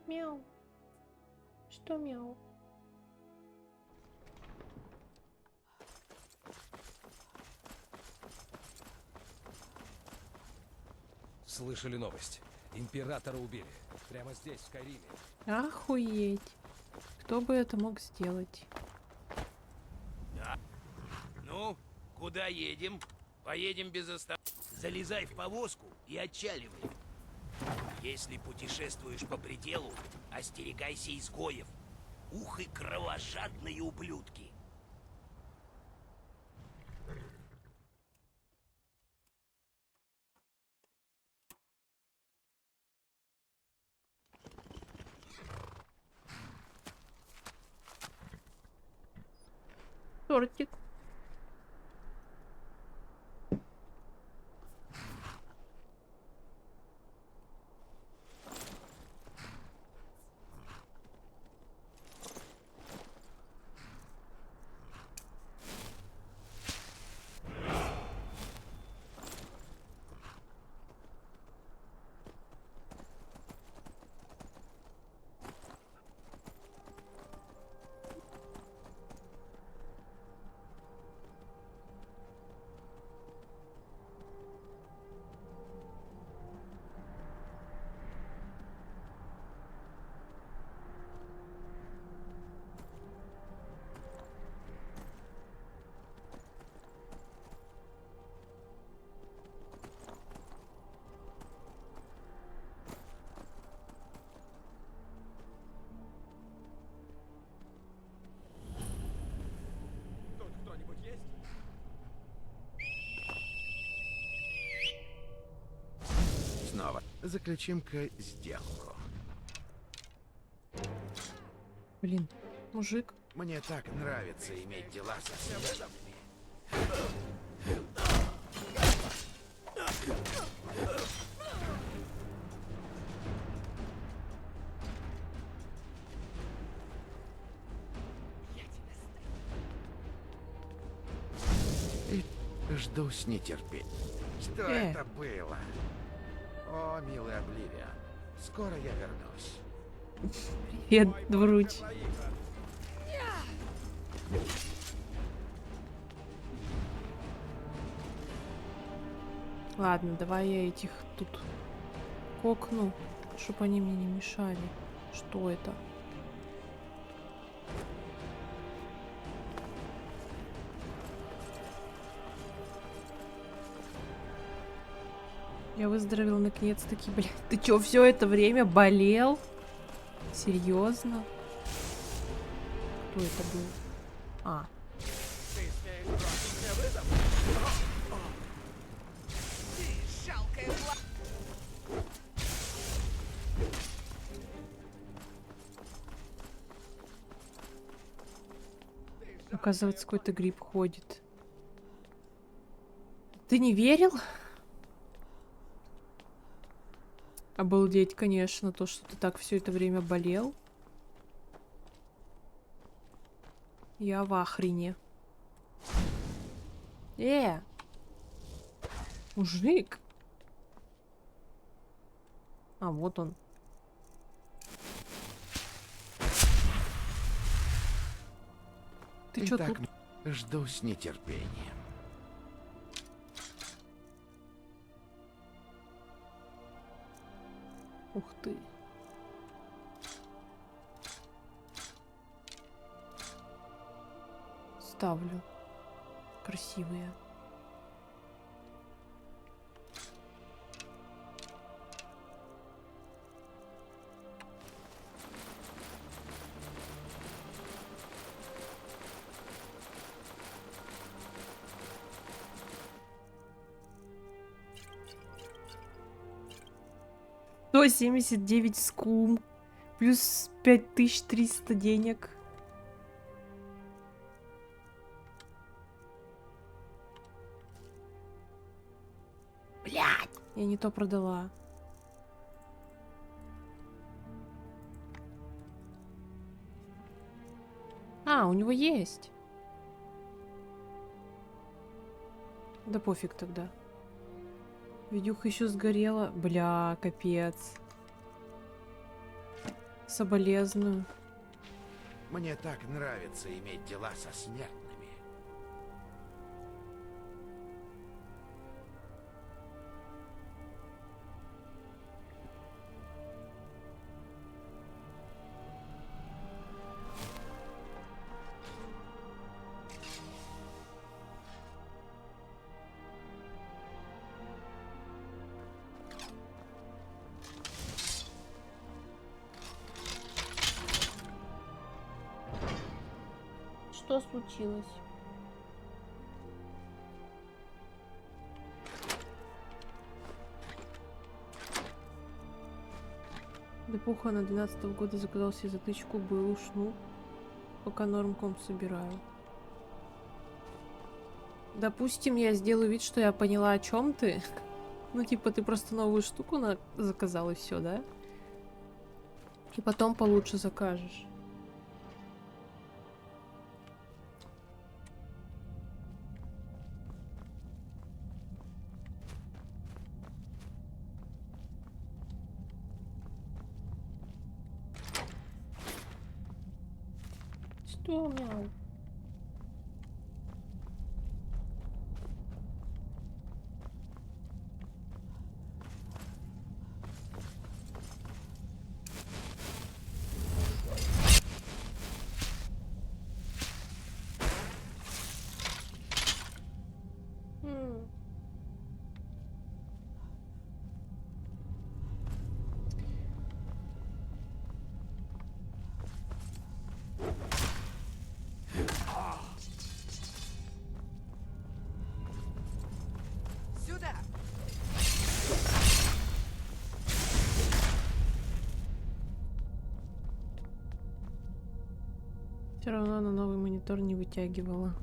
S1: Мяу. Что мяу?
S10: Слышали новость? Императора убили. Прямо здесь, в Скайриме.
S1: Охуеть. Кто бы это мог сделать?
S14: Ну, куда едем? Поедем без остановки. Залезай в повозку и отчаливай. Если путешествуешь по пределу, остерегайся изгоев. Ух и кровожадные ублюдки.
S1: Тортик.
S14: Тут кто-нибудь есть?
S16: Снова. Заключим-ка сделку.
S1: Блин, мужик.
S16: Мне так нравится иметь дела со смертными. Жду с нетерпением. Что это было? О, милый Обливион, скоро я вернусь.
S1: Привет, Двруч. Ладно, давай я этих тут кокну, чтобы они мне не мешали. Что это? Я выздоровел наконец-таки, блядь. Ты чё, все это время болел? Серьезно? Кто это был? А. Оказывается, какой-то гриб ходит. Ты не верил? Обалдеть, конечно, то, что ты так все это время болел. Я в ахрене. Мужик. А, вот он. Ты чё
S16: Итак,
S1: тут?
S16: жду с нетерпением.
S1: Ух ты. Ставлю. Красивые. То 79 скум. Плюс 5300 денег. Блядь! Я не то продала. А, у него есть. Да пофиг тогда. Видюха еще сгорела. Бля, капец. Соболезную.
S16: Мне так нравится иметь дела со смертными.
S1: Что случилось? Депуха на 12-го года заказал себе затычку, был ушну, пока нормком собираю. Допустим, я сделаю вид, что я поняла, о чем ты. Ну, типа, ты просто новую штуку заказал и все, да? И потом получше закажешь. Что, мяу?
S11: Сюда!
S1: Все равно на новый монитор не вытягивала.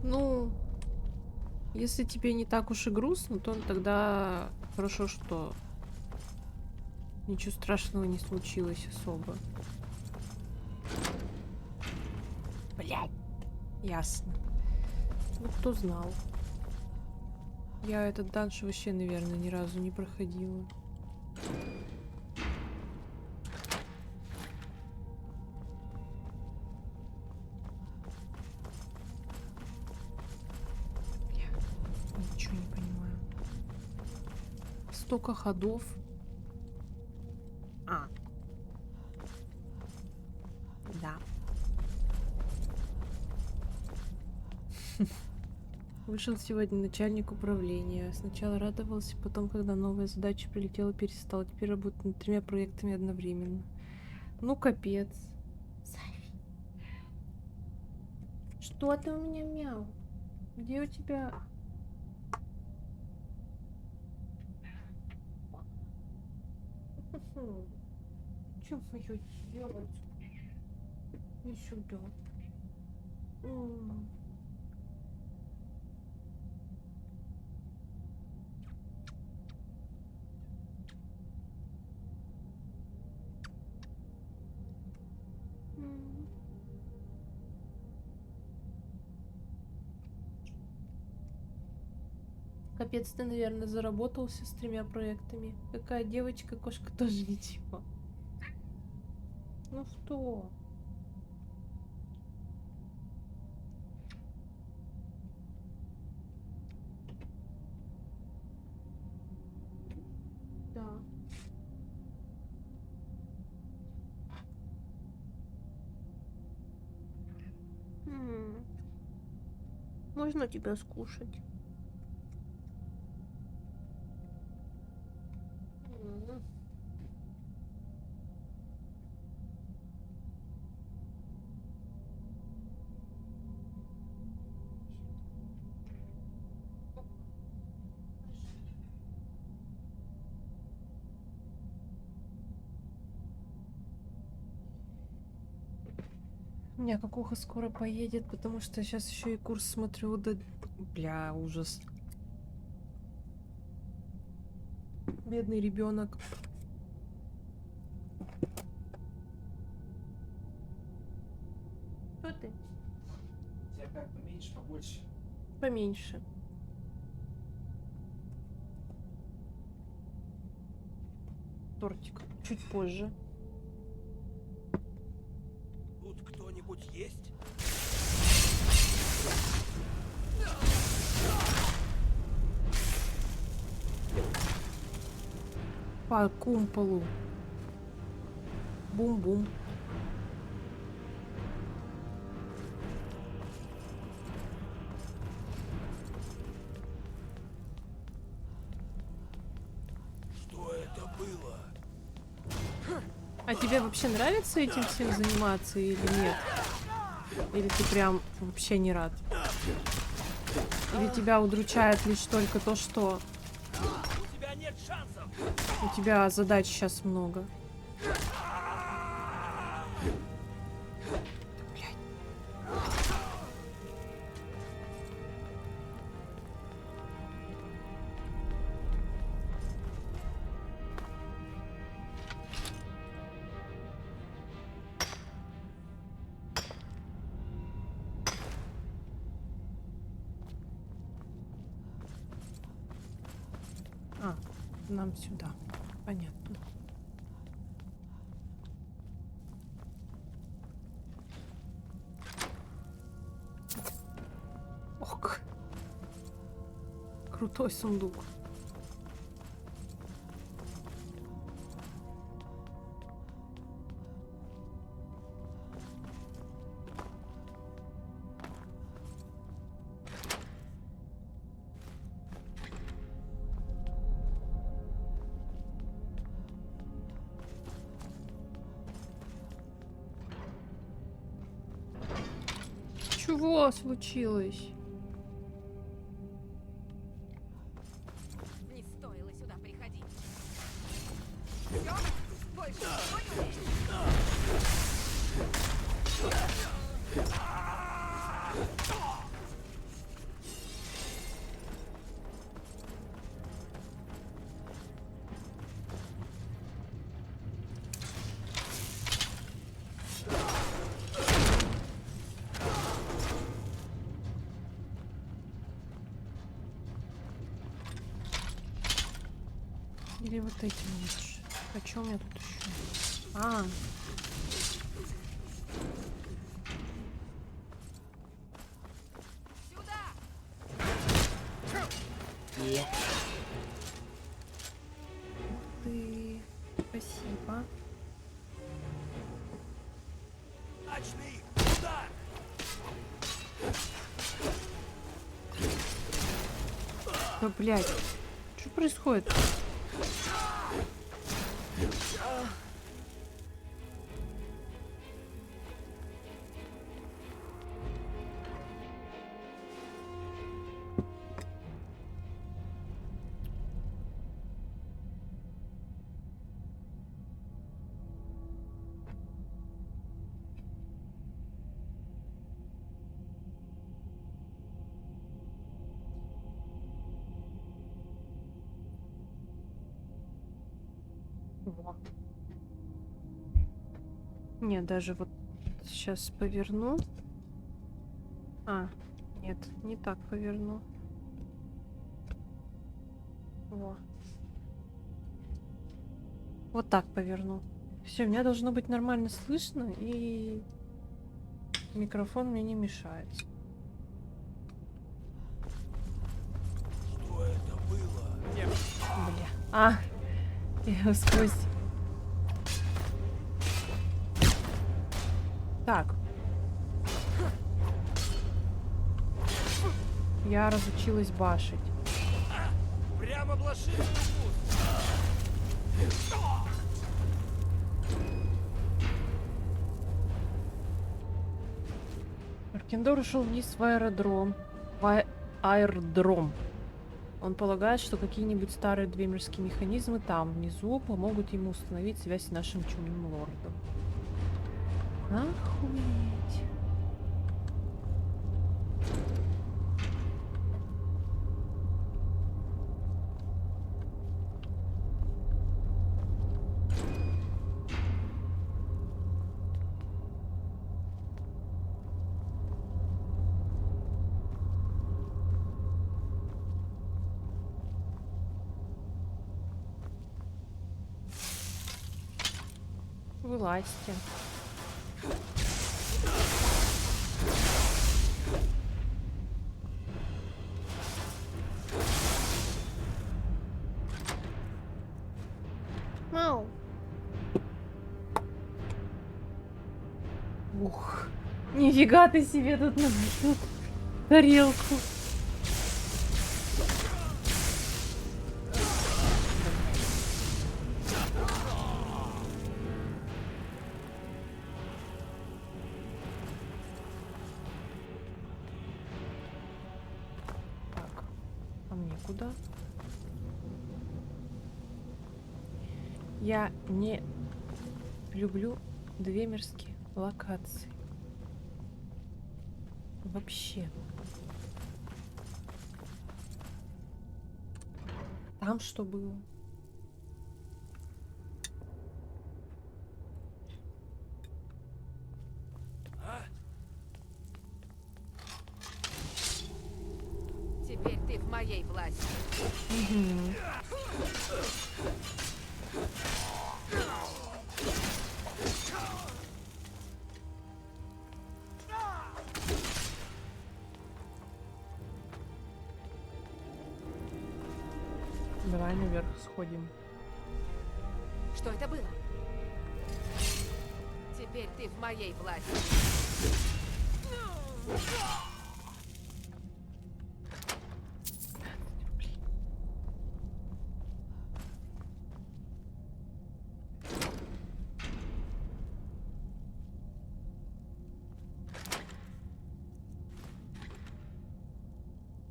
S1: Ну, если тебе не так уж и грустно, то тогда хорошо, что ничего страшного не случилось особо. Блядь. Ясно. Ну, кто знал. Я этот данж вообще, наверное, ни разу не проходила. Я ничего не понимаю. Столько ходов. А. Да. Вышел сегодня начальник управления. Сначала радовался, потом, когда новая задача прилетела, перестал. Теперь работаю над 3 проектами одновременно. Ну, капец. Что ты у меня мяу? Где у тебя... Чё моё делать? И сюда. Капец, ты, наверное, заработался с 3 проектами. Какая девочка, кошка тоже ничего. Ну что? Да. Можно тебя скушать? У меня какуха скоро поедет, потому что сейчас еще и курс смотрю. Да... Бля, ужас. Бедный ребенок. Что ты?
S2: Тебя как, поменьше, побольше?
S1: Поменьше. Тортик. Чуть позже.
S14: Тут кто-нибудь есть?
S1: По кумполу. Бум-бум.
S14: Что это было?
S1: А тебе вообще нравится этим всем заниматься или нет? Или ты прям вообще не рад? Или тебя удручает лишь только то, что
S14: У тебя нет шансов!
S1: у тебя задач сейчас много? А, нам сюда. Понятно. Ок. Крутой сундук. Чего случилось?
S6: Не стоило сюда приходить. Всё? Больше не понял?
S1: Или вот этим лучше? А что у меня тут еще? А. Ты. Спасибо. Да, блядь. Что происходит? Во. Не, даже вот сейчас поверну. А, нет, не так поверну. Во. Вот так поверну. Все, меня должно быть нормально слышно, и микрофон мне не мешает.
S14: Что это было?
S1: Бля. А, я сквозь. Так. Я разучилась башить.
S14: Прямо блошиный укус.
S1: Аркендор ушел вниз в аэродром. Аэродром. Он полагает, что какие-нибудь старые двемерские механизмы там, внизу, помогут ему установить связь с нашим чумным лордом. Охуеть. Вылазьте. Мау. Ух. Нифига ты себе тут набил тарелку. Так, а мне куда? Я не люблю двемерские локации. Вообще. Там что было?
S6: Теперь ты в моей власти.
S1: Угу. Давай наверх сходим.
S6: Что это было? Теперь ты в моей власти.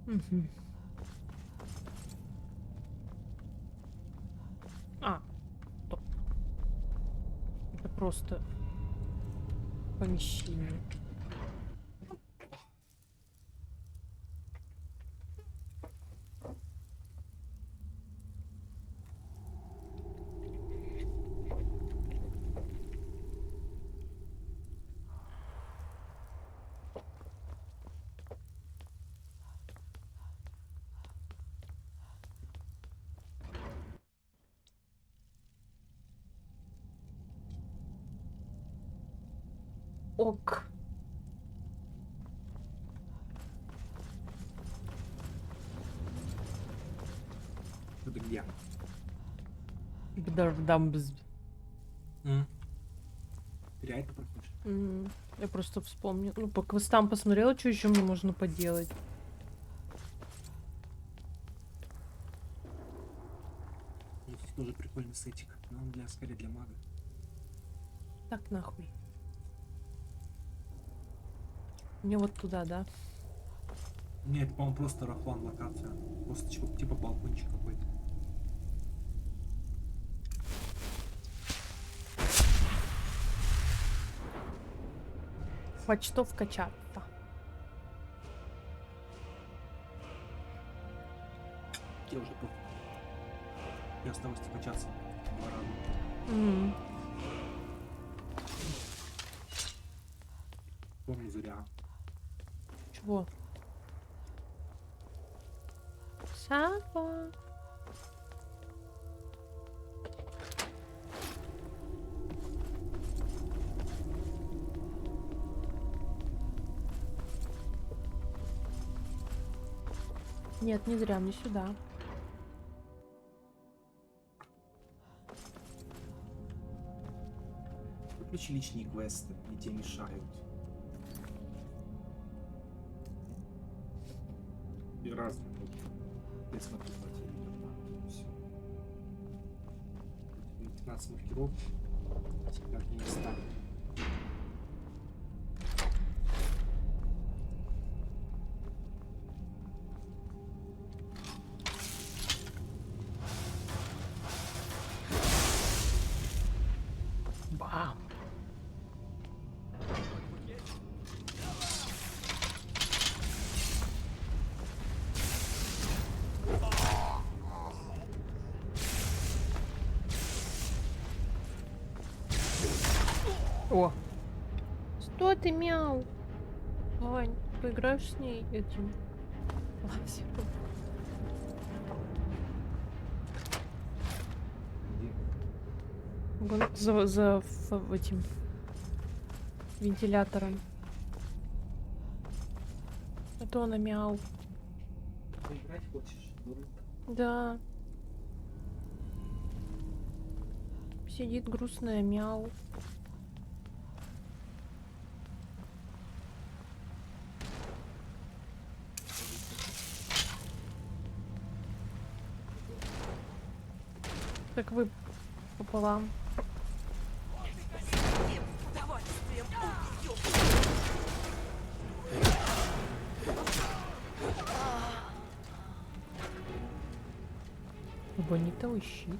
S1: Угу. А, стоп. Это просто помещение. Ок.
S2: Это где?
S1: Бдардамбз.
S2: Ты реально проходишь?
S1: Я просто вспомнила. Ну, по квестам посмотрела, что еще мне можно поделать.
S2: Здесь тоже прикольный сетик. Но он скорее для мага.
S1: Так нахуй. Мне вот туда, да?
S2: Нет, это, по-моему, просто рафлан локация. Просто типа балкончик какой-то.
S1: Почтовка чата.
S2: Я уже просто... Я осталось качаться 2 раза. Помню, зря.
S1: Чего? Сава. Нет, не зря, мне сюда.
S2: Выключи личные квесты, они тебе мешают. И разные. Я смотрю по телевизору. Все. 15 маркеров. Как не ставят.
S1: Бам. О! Что ты, мяу? Вань, поиграешь с ней этим лазером? Вон этим вентилятором. А то она мяу.
S2: Поиграть хочешь?
S1: Да. Сидит грустная мяу. Так вы пополам. Бонитовый щит.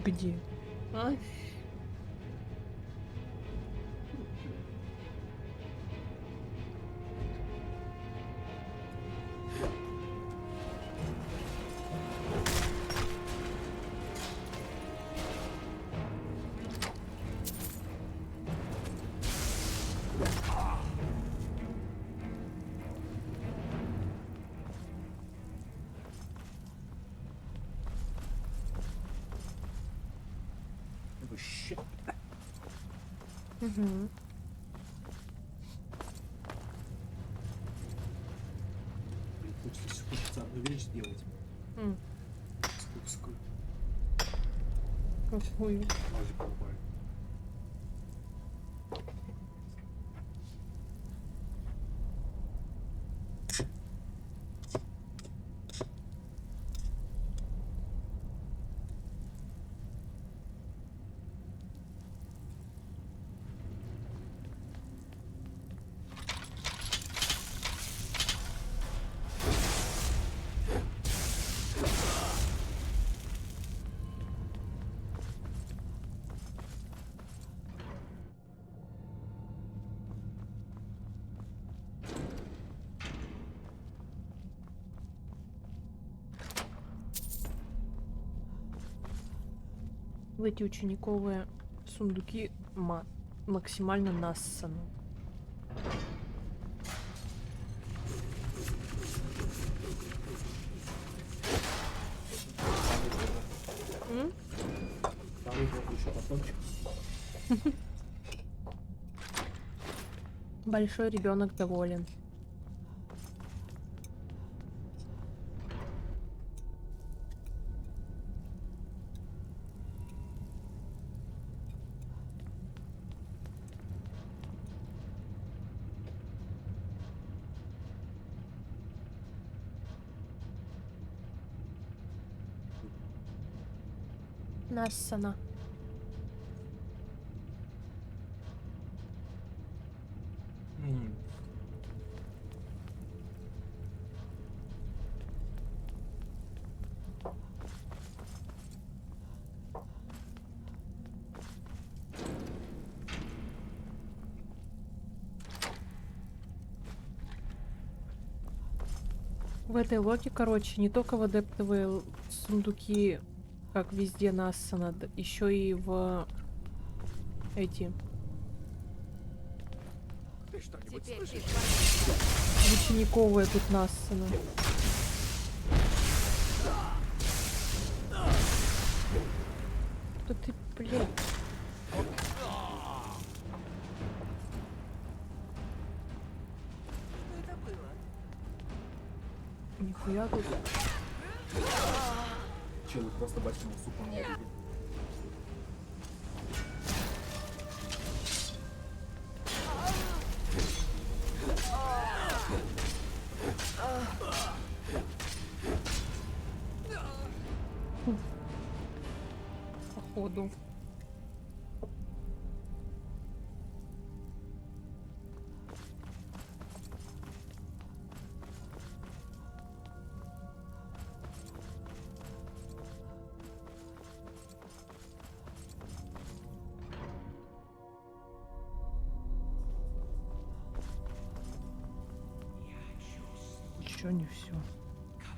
S1: Где? А?
S2: Щит.
S1: Угу.
S2: Хочется одну вещь сделать. Сколько?
S1: Какую?
S2: Лазик бывает.
S1: В эти учениковые сундуки максимально нассаны. Большой ребенок доволен. Нассана. В этой локе, короче, не только в адептовые сундуки, как везде Нассана, еще и в эти в учениковые тут Нассана. Да ты, блядь. Нихуя тут.
S2: Че, вы просто бачного супа не видите?
S1: Походу. Еще не все.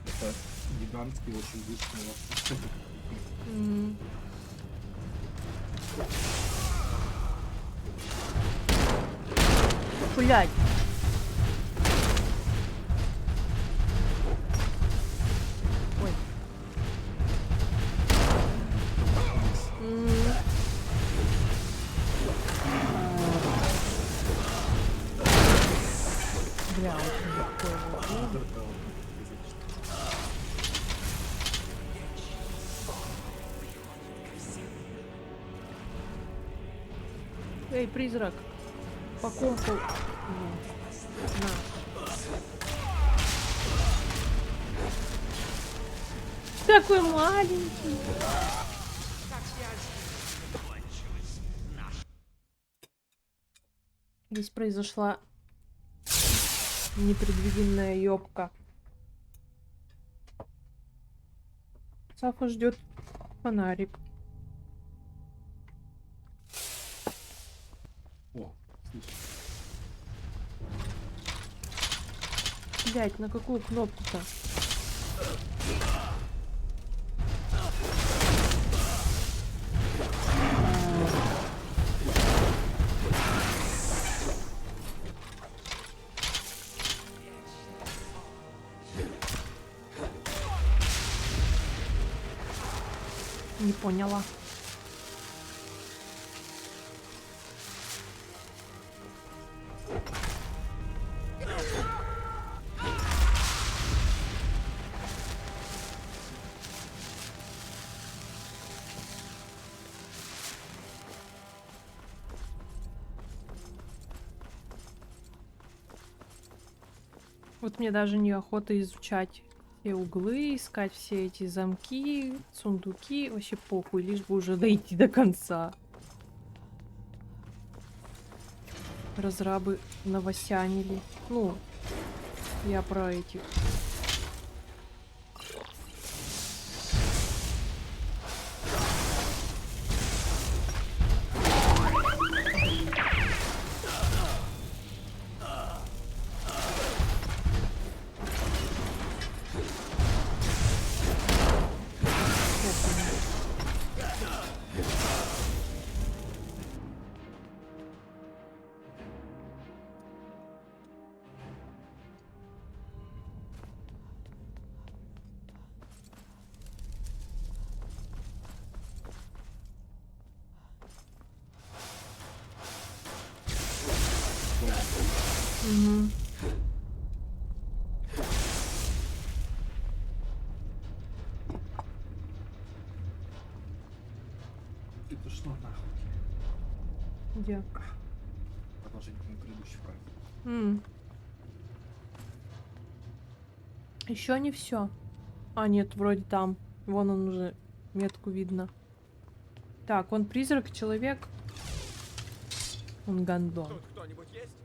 S2: Это гигантский, очень быстрый вообще.
S1: Блядь. Ой. Бля, очень легко его. Эй, призрак, по компу. На. Такой маленький. Здесь произошла непредвиденная ёбка. Сафа ждет фонарик.
S2: О, слушай.
S1: Блять, на какую кнопку-то? Не поняла. Вот мне даже неохота изучать все углы, искать все эти замки, сундуки. Вообще похуй, лишь бы уже дойти до конца. Разрабы новосянили. Ну, я про этих.
S2: Пошло нахуй.
S1: Где?
S2: Продолжение предыдущей фразы.
S1: Еще не все. А, нет, вроде там. Вон он уже, метку видно. Так, он призрак, человек. Он гандон.
S10: Тут кто-нибудь есть?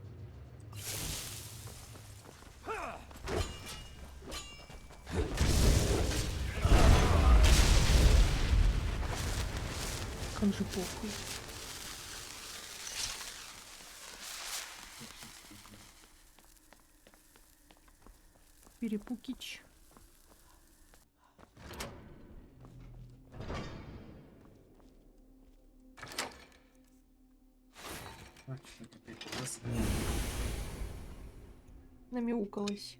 S1: Он же похуй. Перепукич. Намяукалась.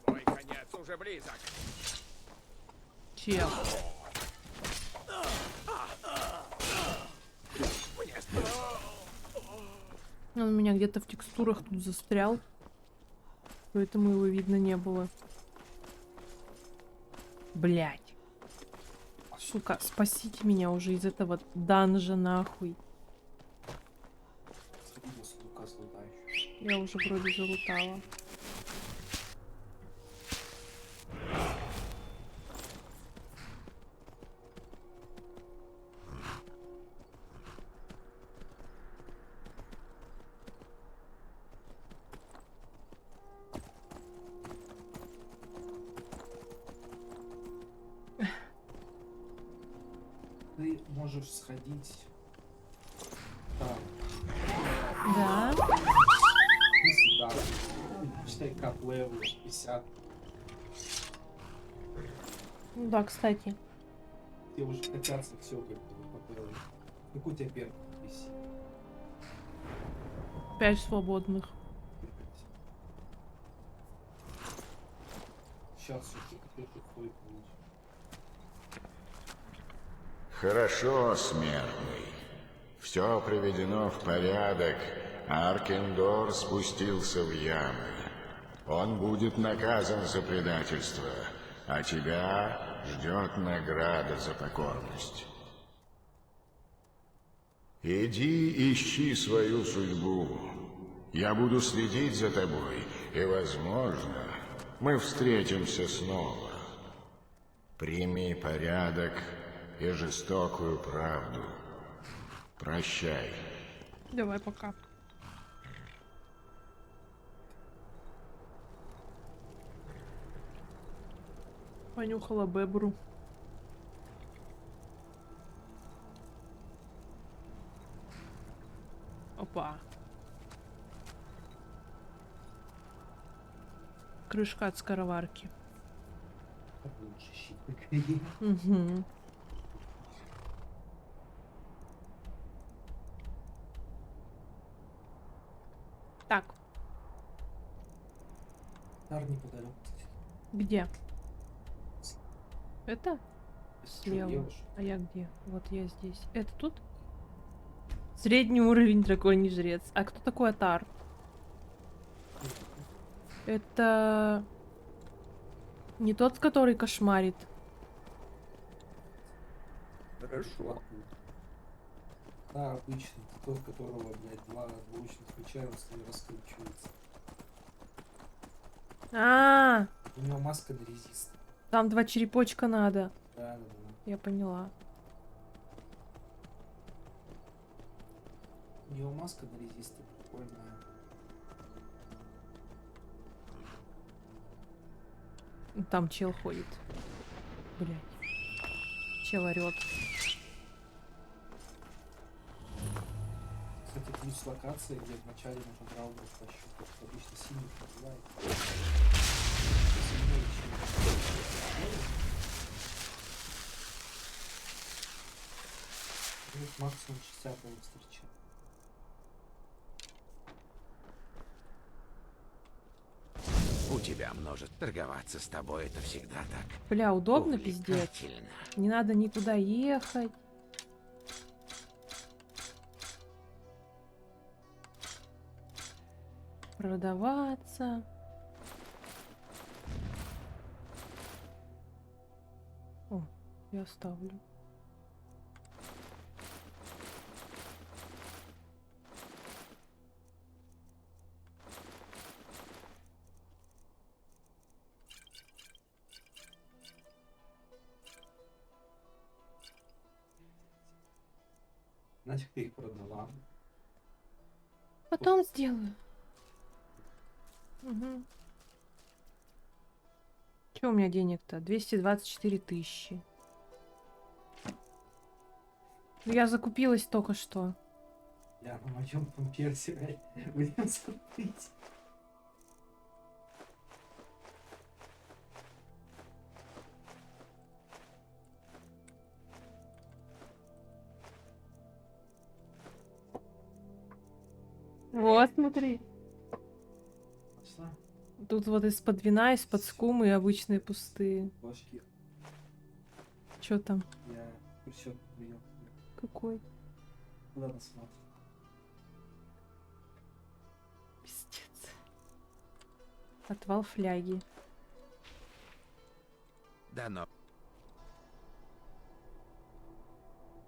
S10: Мой конец уже близок.
S1: Чел. Он у меня где-то в текстурах тут застрял. Поэтому его видно не было. Блять. Сука, спасите меня уже из этого данжа нахуй. Я уже вроде залутала.
S2: Ты можешь сходить. Так.
S1: Да.
S2: Ты сюда. Читай кап левел 50.
S1: Ну да, кстати.
S2: Тебе уже катятся все как бы по левелу. Какой у тебя перк висит?
S1: 5 свободных.
S2: Сейчас еще какой-то хуй получишь.
S20: Хорошо, смертный. Все приведено в порядок. Аркендор спустился в ямы. Он будет наказан за предательство, а тебя ждет награда за покорность. Иди ищи свою судьбу. Я буду следить за тобой, и, возможно, мы встретимся снова. Прими порядок и жестокую правду. Прощай.
S1: Давай, пока. Понюхала бебру. Опа. Крышка от скороварки.
S2: Лучше щит покорей.
S1: Угу. Так.
S2: Дар неподалеку.
S1: Где? Это? Слева.
S2: девушка?
S1: А я где? Вот я здесь. Это тут? Средний уровень драконий жрец. А кто такой Атар? Это не тот, который кошмарит.
S2: Хорошо. Да, обычный. Тот, которого, блядь, два двуручных меча раскручивается.
S1: А,
S2: У него маска на резист.
S1: там 2 черепочка надо.
S2: Да.
S1: Я поняла.
S2: У него маска на резист прикольная.
S1: Там чел ходит. Блять. Чел орёт.
S2: Кстати, плюс локации, где вначале нужно драугу прощупать. Обычно синий называют. Максимум 60 его встречал.
S16: У тебя множество. Торговаться с тобой это всегда так.
S1: Бля, удобно, пиздец.
S16: Увлекательно.
S1: Не надо никуда ехать. Продаваться. О, я оставлю.
S2: Нафиг ты их продала?
S1: Потом сделаю. Угу. Че у меня денег-то? 224 тысячи. Ну, я закупилась только что.
S2: Я на моем памперсе будем смотреть.
S1: Вот, смотри.
S2: Пошла.
S1: Тут вот из-под вина, из-под скумы и обычные пустые.
S2: Ложки.
S1: Чё там?
S2: Я счет принял.
S1: Какой?
S2: Ладно, смотри.
S1: Пиздец. Отвал фляги.
S16: Да, но...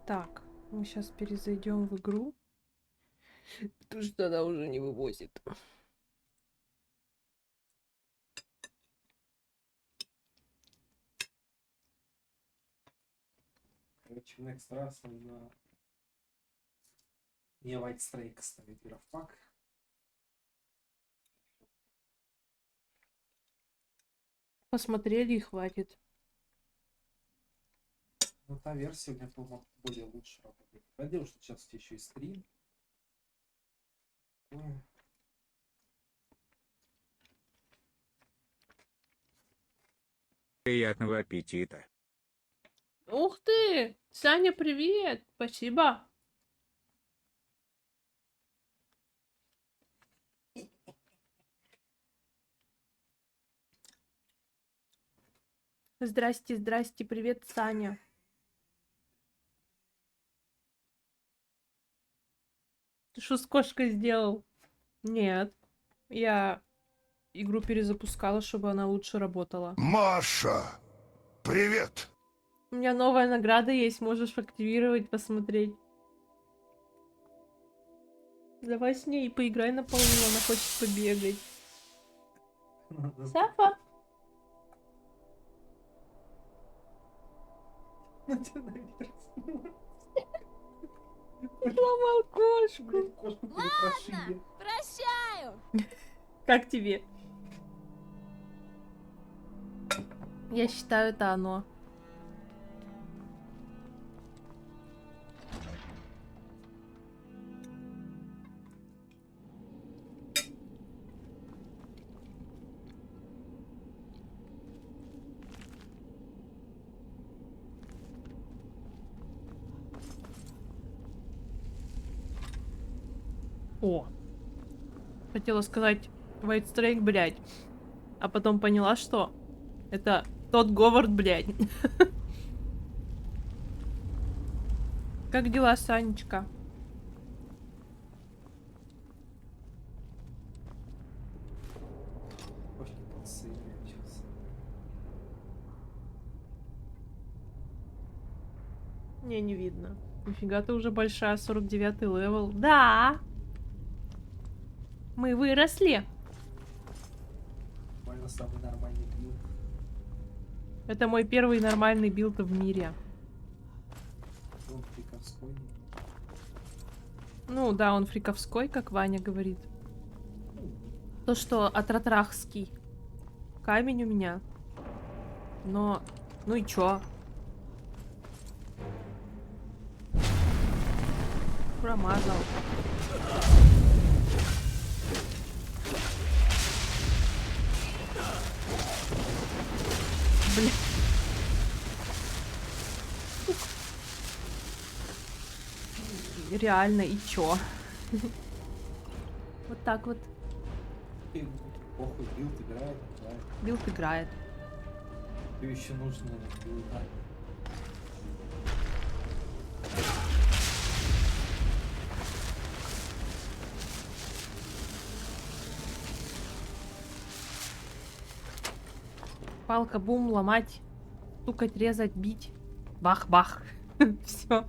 S1: Так, мы сейчас перезайдем в игру. Потому что она уже не вывозит.
S2: Короче, в next раз нужно не White Strike ставить графпак.
S1: Посмотрели и хватит.
S2: Ну, та версия у меня, по-моему, более лучше работает. Поделаю, что сейчас у тебя еще и стрим. Ой.
S21: Приятного аппетита.
S1: Ух ты! Саня, привет! Спасибо. Здрасте, здрасте, привет, Саня. Ты что с кошкой сделал? Нет. Я игру перезапускала, чтобы она лучше работала.
S3: Маша, привет!
S1: У меня новая награда есть, можешь активировать, посмотреть. Давай с ней поиграй на полу, она хочет побегать. Сафа! Сломал кошку.
S7: Ладно, прощаю.
S1: Как тебе? Я считаю, это оно. О. Хотела сказать White Strike, блядь. А потом поняла, что это тот Говард, блядь. Как дела, Санечка? Не видно. Нифига, ты уже большая, 49-й левел. Да! Мы выросли.
S2: Буквально самый нормальный билд.
S1: Это мой первый нормальный билд в мире.
S2: Он фриковской.
S1: Ну да, он фриковской, как Ваня говорит. То, что атратрахский. Камень у меня. Но... Ну и чё? Промазал. Бля. Реально, и чё? Вот так вот.
S2: Похуй, билд играет, играет.
S1: Билд играет.
S2: Ты еще нужно билдать.
S1: Палка, бум, ломать, стукать, резать, бить. Бах-бах. Все.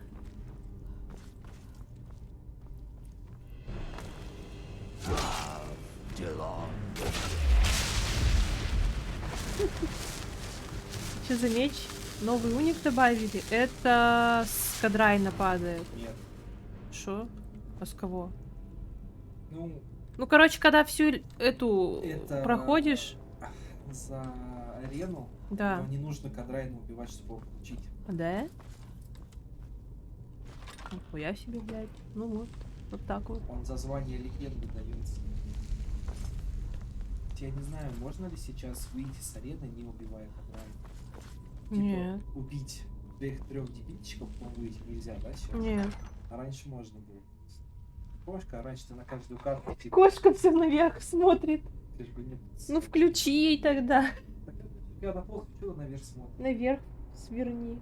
S1: Что за меч? Новый уник добавили? Это с Кадрайна падает.
S2: Нет.
S1: Шо? А с кого?
S2: Ну,
S1: короче, когда всю эту
S2: это
S1: проходишь...
S2: за арену,
S1: Да.
S2: но не нужно Кадрайна убивать, чтобы его получить.
S1: Да? Нихуя себе, блядь. Ну вот. Вот так вот.
S2: Он за звание легенды дается. Я не знаю, можно ли сейчас выйти с арены, не убивая Кадрайна? Типа,
S1: Нет.
S2: убить трех дебильчиков, по-моему, выйти нельзя, да, сейчас?
S1: Нет.
S2: А раньше можно было. Кошка, а раньше ты на каждую карту... типа,
S1: Кошка все наверх смотрит.
S2: ты ж бы не-
S1: Ну включи ей тогда.
S2: Так, когда плохо, что наверх смотрит?
S1: Наверх сверни.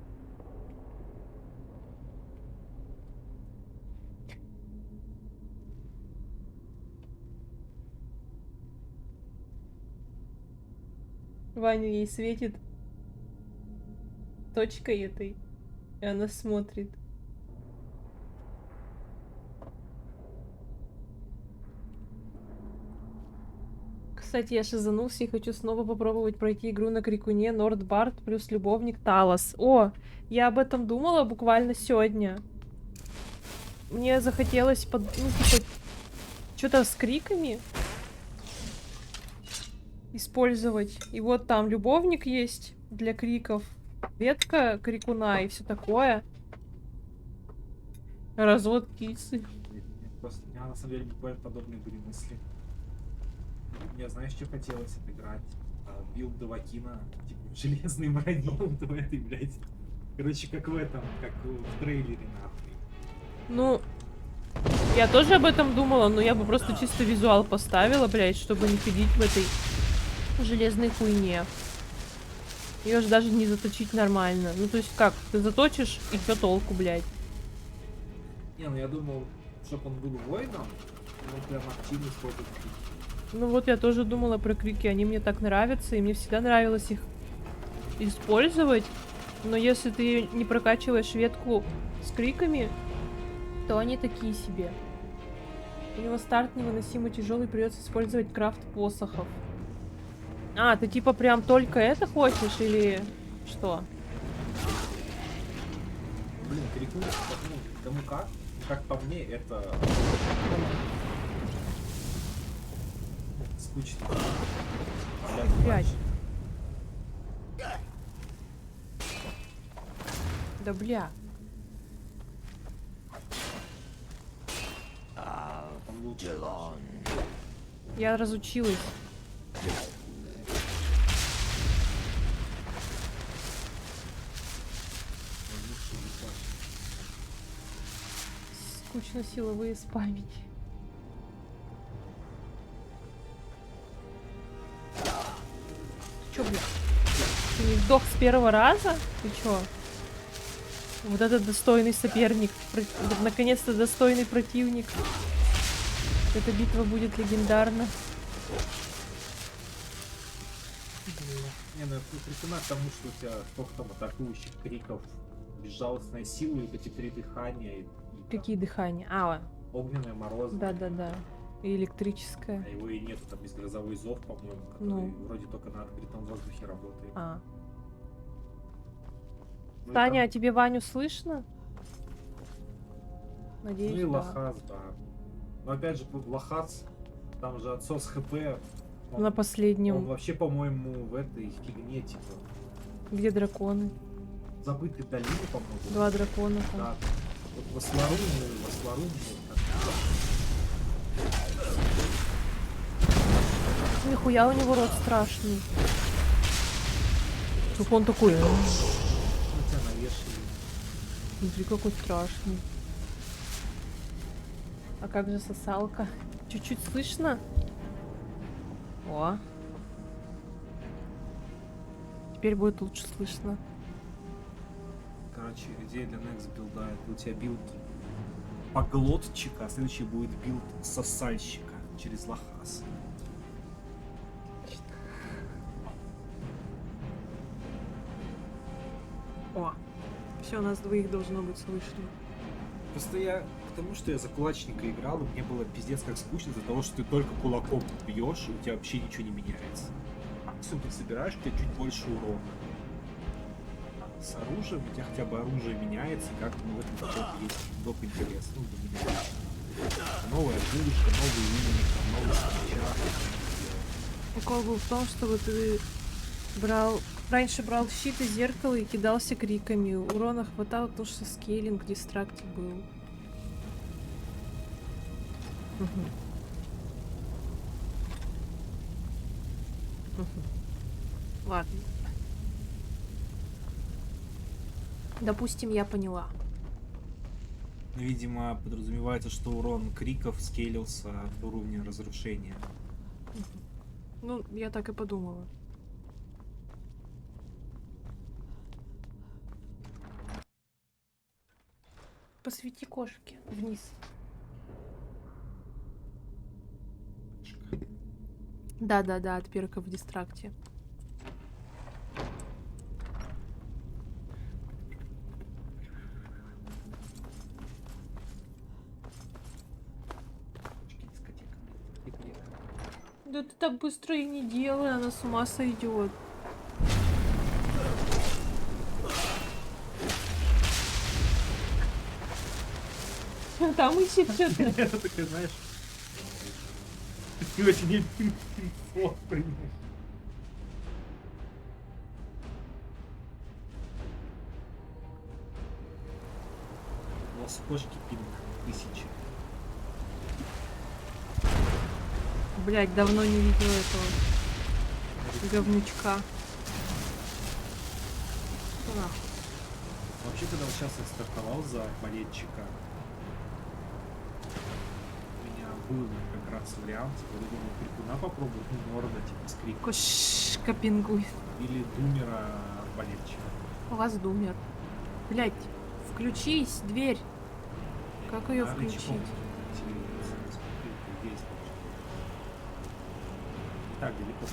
S1: Ваню ей светит точкой этой, и она смотрит. Кстати, я шизанулся и хочу снова попробовать пройти игру на Крикуне Нордбард плюс любовник Талос. О, я об этом думала буквально сегодня. Мне захотелось что-то с криками использовать. И вот там любовник есть для криков, ветка крикуна и все такое. Развод кисы.
S2: Просто у меня на самом деле буквально подобные были мысли. Мне, знаешь, что хотелось отыграть? Билд Давакина, типа, в железной броне, вот в этой, блядь. Короче, как в этом, как в трейлере, нахуй.
S1: Ну, я тоже об этом думала, но я бы просто чисто визуал поставила, блядь, чтобы не ходить в этой железной хуйне. Ее же даже не заточить нормально. Ну, то есть как? Ты заточишь, и что толку, блядь?
S2: Не, ну я думал, чтобы он был воином, он прям активно использует крики.
S1: Ну вот я тоже думала про крики, они мне так нравятся, и мне всегда нравилось их использовать. Но если ты не прокачиваешь ветку с криками, то они такие себе. У него старт невыносимо тяжелый, придется использовать крафт посохов. А, ты типа прям только это хочешь или что?
S2: Блин, крику, ну, кому как? Ну, как по мне, это... скучно.
S1: Блядь. Да бля. Я разучилась. Скучно силовые спамить. Чё, блядь? Ты не сдох с первого раза? Ты чё? Вот этот достойный соперник. Наконец-то достойный противник. Эта битва будет легендарна.
S2: Не, ну я прикольно к тому, что у тебя сколько там атакующих криков, безжалостная сила, и эти три дыхания. И
S1: Какие дыхания? А,
S2: огненное, морозное.
S1: да-да-да. И электрическое.
S2: А его и нету, там есть грозовой зов, по-моему, который
S1: Ну.
S2: вроде только на открытом воздухе работает.
S1: А.
S2: Ну и
S1: Таня,
S2: там-
S1: а тебе Ваню слышно?
S2: Ну
S1: Надеюсь,
S2: и
S1: да.
S2: Лохас, да. Но опять же, Лохас, там же отсос ХП. Он,
S1: На последнем.
S2: он вообще, по-моему, в этой фигне, типа,
S1: Где драконы?
S2: забытой долины, по-моему.
S1: 2 дракона там.
S2: Да. Вот Васларун,
S1: Нихуя у него рот страшный. Чтоб он такой.
S2: тебя навешали.
S1: Смотри, какой страшный. А как же сосалка? Чуть-чуть слышно? О. Теперь будет лучше слышно.
S2: Короче, идея для Next билда. Это у тебя билд поглотчика, а следующий будет билд сосальщика через Лохас.
S1: О, все, нас двоих должно быть слышно.
S2: Просто я к тому, что я за кулачника играл, и мне было пиздец как скучно из-за того, что ты только кулаком бьешь, и у тебя вообще ничего не меняется. А если ты собираешь, у тебя чуть больше урона. А с оружием у тебя хотя бы оружие меняется, и как-то в этом какой-то есть доп. Интерес. Ну, для меня лично. Новая пушка, новый уник, новый смычок.
S1: Прикол был в том, чтобы ты раньше брал щит и зеркало и кидался криками. Урона хватало, потому что скейлинг, дистракт был. Ладно. Допустим, я поняла.
S2: Видимо, подразумевается, что урон криков скейлился от уровня разрушения.
S1: Ну, я так и подумала. Посвети кошки вниз. Да-да-да, от перка в дистракте. Да ты так быстро и не делай, она с ума сойдет. Там ищет что-то.
S2: Это такая, знаешь, ты очень инфо принимаешь. У вас кошки пинг 1000.
S1: Блять, давно не видела этого говнючка. Что нахуй?
S2: Вообще, когда вот сейчас я стартовал за арбалетчика, у меня был как раз вариант, типа, я думал, крикуна попробовать, ну, Норда, типа, с криком.
S1: Кошка пингует.
S2: Или Думера арбалетчика.
S1: У вас думер. Блять, включись, дверь. Как ее
S2: А,
S1: включить?
S2: рычагом активируется. Действует. Не так далеко.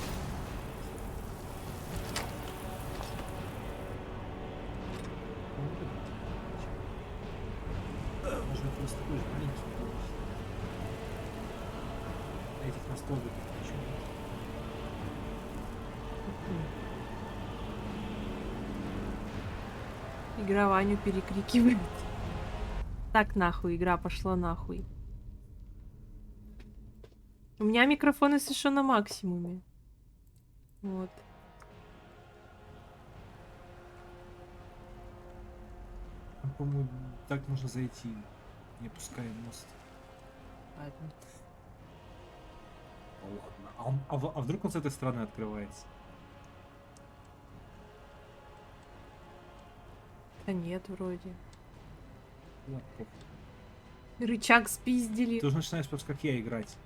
S2: Можно просто такой же маленький делать. На этих настолках почему?
S1: Игра Ваню перекрикивает. Так нахуй, игра пошла нахуй. У меня микрофоны совершенно на максимуме. Вот.
S2: Там, по-моему, так можно зайти, не опуская мост.
S1: Ладно.
S2: Ладно. А вдруг он с этой стороны открывается?
S1: Да нет, вроде.
S2: Ладно, похуй.
S1: Рычаг спиздили.
S2: Ты уже начинаешь просто как я играть.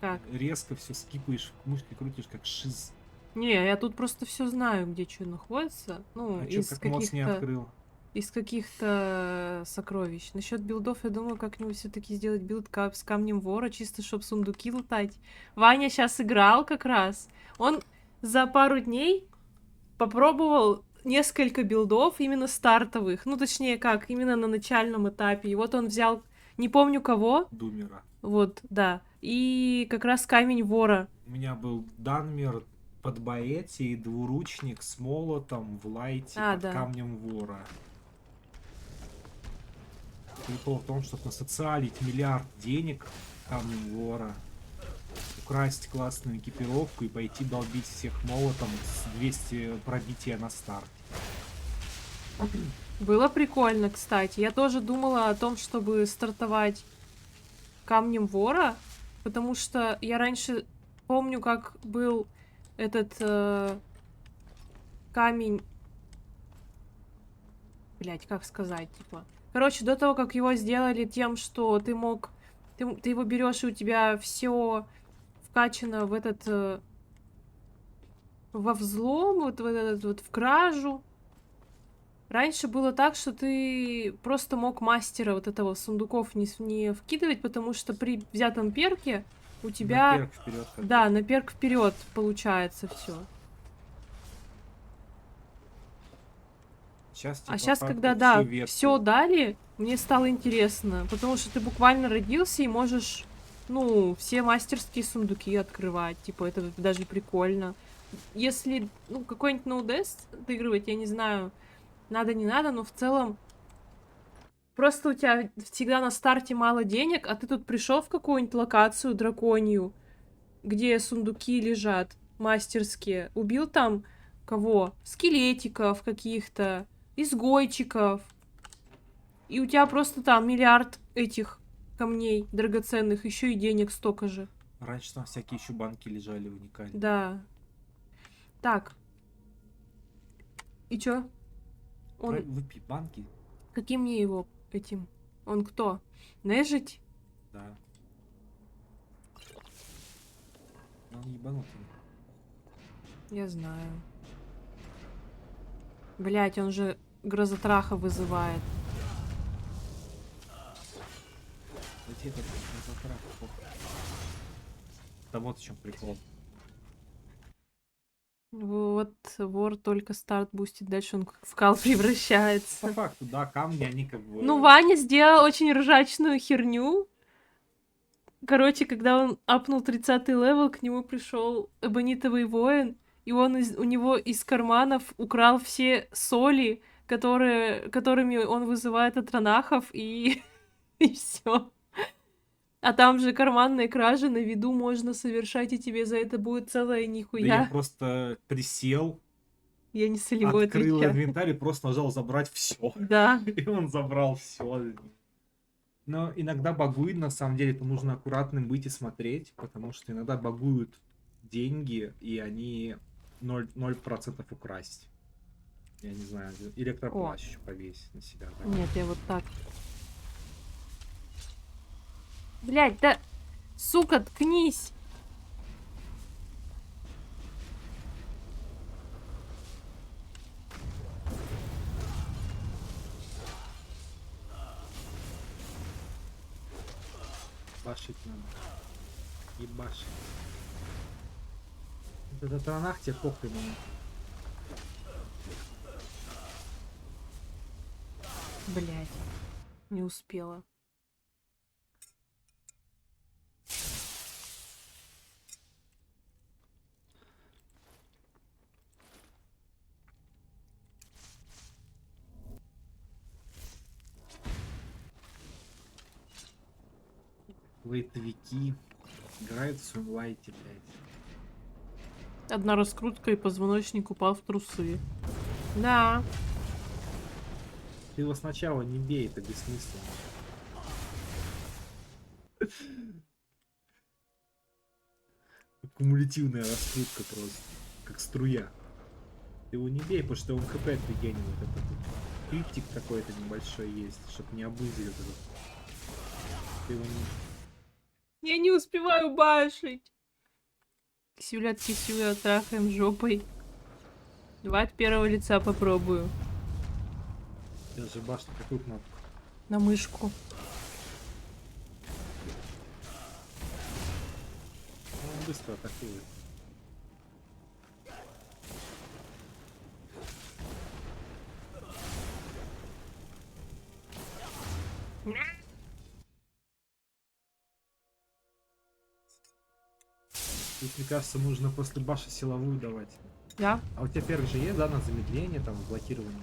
S1: Как?
S2: Резко все скипаешь, мышкой крутишь, как шиз.
S1: Не, я тут просто все знаю, где что находится. Ну,
S2: А чё, как мост не открыл?
S1: из каких-то сокровищ. Насчет билдов, я думаю, как-нибудь все-таки сделать билд с камнем вора, чисто чтобы сундуки лутать. Ваня сейчас играл как раз. Он за пару дней попробовал несколько билдов, именно стартовых. Ну, точнее, как, именно на начальном этапе. И вот он взял, не помню кого.
S2: Думера.
S1: Вот, да. И как раз камень вора.
S2: У меня был Данмер под Баэти и двуручник с молотом в лайте под
S1: да.
S2: камнем вора. Прикол в том, чтобы насоциалить миллиард денег камнем вора, украсть классную экипировку и пойти долбить всех молотом с 200 пробития на старте.
S1: Было прикольно, кстати. Я тоже думала о том, чтобы стартовать камнем вора, потому что я раньше помню, как был этот камень... Блять, как сказать, типа... Короче, до того, как его сделали тем, что ты мог... Ты его берешь, и у тебя все вкачано в этот... во взлом, вот в этот вот в кражу. Раньше было так, что ты просто мог мастера вот этого сундуков не вкидывать, потому что при взятом перке у тебя...
S2: На перк вперед.
S1: Да, на перк вперед получается все.
S2: Сейчас,
S1: А сейчас, когда, да, все дали, мне стало интересно, потому что ты буквально родился и можешь, ну, все мастерские сундуки открывать, типа, это даже прикольно. Если, ну, какой-нибудь ноудест отыгрывать, я не знаю, надо, не надо, но в целом просто у тебя всегда на старте мало денег, а ты тут пришел в какую-нибудь локацию драконью, где сундуки лежат, мастерские, убил там кого? Скелетиков каких-то, изгойчиков. И у тебя просто там миллиард этих камней драгоценных, еще и денег столько же.
S2: Раньше там всякие еще банки лежали уникальные.
S1: Да. Так. И чё? Он...
S2: Выпей банки.
S1: Каким мне его этим? Он кто? Нежить?
S2: Да. Он ебанутый.
S1: Я знаю. Блять, он же грозотраха вызывает.
S2: Эти это грозотрах, похуй. Да вот в чем прикол.
S1: Вот вор только старт бустит, дальше он в кал превращается.
S2: По факту, да, камни, они как бы...
S1: Ну, Ваня сделал очень ржачную херню. Короче, когда он апнул 30-й левел, к нему пришел эбонитовый воин, и он у него из карманов украл все соли, которыми он вызывает атронахов, и все. А там же карманные кражи на виду можно совершать, и тебе за это будет целая
S2: Да
S1: нихуя.
S2: я просто присел,
S1: Я не солевой
S2: открыл
S1: отвечаю.
S2: инвентарь и просто нажал забрать все.
S1: Да.
S2: И он забрал все. Но иногда багует, на самом деле, это нужно аккуратным быть и смотреть, потому что иногда багуют деньги, и они 0% украсть. Я не знаю, электроплащ еще повесить на себя. Да?
S1: Нет, я вот так. Блять, да... Сука, ткнись!
S2: Башить надо. Ебашить. Вот этот ранах тебе похуй на них.
S1: Блять, не успела.
S2: Лейтовики играют в своем лайте, блядь.
S1: Одна раскрутка и позвоночник упал в трусы. Да.
S2: Ты его сначала не бей, это бессмысленно. Кумулятивная раскрутка просто. Как струя. Ты его не бей, потому что он хп отрегенил. Вот этот криптик какой-то небольшой есть, чтобы не обузили вот этот. Ты его не...
S1: Я не успеваю башить. Кисюля от кисюля, трахаем жопой. Давай от первого лица попробую.
S2: Я же башню какую кнопку?
S1: На мышку.
S2: Он быстро атакует. Тут, мне кажется, нужно после баша силовую давать.
S1: Да.
S2: А у тебя перк же есть, да, на замедление, там, блокирование?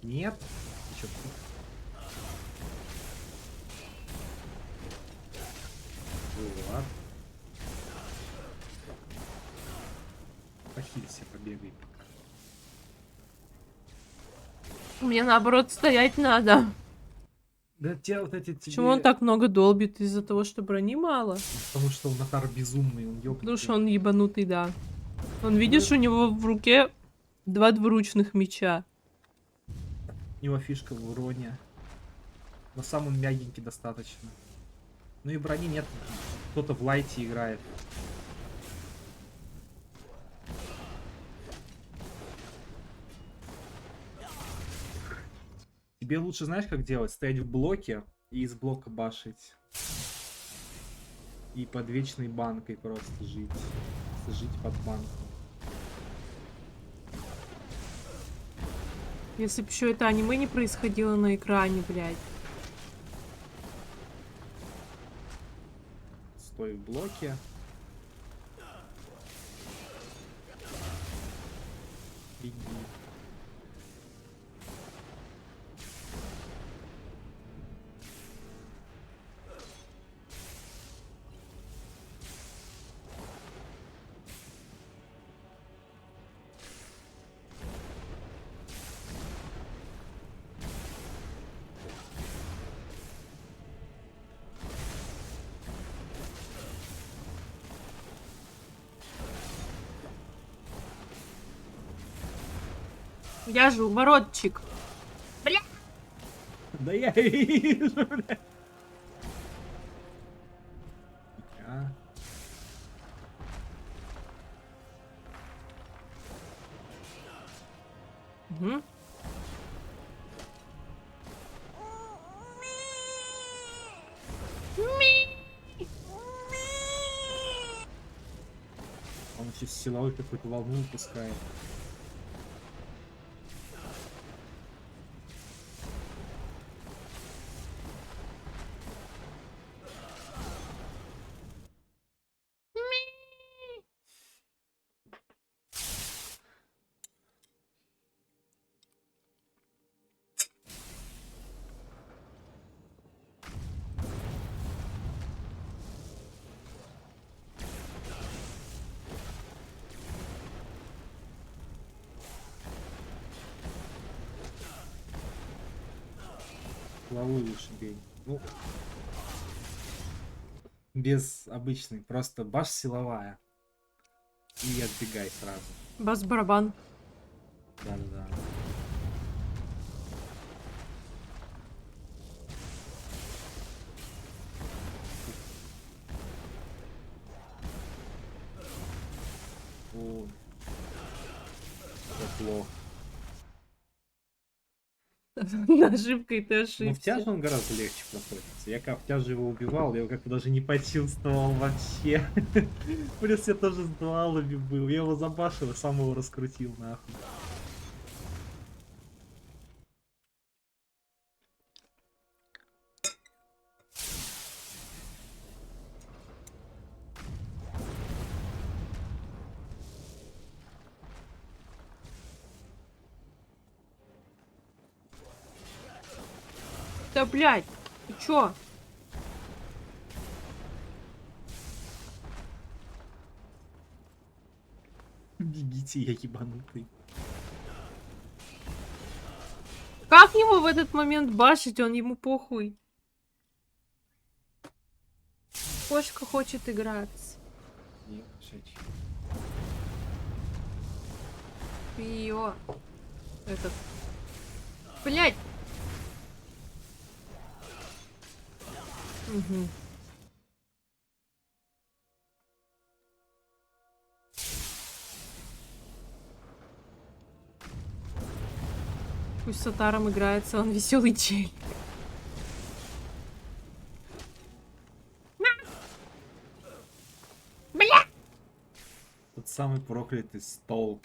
S2: Нет? Ты чё, вот. Похилься, побегай пока.
S1: Мне наоборот стоять надо.
S2: Да те вот эти тебе...
S1: Почему он так много долбит? Из-за того, что брони мало?
S2: Потому что он Натар безумный, он ёбнутый.
S1: Потому что он ебанутый, да. Он, видишь, у него в руке 2 двуручных меча.
S2: У него фишка в уроне. Но сам он мягенький достаточно. Ну и брони нет. Кто-то в лайте играет. Тебе лучше, знаешь, как делать? Стоять в блоке и из блока башить. И под вечной банкой просто жить. Жить под банком.
S1: Если бы еще это аниме не происходило на экране, блядь.
S2: Стой в блоке. Беги.
S1: Я же уворотчик. Бля!
S2: Да я вижу, бля. А.
S1: Угу.
S2: Он еще силовой какую-то волну выпускает. Головой лучше бей. Ну, без обычной, просто баш силовая. И отбегай сразу.
S1: Бас-барабан.
S2: Да-да-да. О, это плохо.
S1: Наживкой ты
S2: Ну, в
S1: ошибся.
S2: тяже он гораздо легче проходится. Я как в тяже его убивал, я его как-то даже не почувствовал вообще. Плюс я тоже с дуалами был. Я его забашил и сам его раскрутил нахуй.
S1: Да, блядь, ты чё?
S2: Бегите, я ебанутый.
S1: Как его в этот момент башить? Он ему похуй. Кошка хочет играться.
S2: Не, кошачий.
S1: Ты её... Этот... Блядь! Угу. Пусть с Атаром играется, он веселый чей. Бля!
S2: Тот самый проклятый столб.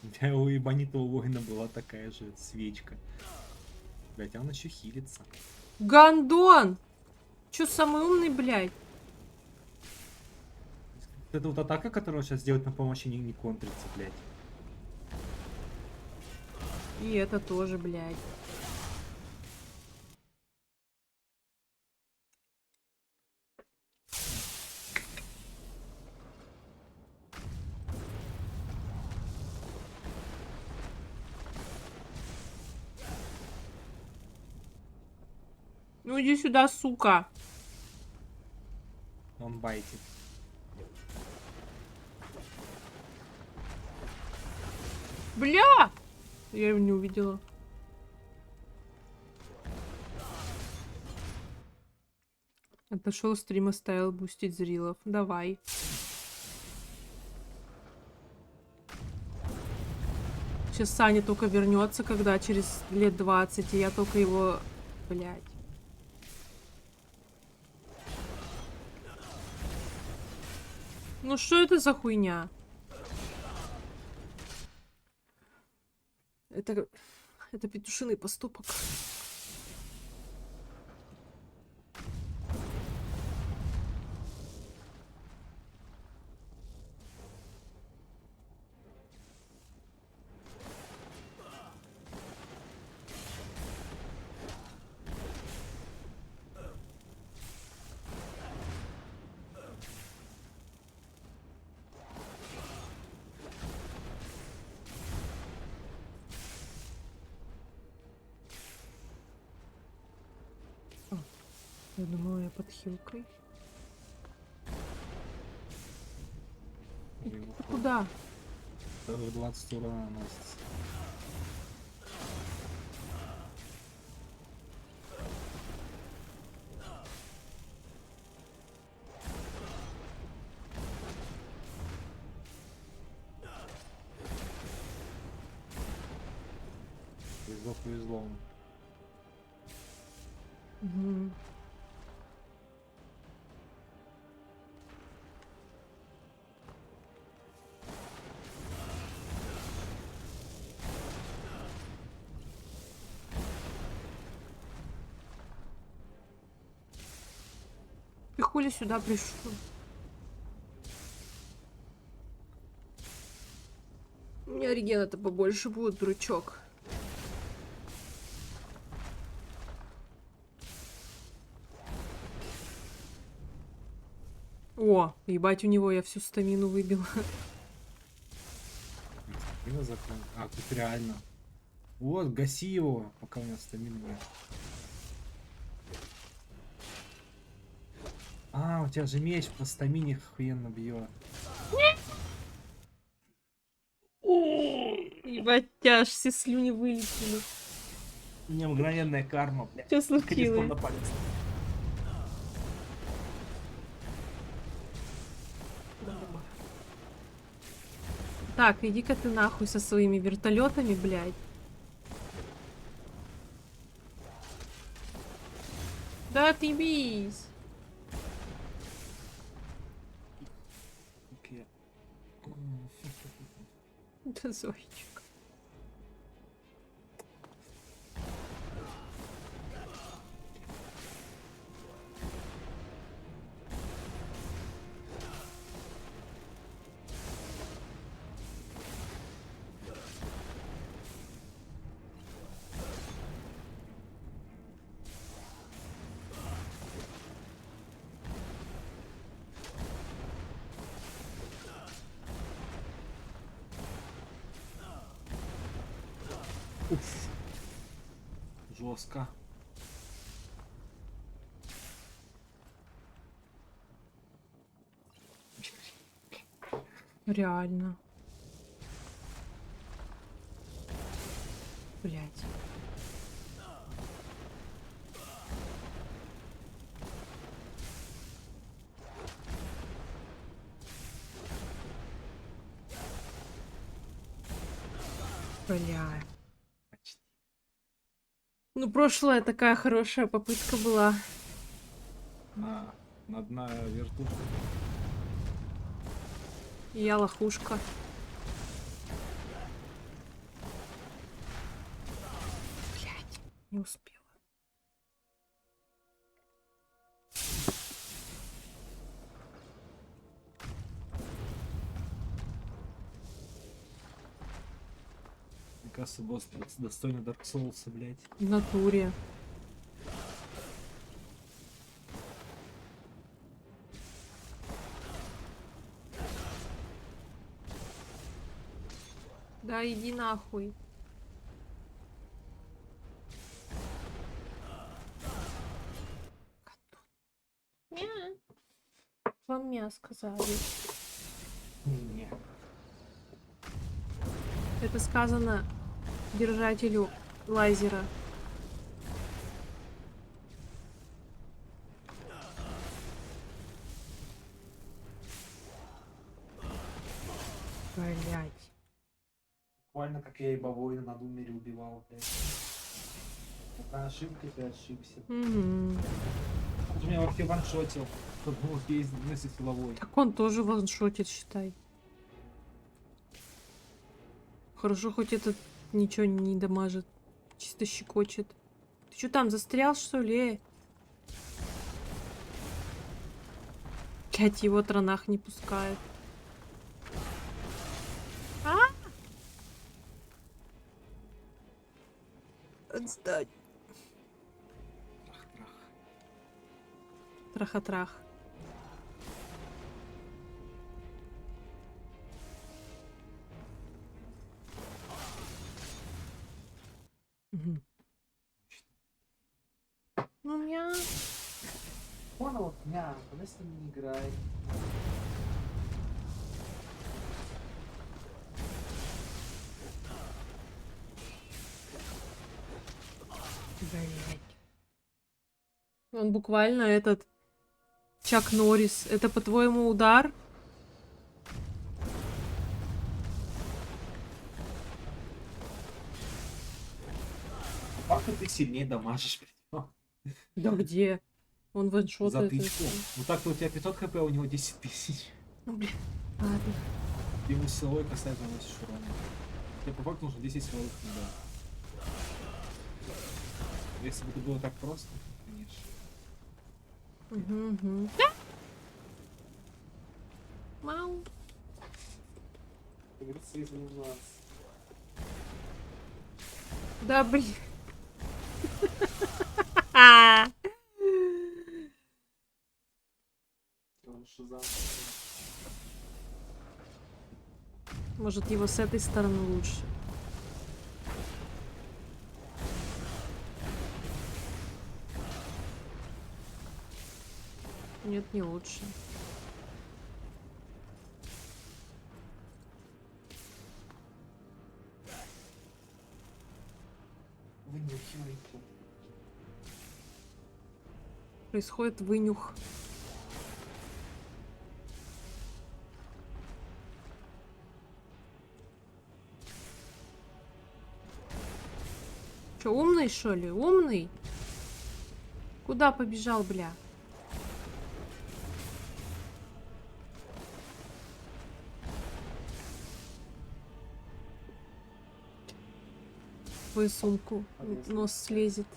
S2: У меня у ебанитого воина была такая же свечка. Блять, а он еще хилится.
S1: Гандон! Чё, самый умный, блядь?
S2: Это вот атака, которую он сейчас делает на помощи, не контрится, блядь.
S1: И это тоже, блядь. Ну иди сюда, сука.
S2: Он байтит.
S1: Бля! Я его не увидела. Отошел стрим, оставил бустить зрилов. Давай. Сейчас Саня только вернется, когда через лет 20, и я только его... Блядь. Ну что это за хуйня? Это... Это петушиный поступок. Я думала, я под хилкой. Ты куда?
S2: В 20 урона наносится. Повезло.
S1: Угу. Ты хули сюда пришел? У меня регена-то побольше будет, дурачок. О, ебать, у него я всю стамину выбила.
S2: А, тут реально. Вот, гаси его, пока у меня стамина нет. А, у тебя же меч по стамине охуенно бьет.
S1: Ебать, аж все слюни вылетели.
S2: У меня мгновенная карма, блядь.
S1: Что случилось?
S2: На палец.
S1: Так, иди-ка ты нахуй со своими вертолетами, блядь. Да отъебись. Да зайчик.
S2: Уф. Жестко.
S1: Реально. Блять. Бля. Ну, прошлая такая хорошая попытка была.
S2: На одна вертушка.
S1: И я лохушка. Блять, не успела.
S2: Мне кажется, босс достойный Dark Souls, блядь.
S1: В натуре. Да иди нахуй. Мя. Вам мя сказали.
S2: Не.
S1: Это сказано держателю лазера. Блять.
S2: Буквально как я и Бавоина на Думере убивал, блядь. Такая ошибка, ты ошибся.
S1: Угу.
S2: Вот у меня вообще ваншотил. Тут был есть вместе силовой.
S1: Так он тоже ваншотит, считай. Хорошо, хоть этот ничего не дамажит. Чисто щекочет. Ты что там, застрял, что ли? Блять, его тронах не пускает. А? Отстань. Траха-трах. Ну, меня...
S2: Вон вот, ня, она с ним не играет.
S1: Блять. Он буквально этот... Чак Норрис. Это, по-твоему, удар?
S2: Как ты сильнее дамажишь, блядь?
S1: Да где? Он
S2: За
S1: ваншотает.
S2: тычку. Ну так-то у тебя 500 хп, у него 10 тысяч.
S1: Ну, блин. Ладно.
S2: Ему силой касается наносишь урона. Тебе по факту нужно 10 силовых ударов. Если бы это было так просто, конечно.
S1: Угу. Мау.
S2: Как говорится, из нас.
S1: Да, блин. Может, его с этой стороны лучше. Нет, не лучше.
S2: Вынюхивай-ка.
S1: Происходит вынюх. Че, умный, что ли? Умный? Куда побежал, бля? Твою сумку. Нос слезет.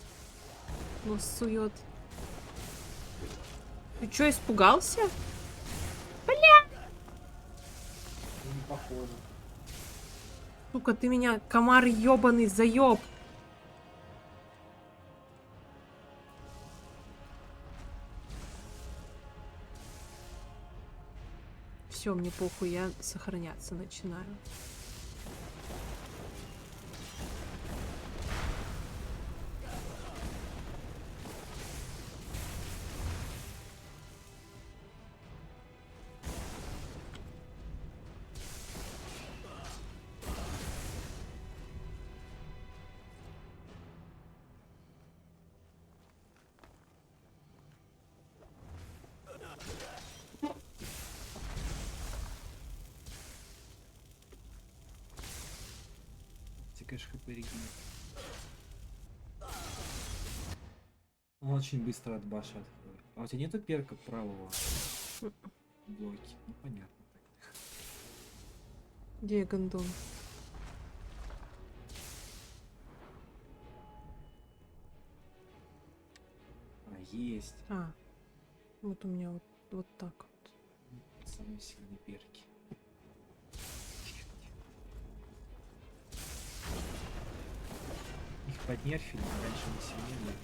S1: Нос сует. Ты чё, испугался? Бля!
S2: Не похоже.
S1: Сука, ты меня, комар ёбаный, заёб. Все, мне похуй, я сохраняться начинаю.
S2: Конечно, хп регенит. Он очень быстро от баша отходит. А у тебя нету перка правого блоки? Ну понятно.
S1: Где я, гондон?
S2: А, есть.
S1: А, вот у меня вот так вот.
S2: Самые сильные перки. Их поднерфили, раньше не сильнее.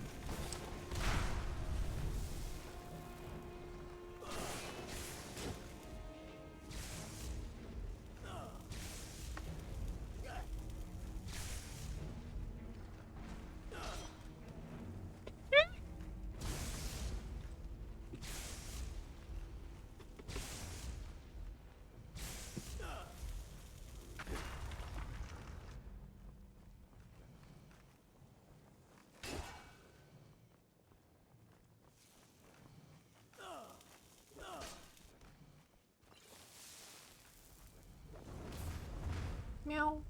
S1: Мяу.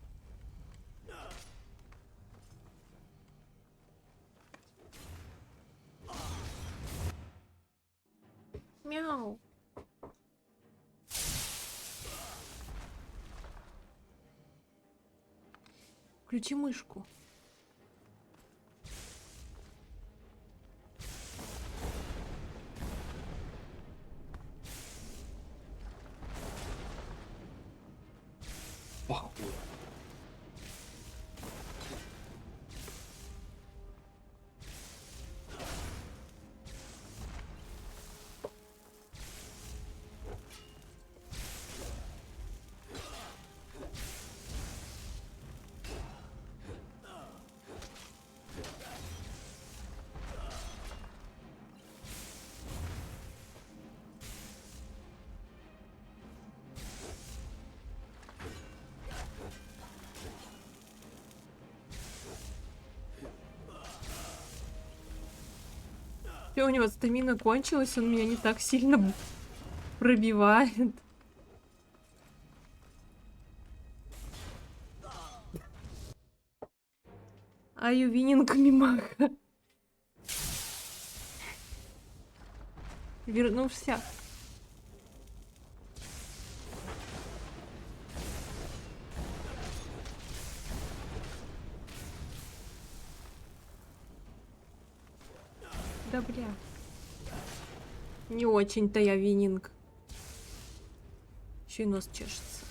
S1: Мяу. Включи мышку. Все, у него стамина кончилась, он меня не так сильно пробивает. Аю Вининг Мимаха. Вернулся. Да бля. Не очень-то я Вининг. Еще и нос чешется.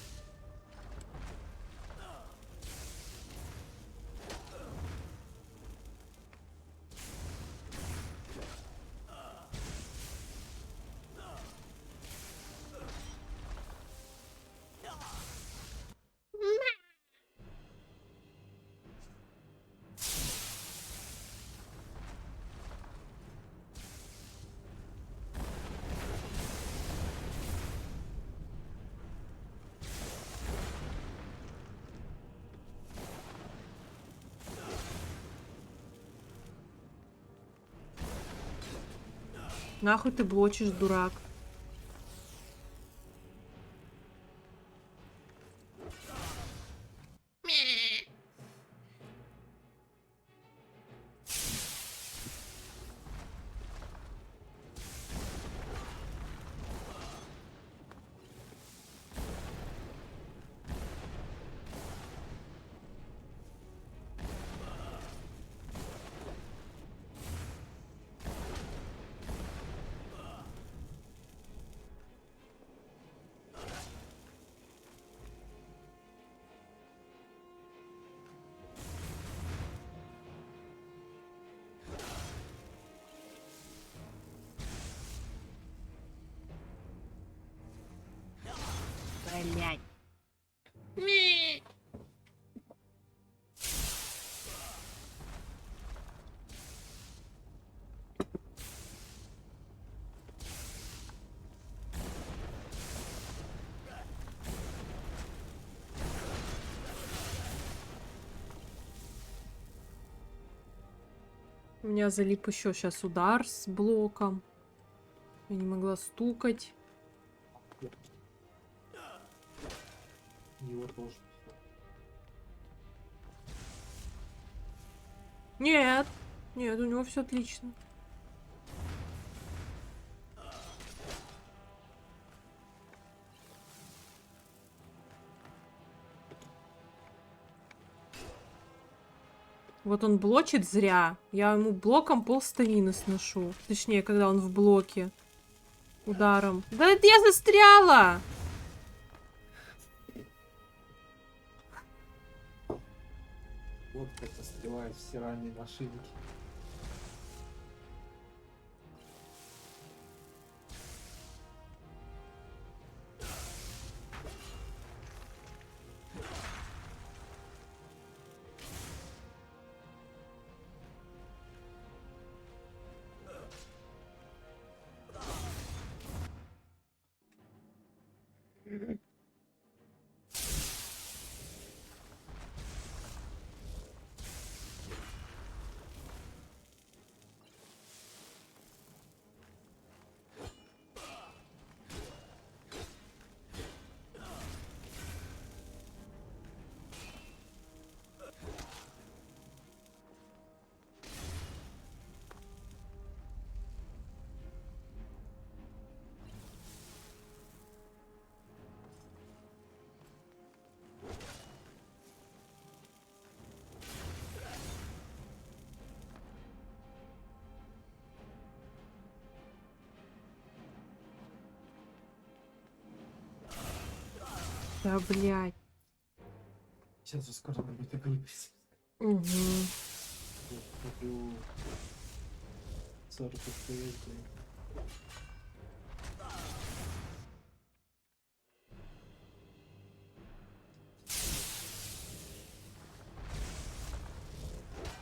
S1: Нахуй ты блочишь, дурак? Блять. У меня залип еще сейчас удар с блоком. Я не могла стукать.
S2: Его тоже.
S1: Нет, нет, у него все отлично. Вот он блочит зря. Я ему блоком полстамины сношу. Точнее, когда он в блоке. Ударом. Да это я застряла!
S2: Вот как застревают в стиральной машинке.
S1: Да, блядь.
S2: Сейчас же скоро будет игры.
S1: Угу.
S2: Куплю 40 FPS, блин.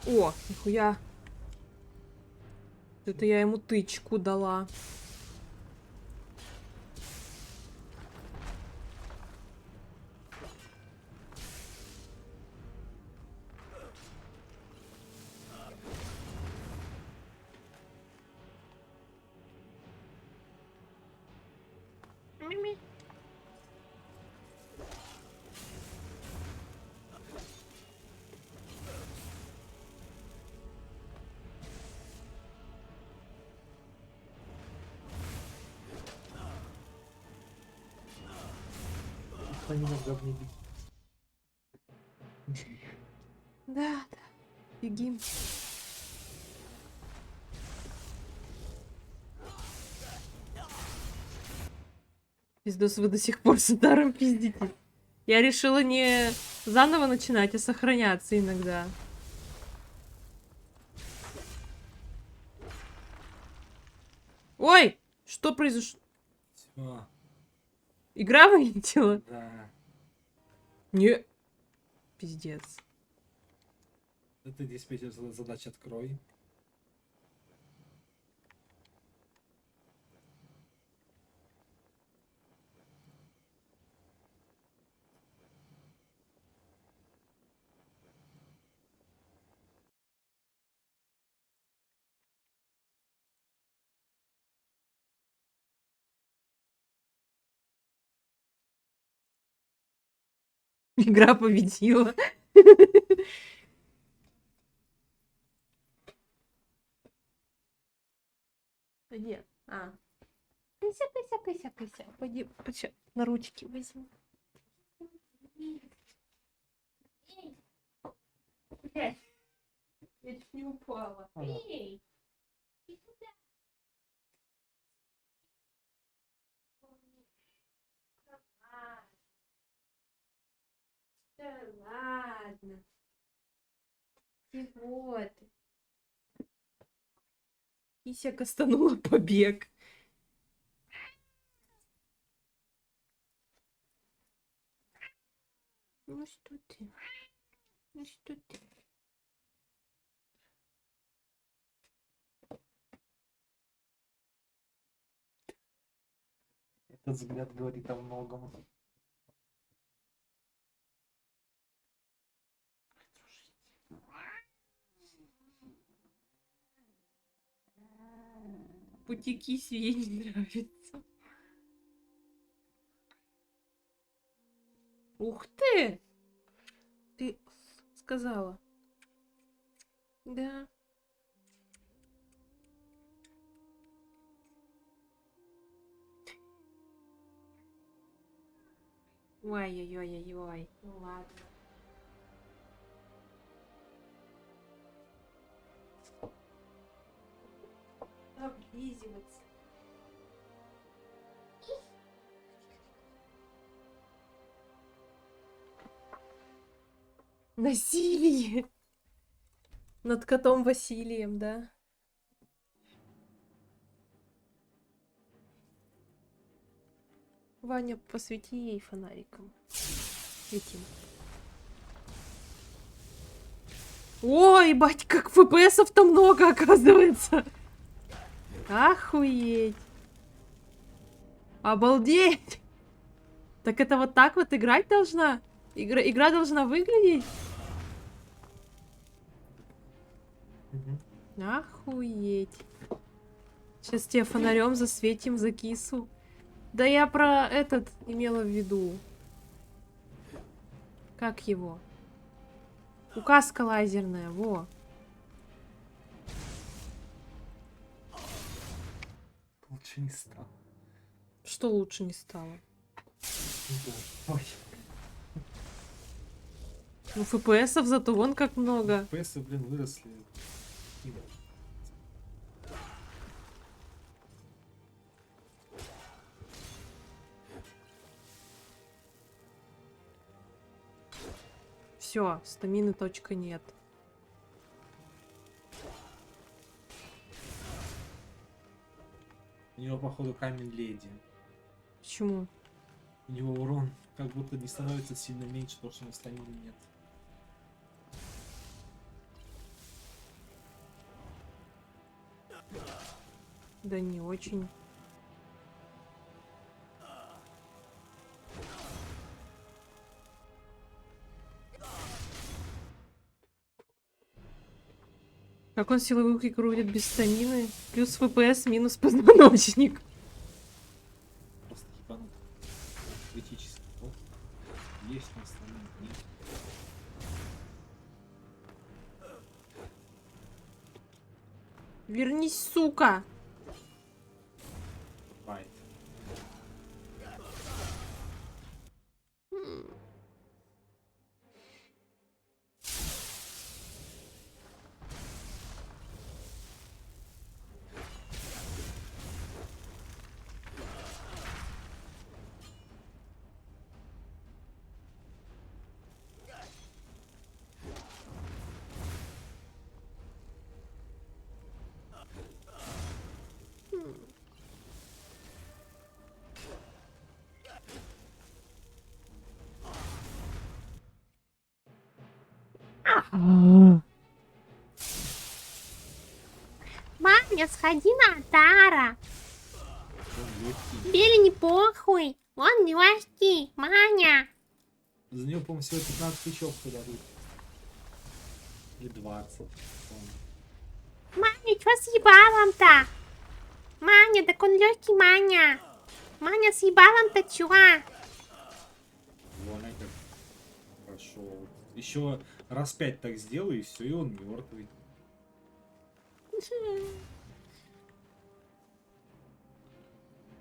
S1: О, нихуя. Это я ему тычку дала.
S2: Стамина в говне бить.
S1: Да, да. Бегим. Пиздос, вы до сих пор с ударом пиздите. Я решила не заново начинать, а сохраняться иногда. Ой! Что произошло?
S2: Всё.
S1: Игра вылетела?
S2: Да.
S1: Не. Пиздец.
S2: Это диспетчер задач открой.
S1: Игра победила. Где? А. Кыся, кыся, кыся, кыся. Пойди, ща на ручки возьму. Блядь. Я чуть не упала. Эй! Иди сюда. Да ладно. Чего ты? Кися кастанула побег. Ну что ты? Ну что ты?
S2: Этот взгляд говорит о многом.
S1: Пути Киси ей не нравится. Ух ты! Ты сказала. Да. Ой-ой-ой-ой-ой. Ну ладно. Облизываться. Насилие. Над котом Василием, да? Ваня, посвети ей фонариком. Этим. Ой, бать, как ФПСов-то много, оказывается. Охуеть. Обалдеть. Так это вот так вот играть должна? Игра должна выглядеть? Охуеть. Сейчас тебе фонарем засветим за кису. Да я про этот имела в виду. Как его? Указка лазерная, во.
S2: Лучше не стало.
S1: Что лучше не стало?
S2: Ой.
S1: Ну, ФПСов зато вон как много.
S2: ФПСы, блин, выросли.
S1: Все, стамины точка нет.
S2: У него, походу, камень леди.
S1: Почему?
S2: У него урон как будто не становится сильно меньше, потому что у него стамины нет.
S1: Да не очень. Как он силовых крутит без стамины? Плюс ФПС, минус позвоночник.
S2: Просто ебанут. Критически. Вот. Есть на стамине, нет.
S1: Вернись, сука!
S2: Файт.
S17: Маня, сходи на Тара. Бели не похуй. Он легкий, Маня.
S2: За него, по-моему, всего 15 тысяч дадут. Или 20.
S17: Маня, чё с ебалом-то? Маня, так он легкий, Маня. Маня, с ебалом-то чё?
S2: Вон как прошел. Еще раз 5 так сделай, и все, и он мертвый.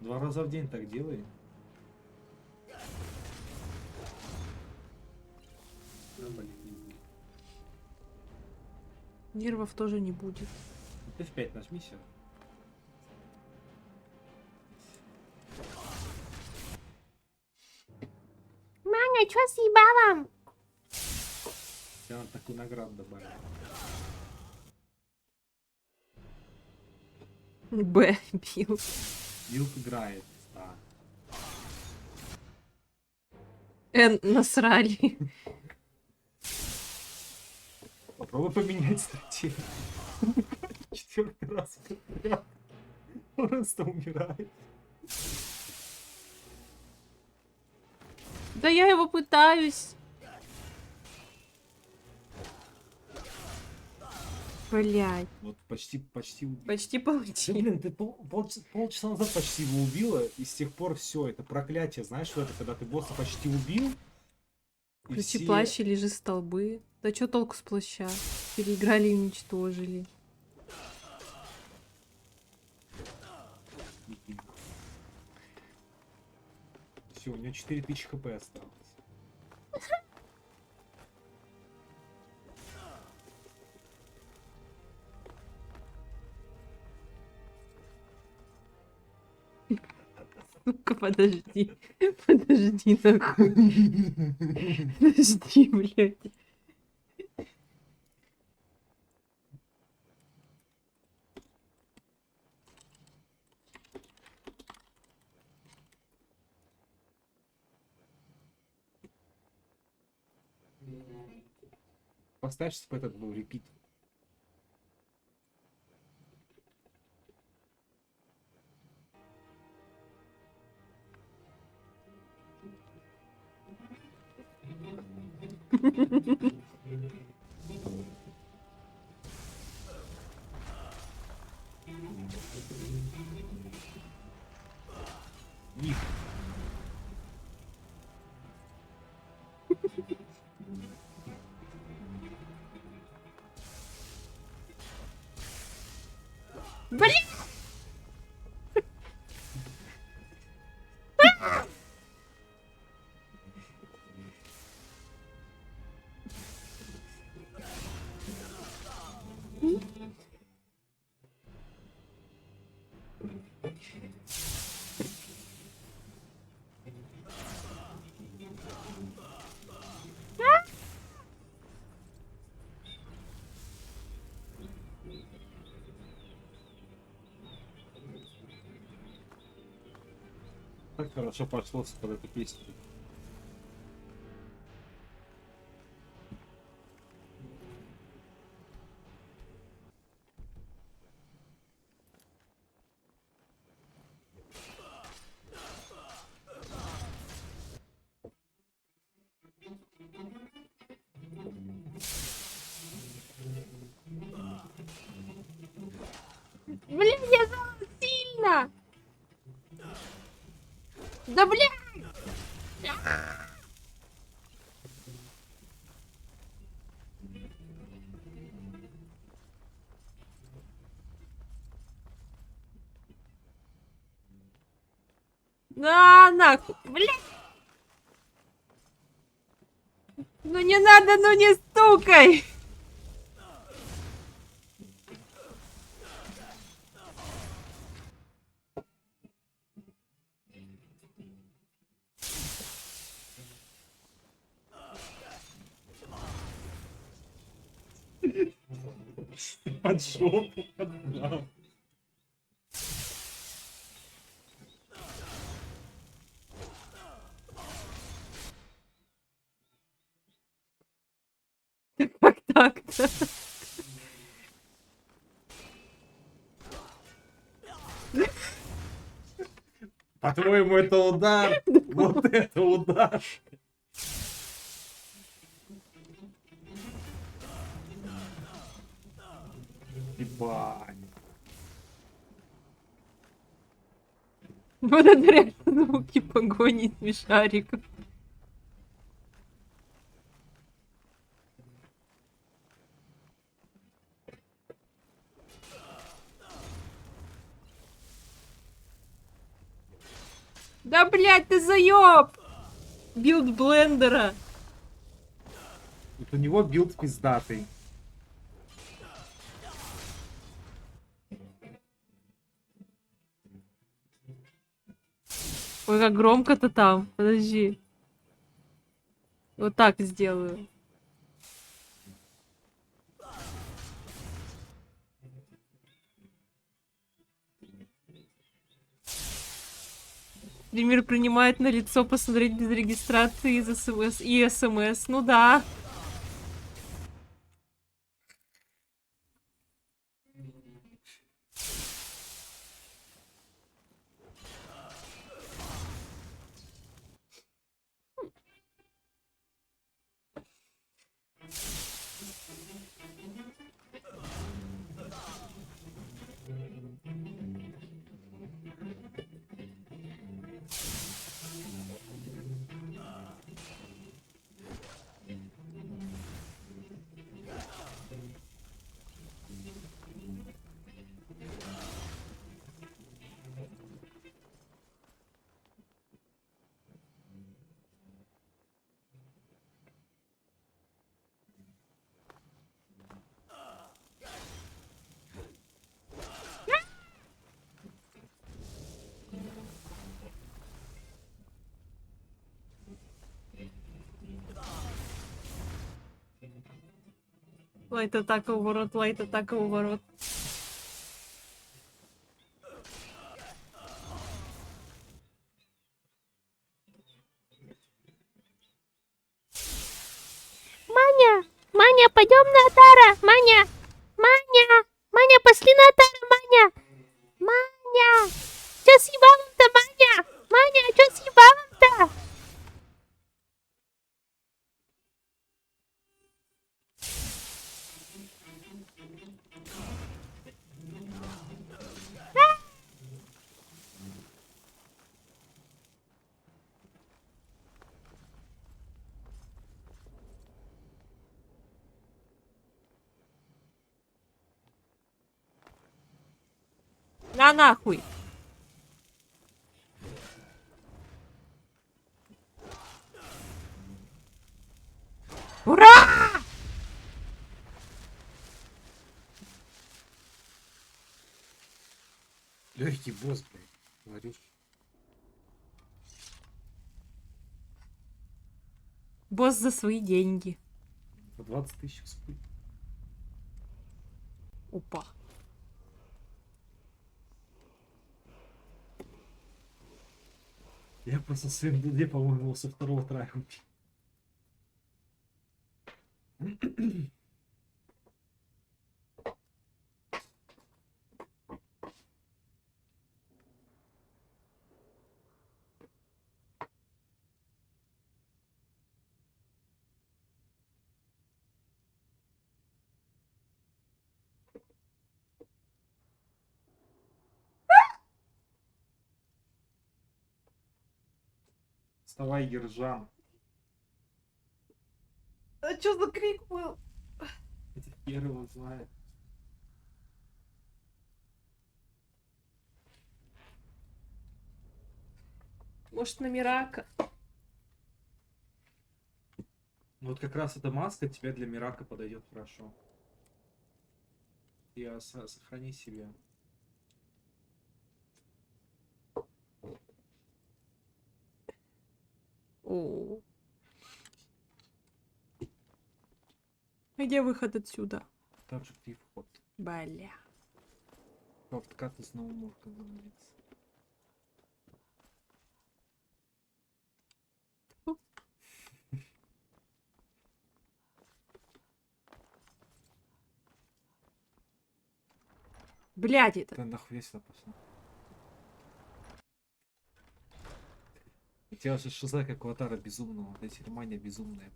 S2: Два раза в день так делай.
S1: Нервов тоже не будет.
S2: F5 нажми все.
S17: Маня, чё с ебалом?
S2: Я вам такую награду добавил.
S1: Б, бил.
S2: Билд играет, да.
S1: Н, насрали.
S2: Попробуй поменять стратегию. 4-й раз подряд. Просто умирает.
S1: Да я его пытаюсь. Блять.
S2: Вот почти убил.
S1: Почти получил.
S2: Да, блин, ты полчаса назад почти его убила, и с тех пор все, это проклятие. Знаешь, что это, когда ты босса почти убил? и
S1: Включи
S2: все-
S1: плащ и лежи столбы. Да чё толку с плаща? Переиграли и уничтожили.
S2: Все, у него 4000 хп осталось.
S1: Ну-ка, подожди. Подожди, нахуй. Подожди, блядь.
S2: Поставь, чтобы этот был репит. Ник.
S17: Блин!
S2: Так хорошо пошло под эту песню.
S17: Блин, я зала сильно! Да блин!
S1: На, нахуй. Блядь. Ну не надо, ну не стукай.
S2: Под жопу отдал.
S1: Как так-то.
S2: По-твоему, это удар? Вот это удар! Ебать.
S1: Вот это реально звуки погони смешариков. Да, блядь, ты заёб! Билд блендера.
S2: Вот у него билд пиздатый.
S1: Ой, как громко-то там. Подожди. Вот так сделаю. Стример принимает на лицо посмотреть без регистрации из СМС и СМС. Ну да. Лайт атака уворот, лайт атака уворот.
S17: Маня, Маня, пойдем на Атара, Маня, Маня, Маня, пошли на Атара, Маня, Маня, чё с ебалом-то, Маня, Маня, чё с ебалом-то?
S1: На нахуй. Ура!
S2: Легкий босс, блядь. Говоришь.
S1: Босс за свои деньги.
S2: По 20 тысяч спыть.
S1: Опа.
S2: Я просто в своем дуде, по-моему, со второго трая убил. Вставай, Ержан.
S1: А чё за крик был?
S2: Это первого знает.
S1: Может, на Мирака?
S2: Ну вот как раз эта маска тебе для Мирака подойдет хорошо. Я сохрани себе.
S1: О. Где выход отсюда?
S2: Там же где вход.
S1: Бля.
S2: Откат из нового как говорится.
S1: Блядь, это.
S2: Да нахуй сюда пошла. У тебя же шиза как у Атара безумного. Вот эти Маня безумная.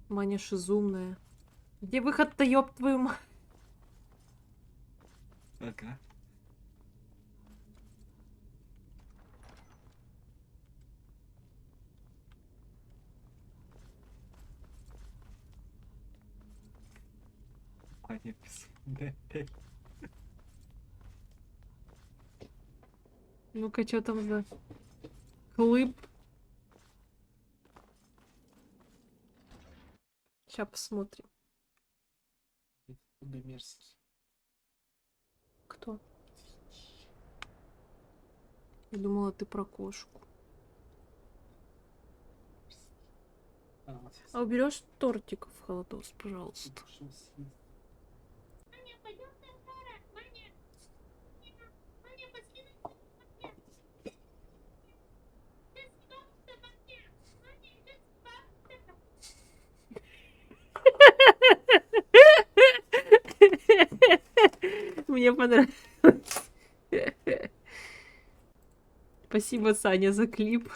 S1: Маня шизумная. Где выход-то, ёб твою мать?
S2: Ага. Маня безумная.
S1: Ну-ка, что там за клып? Сейчас посмотрим.
S2: Мерзкий.
S1: Кто? Я думала, ты про кошку. А уберешь тортиков, холодос, пожалуйста. Мне понравилось. Спасибо, Саня, за клип.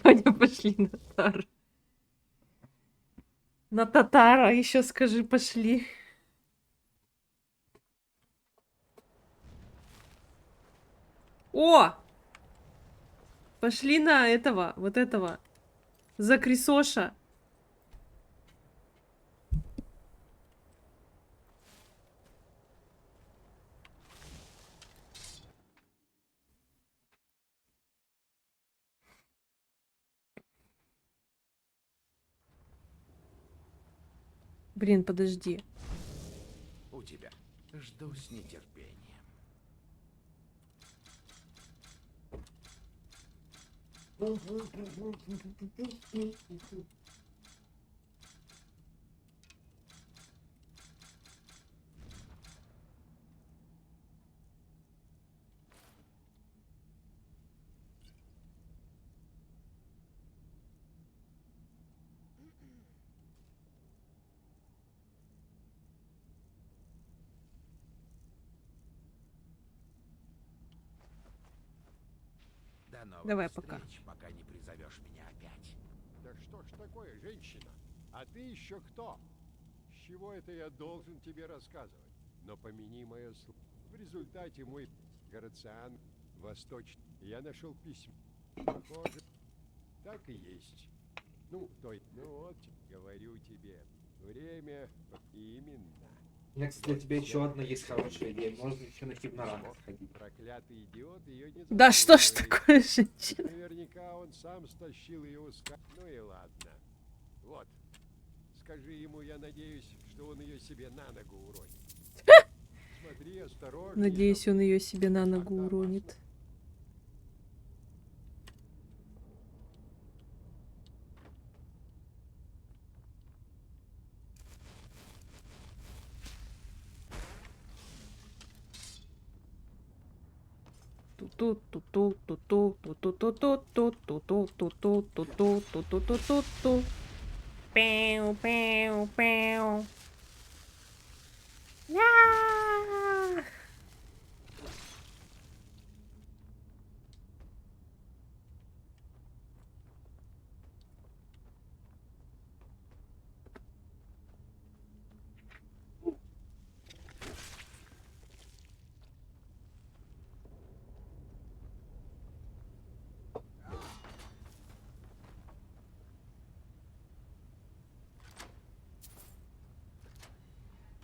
S1: Ваня, пошли на тар. На татара еще скажи, пошли. О! Пошли на этого, вот этого. За Крисоша. Блин, подожди.
S16: У тебя. Жду с нетерпением. До новых
S1: Давай,
S16: встреч,
S1: пока.
S16: пока не призовешь меня опять.
S18: Так что ж такое, женщина? А ты еще кто? С чего это я должен тебе рассказывать? Но помяни мое слово. В результате мой Горациан Восточный. Я нашел письмо. Похоже, так и есть. Ну вот, говорю тебе. Время именно.
S2: У меня, кстати, для тебя еще одна есть хорошая идея. Можно еще на Хибнарана сходить.
S18: Проклятый идиот ее не
S1: Да что ж
S18: заслуживает.
S1: такое, женщина?
S18: Наверняка он сам стащил ее с Ну и ладно. Вот. Скажи ему, я надеюсь, что он ее себе на ногу уронит. Смотри осторожно.
S1: Надеюсь, он ее себе на ногу уронит. Пяу, пяу, пяу.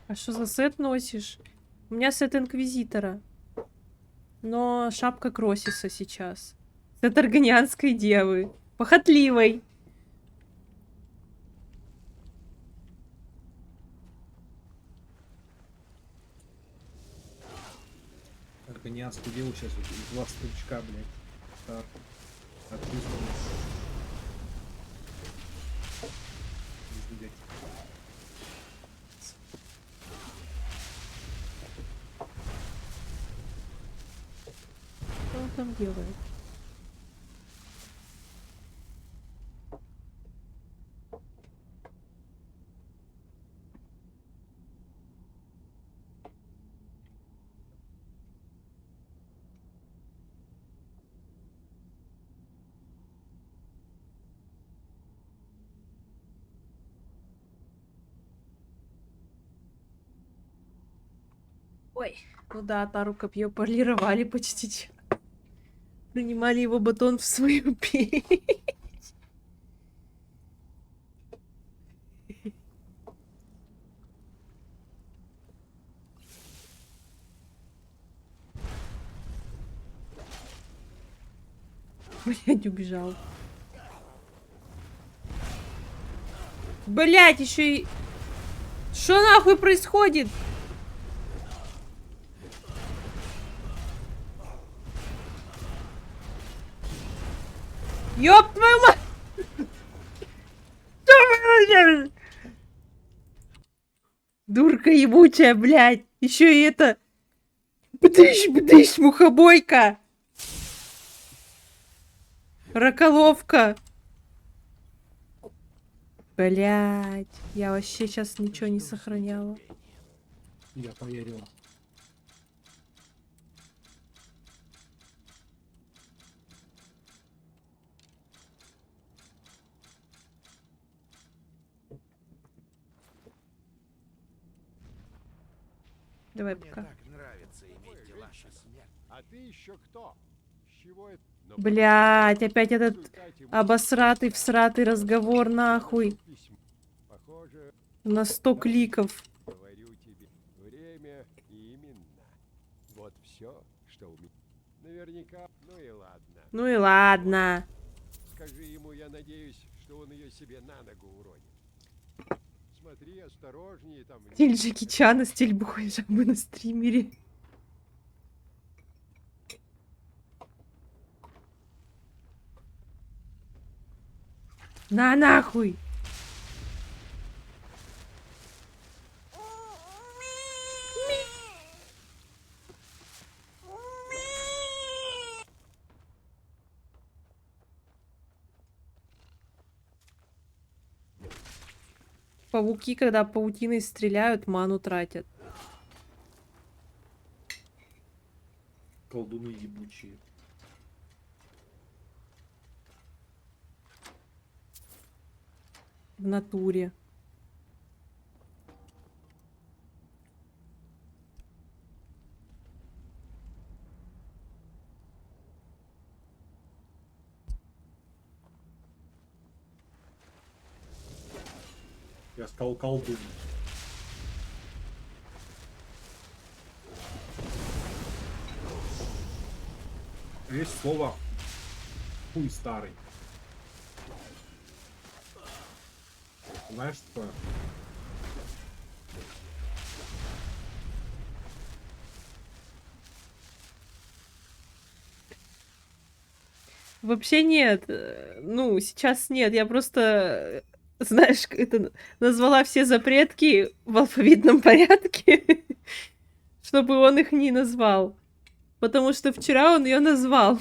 S1: А что за сет носишь? У меня сет Инквизитора. Но шапка Кросиса сейчас. Сет Арганианской девы. Похотливой.
S2: Арганианскую деву сейчас вот из два стручка, блядь. Так. Отпустим.
S1: там делает? Ой, ну да, Тару копье полировали почти. Принимали его батон в свою печь. Блять, убежал. Блять, еще и... Что нахуй происходит? Ёб твою мать! Дурка ебучая, блядь. Еще и это... Бдыщ, мухобойка. Раколовка. Блядь. Я вообще сейчас ничего не сохраняла.
S2: Я поверил.
S1: Давай пока.
S3: Нравится иметь дела со смертью.
S18: А ты еще кто? С чего это?
S1: Блядь, опять этот обосратый, всратый разговор, нахуй.
S18: Похоже,
S1: На 100 кликов.
S18: говорю тебе, время именно. Вот все, что у меня. Наверняка, ну и ладно.
S1: Ну и ладно.
S18: Скажи ему, я надеюсь, что он ее себе на ногу уронит. Смотри, осторожнее там.
S1: Стиль Джеки Чана, стиль бухой жабы на стримере. На нахуй! Пауки, когда паутиной стреляют, ману тратят.
S2: Колдуны ебучие.
S1: В натуре.
S2: Я сказал колдун. Есть слово хуй старый. Знаешь, что такое?
S1: Вообще нет. Ну, сейчас нет. Я просто, знаешь, это назвала все запретки в алфавитном порядке, чтобы он их не назвал. Потому что вчера он ее назвал.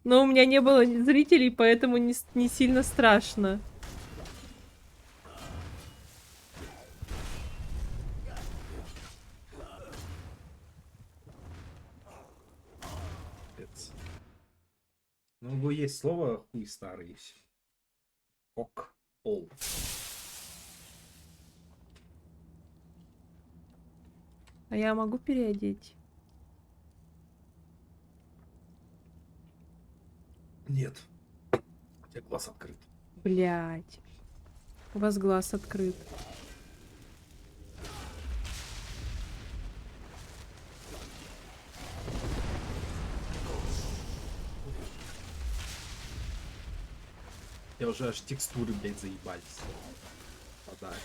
S1: Но у меня не было зрителей, поэтому не сильно страшно.
S2: Ну, у него есть слово хуй старый. Кок пол.
S1: А я могу переодеть?
S2: Нет. У тебя глаз открыт.
S1: Блять. У вас глаз открыт.
S2: Я уже аж текстуры, блядь, заебались. Подай.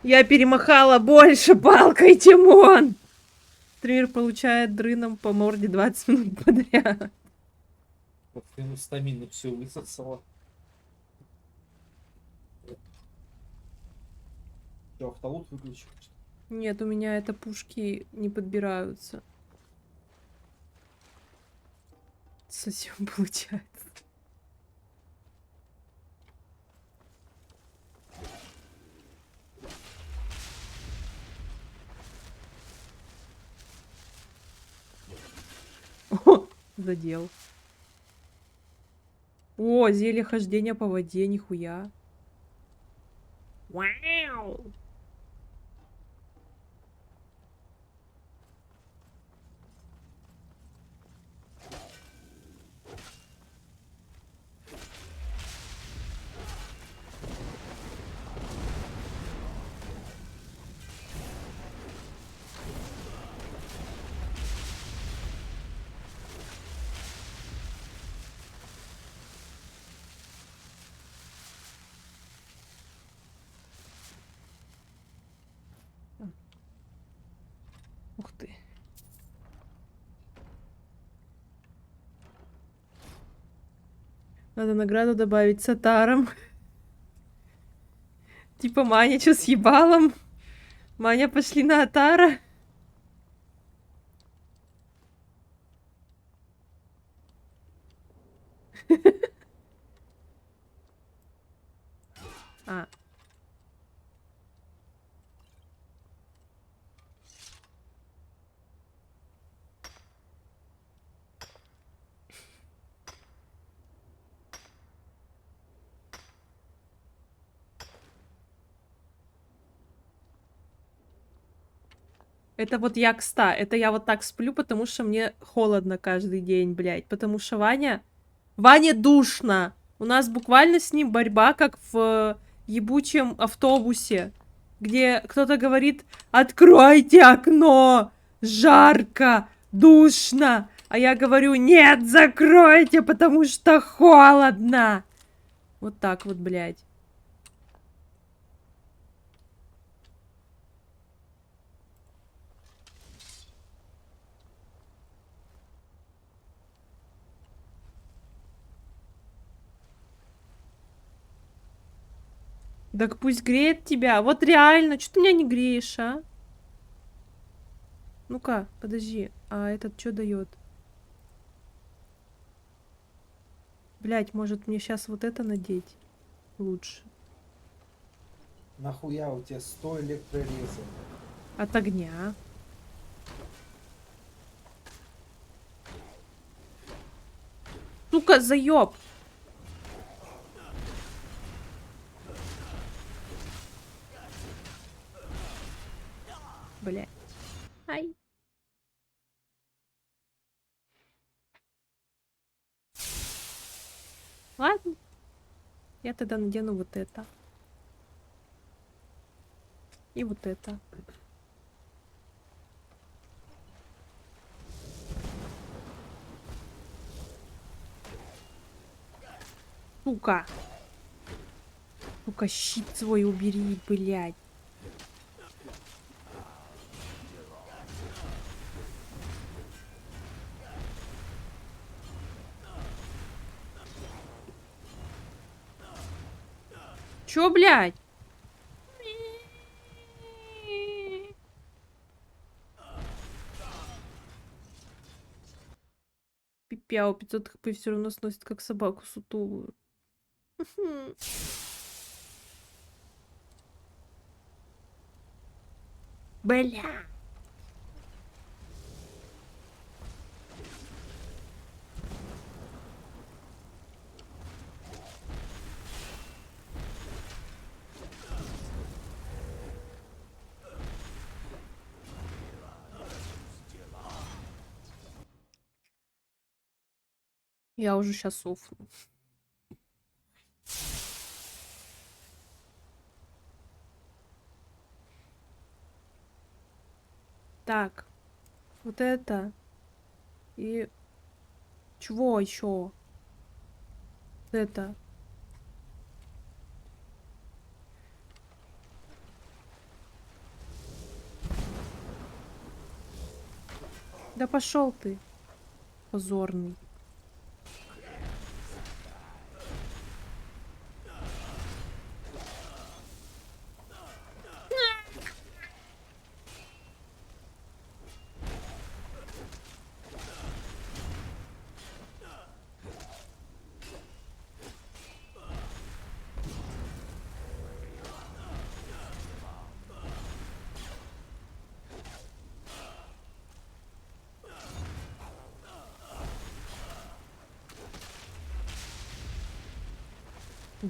S1: Я перемахала больше палкой, чем он. Стример получает дрыном по морде 20 минут подряд.
S2: Вот ему стамину все высосало. Что, автолут выключил?
S1: Нет, у меня это пушки не подбираются. Совсем получается. О, задел. О, зелье хождения по воде, нихуя. Вау. Ух ты. Надо награду добавить с Атаром. Типа, Маня, чё с ебалом? Маня, пошли на Атара. А. Это вот я к 100. Это я вот так сплю, потому что мне холодно каждый день, блядь. Потому что Ваня... Ване душно. У нас буквально с ним борьба, как в ебучем автобусе, где кто-то говорит: «Откройте окно! Жарко! Душно!» А я говорю: «Нет, закройте, потому что холодно!» Вот так вот, блядь. Так пусть греет тебя. Вот реально, что ты меня не греешь, а? Ну-ка, подожди. А этот что дает? Блять, может мне сейчас вот это надеть? Лучше.
S2: Нахуя у тебя 100 электрорезов?
S1: От огня. Сука, заеб! Блять. Ай. Ладно. Я тогда надену вот это. И вот это. Сука. Сука, щит свой убери, блядь. Чё, блядь? Пипяу, 500 хп все равно сносит, как собаку сутулую. Бля. Я уже сейчас софну. Так, вот это. И чего еще? Вот это. Да пошел ты, позорный.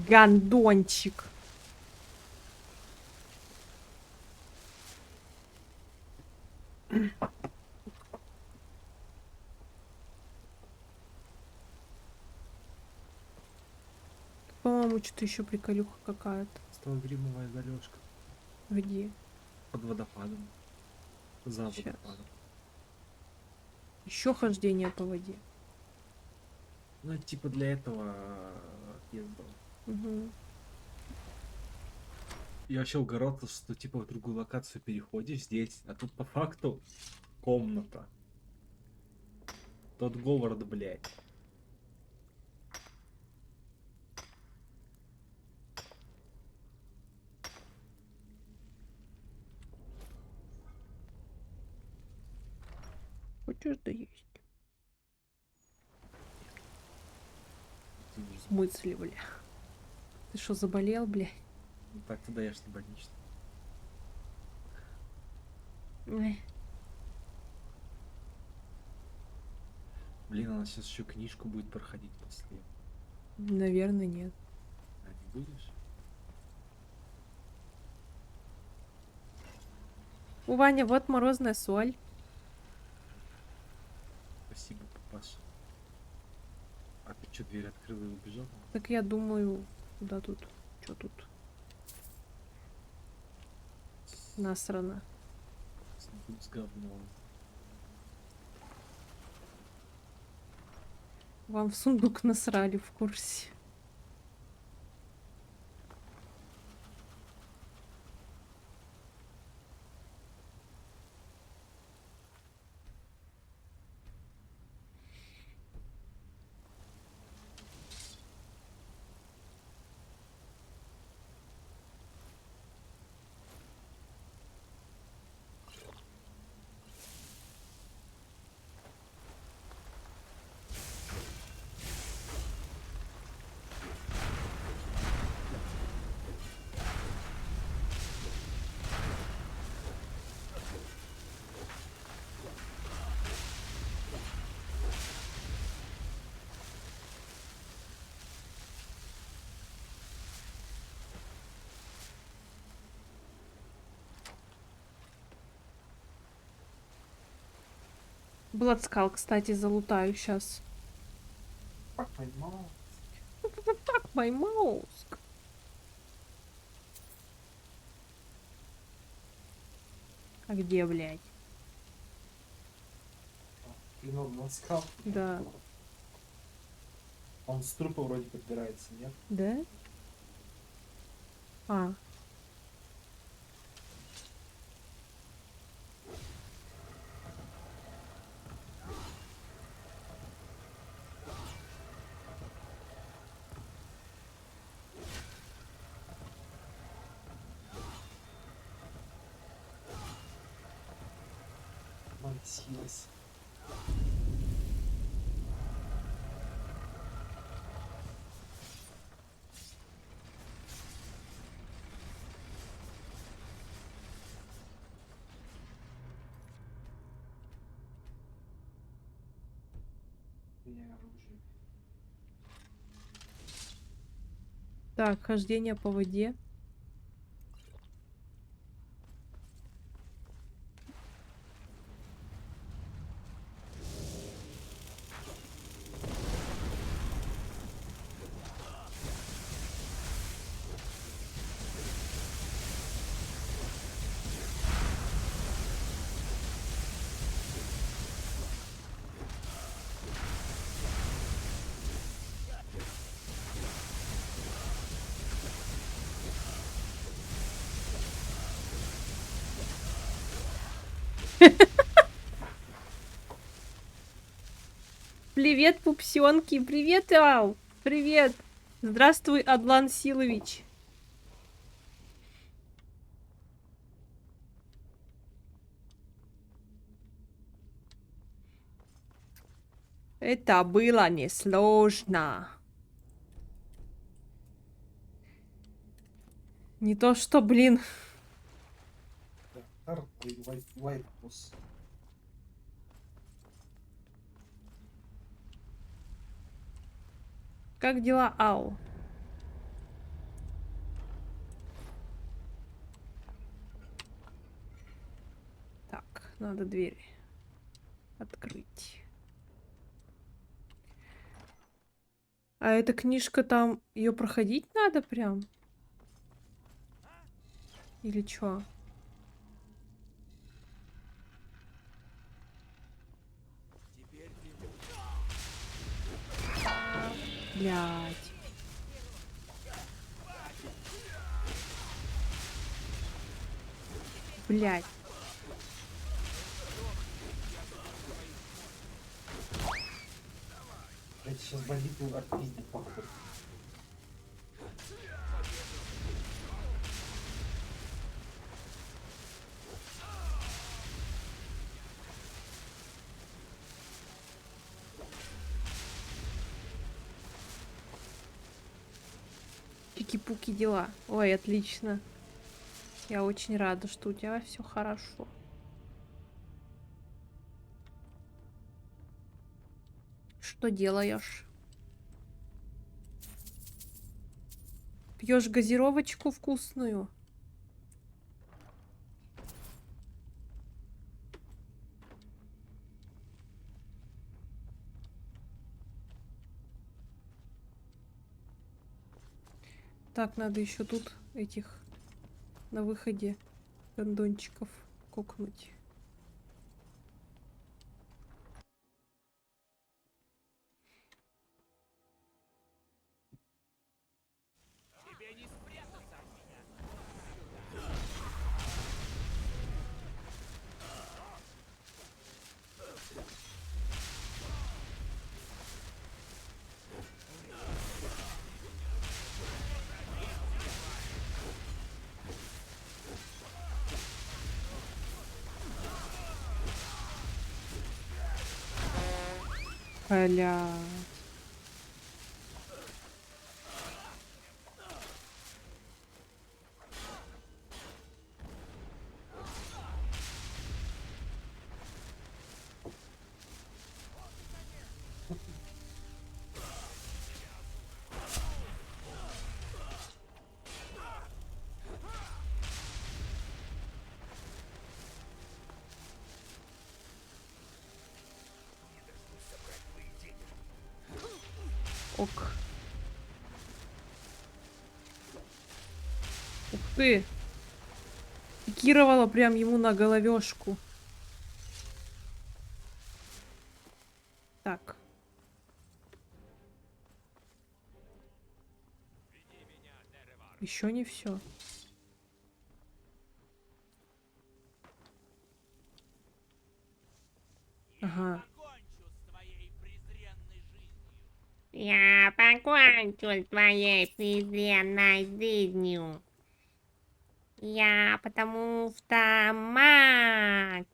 S1: Гандончик. По-моему, что-то еще приколюха какая-то.
S2: Сталгримовая залежка.
S1: Где?
S2: Под водопадом. За
S1: Щас.
S2: водопадом.
S1: Еще хождение по воде.
S2: Ну, это типа для этого отъезд был.
S1: Угу.
S2: Я вообще угорался, что типа в другую локацию переходишь здесь, а тут по факту комната. Тот Говард, блядь.
S1: Хочешь да есть? В смысле, бля? Ты что, заболел, бля?
S2: Ну так ты даешь на больничный.
S1: Ой.
S2: Блин, она сейчас еще книжку будет проходить после.
S1: Наверное, нет.
S2: А не будешь?
S1: У Ваня, вот морозная соль.
S2: Спасибо, папаша. А ты что, дверь открыл и убежал?
S1: Так я думаю, куда тут? Что тут? Насрано.
S2: С говном.
S1: Вам в сундук насрали, в курсе. Бладскал, кстати, залутаю сейчас.
S2: Поймал.
S1: Мой мозг. А где, блядь?
S2: Кинул Бладскал.
S1: Да.
S2: Он с трупа вроде подбирается, нет?
S1: Да? А.
S2: Мансилась.
S1: Так, хождение по воде. Привет, пупсенки. Привет, Ал. Привет. Здравствуй, Адлан Силович. Это было несложно. Не то что, блин. Как дела, Ау? Так, надо дверь открыть. А эта книжка там, ее проходить надо прям? Или чё? Блядь. Блядь.
S2: Это сейчас бандиту отпиздить, походу.
S1: Чики-пуки дела. Ой, отлично. Я очень рада, что у тебя все хорошо. Что делаешь? Пьешь газировочку вкусную? Так, надо еще тут этих на выходе гондончиков кокнуть. Блядь. Ок. Ух ты. Пикировала прям ему на головешку. Так. Еще не все. Ага.
S17: Я покончу с твоей презренной жизнью. Я потому что маг.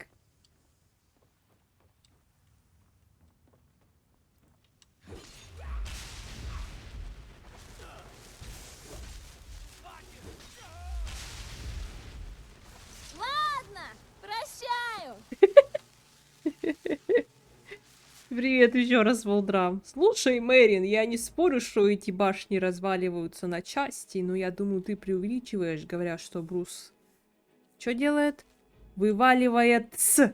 S7: Ладно, прощаю.
S1: Привет еще раз, Волдрам. Слушай, Мэрин, я не спорю, что эти башни разваливаются на части, но я думаю, ты преувеличиваешь, говоря, что Брус... Что делает? Вываливает с.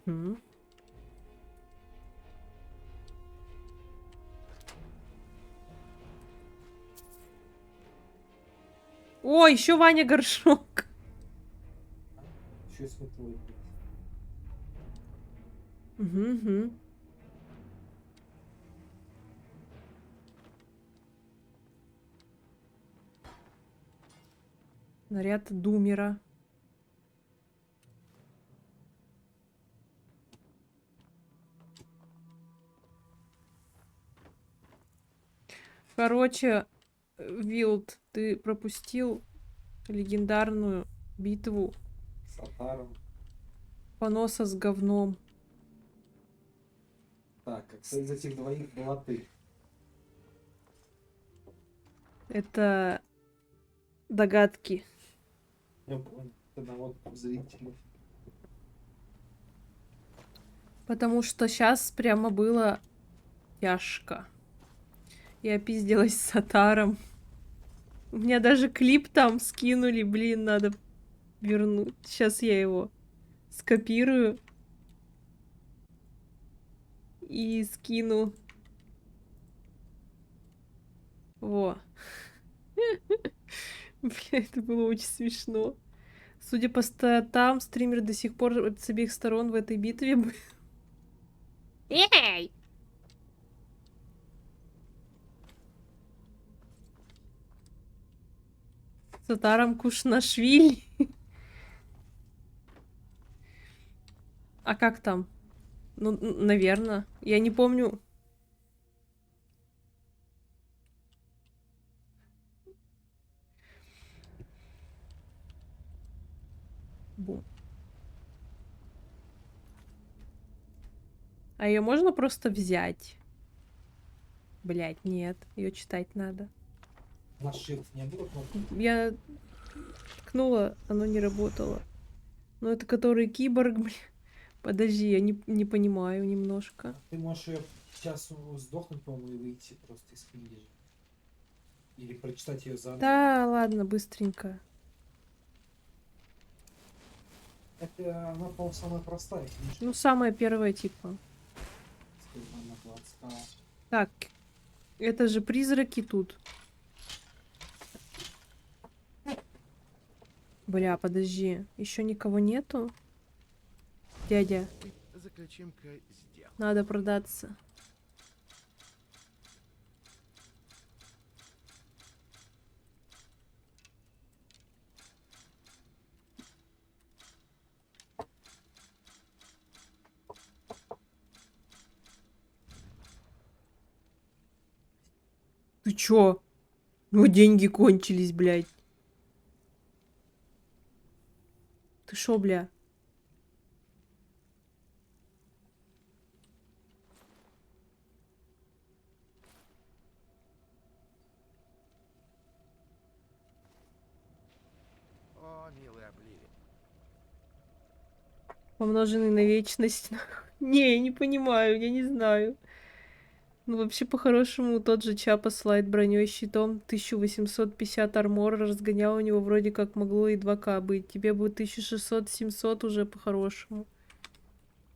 S1: Угу. О, еще Ваня Горшок.
S2: Что испытывает?
S1: Угу. Наряд Думера. Короче, Вилд, ты пропустил легендарную битву
S2: С Атаром.
S1: поноса с говном.
S2: Так, а кто из этих двоих была ты?
S1: Это догадки.
S2: Я понял. Это вот зрители.
S1: Потому что сейчас прямо было тяжко. Я пиздилась с Атаром. У меня даже клип там скинули, блин, надо вернуть. Сейчас я его скопирую и скину. Во. Бля, это было очень смешно. Судя по статам, стример до сих пор с обеих сторон в этой битве был. Эй! С Атаром Кушнашвили. А как там? Ну, наверное. Я не помню. Бум. А ее можно просто взять? Блять, нет. Ее читать надо.
S2: На shift не было кнопки?
S1: Я ткнула, оно не работало. Но это который киборг, блин. Подожди, я не понимаю немножко.
S2: Ты можешь ее сейчас сдохнуть, по-моему, и выйти просто из книги. Или прочитать ее заново.
S1: Да, ладно, быстренько.
S2: Это она, по-моему, самая простая книжка.
S1: Ну, самая первая, типа. Так, это же призраки тут. Бля, подожди. Еще никого нету? Дядя.
S14: Заключим-ка сделку.
S1: Надо продаться. Ты чё? Ну, деньги кончились, блядь. Ты шо, бля?
S14: О, милый Обливион.
S1: Помноженный на вечность. Не, я не понимаю, я не знаю. Ну, вообще, по-хорошему, тот же Чапа слайд броней щитом 1850 армора разгонял у него вроде как могло и 2К быть. Тебе будет 1600-700 уже по-хорошему.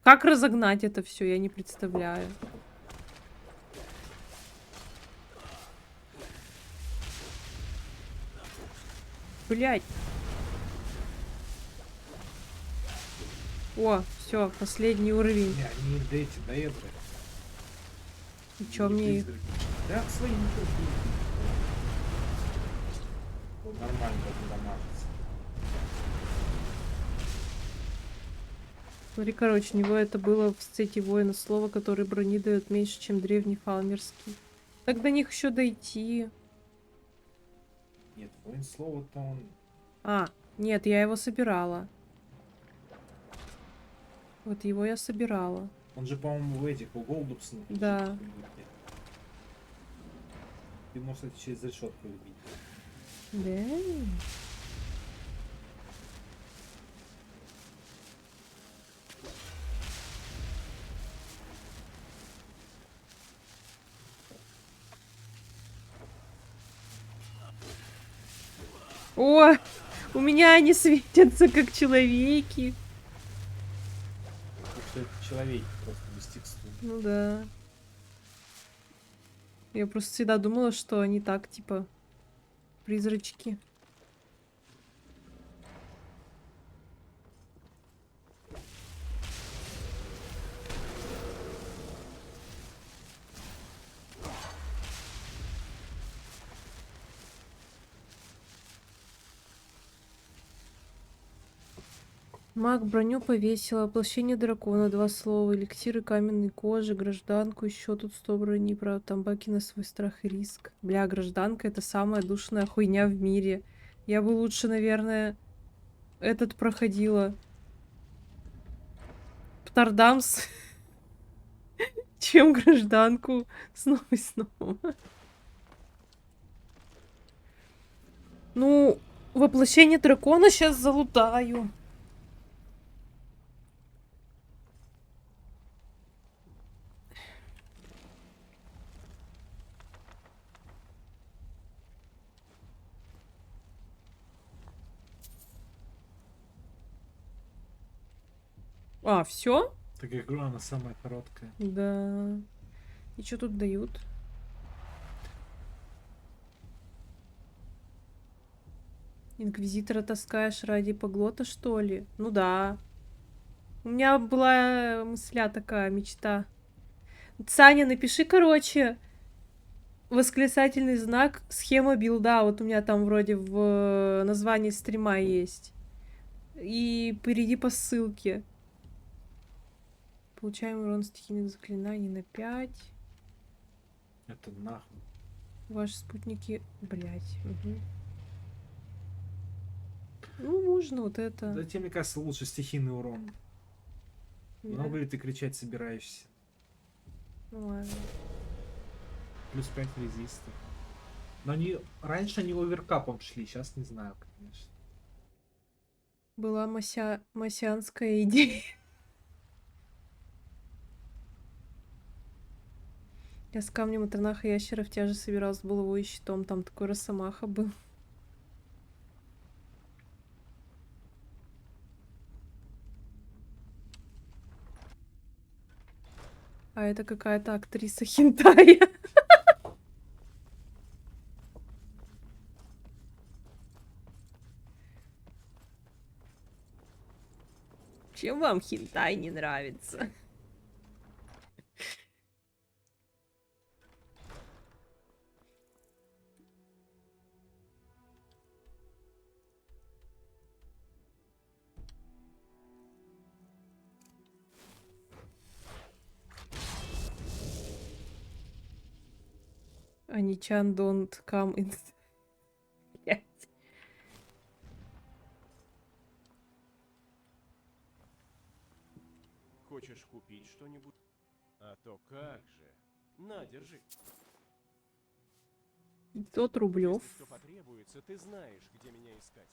S1: Как разогнать это все, я не представляю. Блять. О, все, последний уровень.
S2: Не, они эти до этого.
S1: И чё мне их?
S2: Да, свои не трогай. Нормально так дамажится.
S1: Смотри, короче, у него это было в сете воина слово, которое брони дает меньше, чем древний фалмерский. Так до них еще дойти.
S2: Нет, воин слово-то он...
S1: А, нет, я его собирала. Вот его я собирала.
S2: Он же, по-моему, в этих, у Голдупсонов.
S1: Да.
S2: Ты можешь это через решетку любить.
S1: Да. О, у меня они светятся как человеки.
S2: Потому что это человек просто без текстур.
S1: Ну да. Я просто всегда думала, что они так, типа, призрачки. Маг броню повесила, воплощение дракона, 2 слова, эликсиры каменной кожи, гражданку, еще тут 100 брони, правда, там баки на свой страх и риск. Бля, гражданка это самая душная хуйня в мире. Я бы лучше, наверное, этот проходила. Птардамс, чем гражданку снова и снова. Ну, воплощение дракона сейчас залутаю. А, все?
S2: Так игра, она самая короткая.
S1: Да. И что тут дают? Инквизитора таскаешь ради поглота, что ли? Ну да. У меня была мысля такая, мечта. Саня, напиши, короче, восклицательный знак, схема билда. Вот у меня там вроде в названии стрима есть. И перейди по ссылке. Получаем урон стихийных заклинаний на 5.
S2: Это нахуй.
S1: Ваши спутники... Блять. Угу. Ну, можно вот это.
S2: Да тебе, мне кажется, лучше стихийный урон.
S1: Да.
S2: Много ли ты кричать собираешься?
S1: Ну ладно.
S2: Плюс 5 резистов. Но они... Раньше они оверкапом шли, сейчас не знаю, конечно.
S1: Была масянская идея. Я с камнем от Ранаха ящера в тяже собирал с булавой и щитом. Там такой росомаха был. А это какая-то актриса хентая. Чем вам хентай не нравится? Аничан don't come in. Блядь.
S21: Хочешь купить что-нибудь? А то как же. На, держи.
S1: 500 рублев.
S21: Если что потребуется, ты знаешь, где меня искать.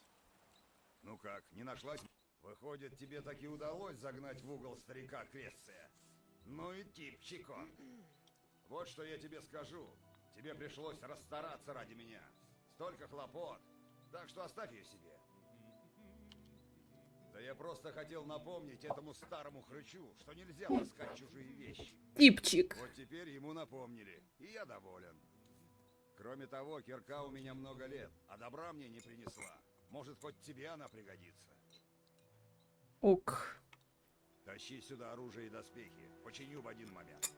S22: Ну как, не нашлась? Выходит, тебе таки удалось загнать в угол старика Квесция. Ну и типчик он. Вот что я тебе скажу. Тебе пришлось расстараться ради меня. Столько хлопот. Так что оставь ее себе. Да я просто хотел напомнить этому старому хрычу, что нельзя таскать чужие вещи.
S1: Типчик.
S22: Вот теперь ему напомнили, и я доволен. Кроме того, кирка у меня много лет, а добра мне не принесла. Может, хоть тебе она пригодится.
S1: Ок.
S22: Тащи сюда оружие и доспехи. Починю в один момент.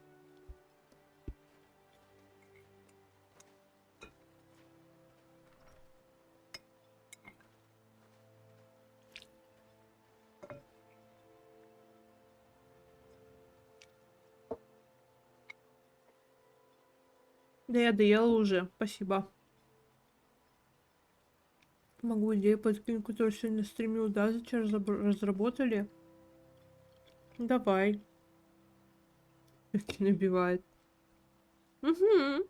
S1: Да я доела уже, спасибо. Могу идею подкинуть, которую сегодня стримил, да, зачем разработали? Давай. Набивает. Угу.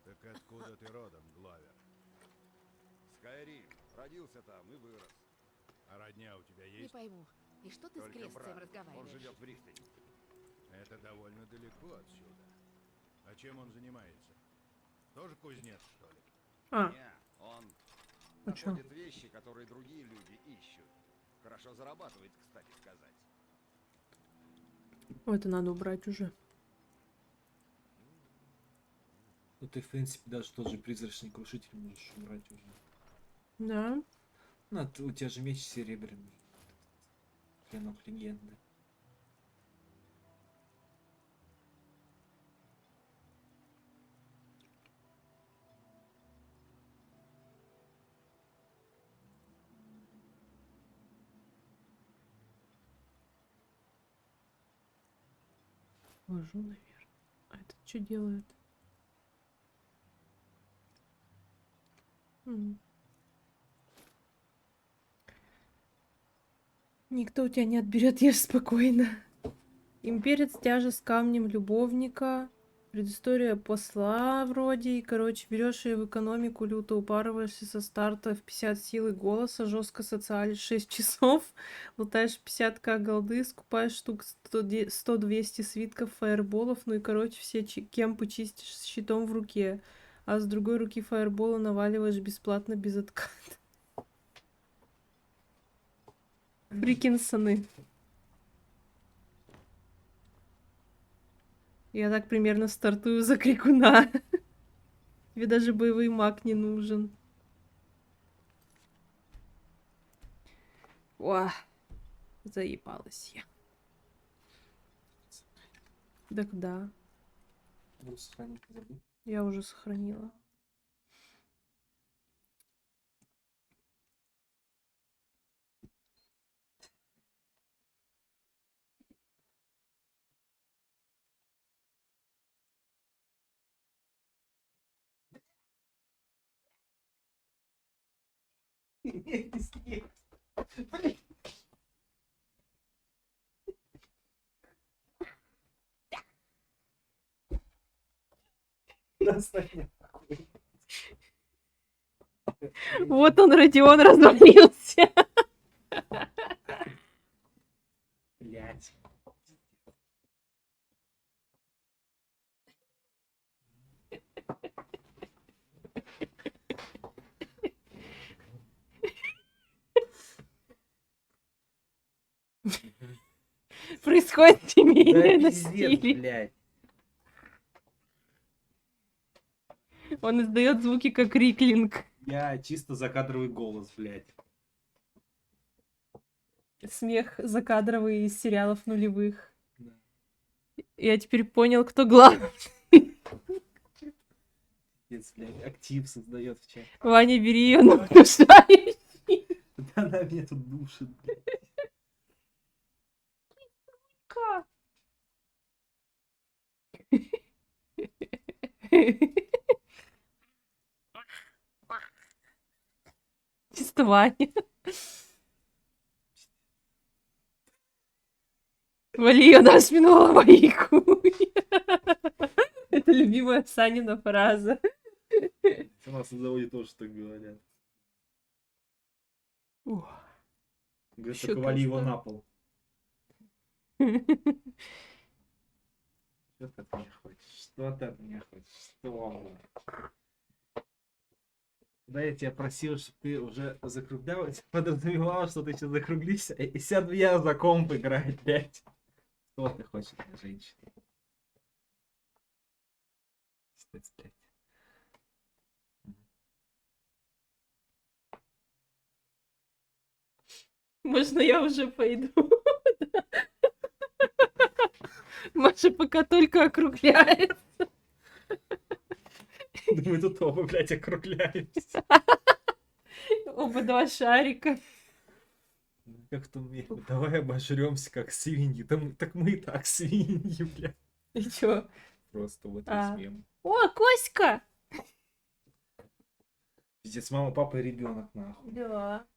S22: Так откуда ты родом, Главер? Скайрим. Родился там и вырос. А родня у тебя есть?
S6: Не пойму. И что ты
S22: Только
S6: с Крестцем
S22: брат.
S6: разговариваешь?
S22: Он живет в Рихтене. Это довольно далеко отсюда. А чем он занимается? Тоже кузнец, что ли?
S1: А.
S22: Не, он
S1: А чё?
S22: находит вещи, которые другие люди ищут. Хорошо зарабатывает, кстати сказать.
S1: Ой, это надо убрать уже.
S2: Ну ты, в принципе, даже тот же призрачный крушитель можешь убрать уже.
S1: Да.
S2: Ну, у тебя же меч серебряный. Клинок легенды.
S1: Ввожу, наверное. А это что делает? Никто у тебя не отберет, ешь спокойно. Имперец, тяжесть с камнем любовника. Предыстория посла вроде. И, короче, берешь ее в экономику, люто упарываешься со старта в 50 сил и голоса, жестко социалишь 6 часов, лутаешь 50к голды, скупаешь штук 100-200 свитков, фаерболов, ну и, короче, все кемпы чистишь с щитом в руке, а с другой руки фаербола наваливаешь бесплатно без отката. Фрикинсоны. Я так примерно стартую за крикуна. Тебе даже боевой маг не нужен. О, заебалась я. Да куда? Я уже сохранила. Вот он, Родион, развалился.
S2: Блять.
S1: Происходит семейное
S2: Да пиздец,
S1: насилие.
S2: блядь.
S1: Он издает звуки как Риклинг.
S2: Я чисто закадровый голос, блядь.
S1: Смех закадровый из сериалов нулевых.
S2: Да.
S1: Я теперь понял, кто главный.
S2: Пиздец, блядь. Актив создает в чате.
S1: Ваня, бери ее на удушающий.
S2: Да она меня тут душит, блядь.
S1: Чисто Ваня. Вали ее на спину лайку. Это любимая Санина фраза.
S2: У нас на заводе тоже так говорят. Говорят,
S1: Ещё
S2: только вали его
S1: просто.
S2: на пол. Что ты от меня хочешь? Что ты от меня хочешь? Что? Когда я тебя просил, чтобы ты уже закруглялась, подразумевал, что ты сейчас закруглишься и сяду я за комп играть, блядь. Что ты хочешь от женщины? Пиздец, блядь.
S1: Можно я уже пойду? Маша пока только округляется.
S2: Мы тут оба, блядь, округляемся.
S1: Оба два шарика.
S2: Как в том меме. Давай обожремся, как свиньи. Так мы и так свиньи, блядь.
S1: И чё?
S2: Просто вот
S1: А.
S2: весь мем.
S1: О, Коська!
S2: Пиздец, мама, папа и ребенок, нахуй.
S1: Да.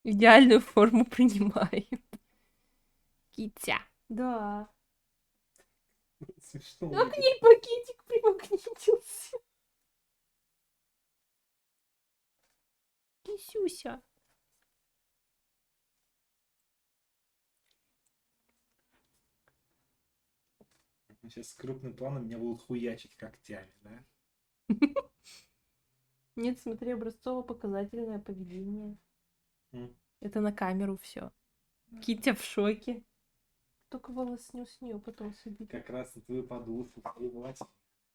S1: Идеальную форму принимаем. Китя. Да.
S2: Смешно.
S1: Ну, к ней пакетик примагнитился. Кисюся.
S2: Сейчас с крупным планом меня будут хуячить когтями, да?
S1: Нет, смотри, образцово-показательное поведение.
S2: М.
S1: Это на камеру все. Китя в шоке. Только волосню с нее потом собить.
S2: Как раз на твою подушку, ебать.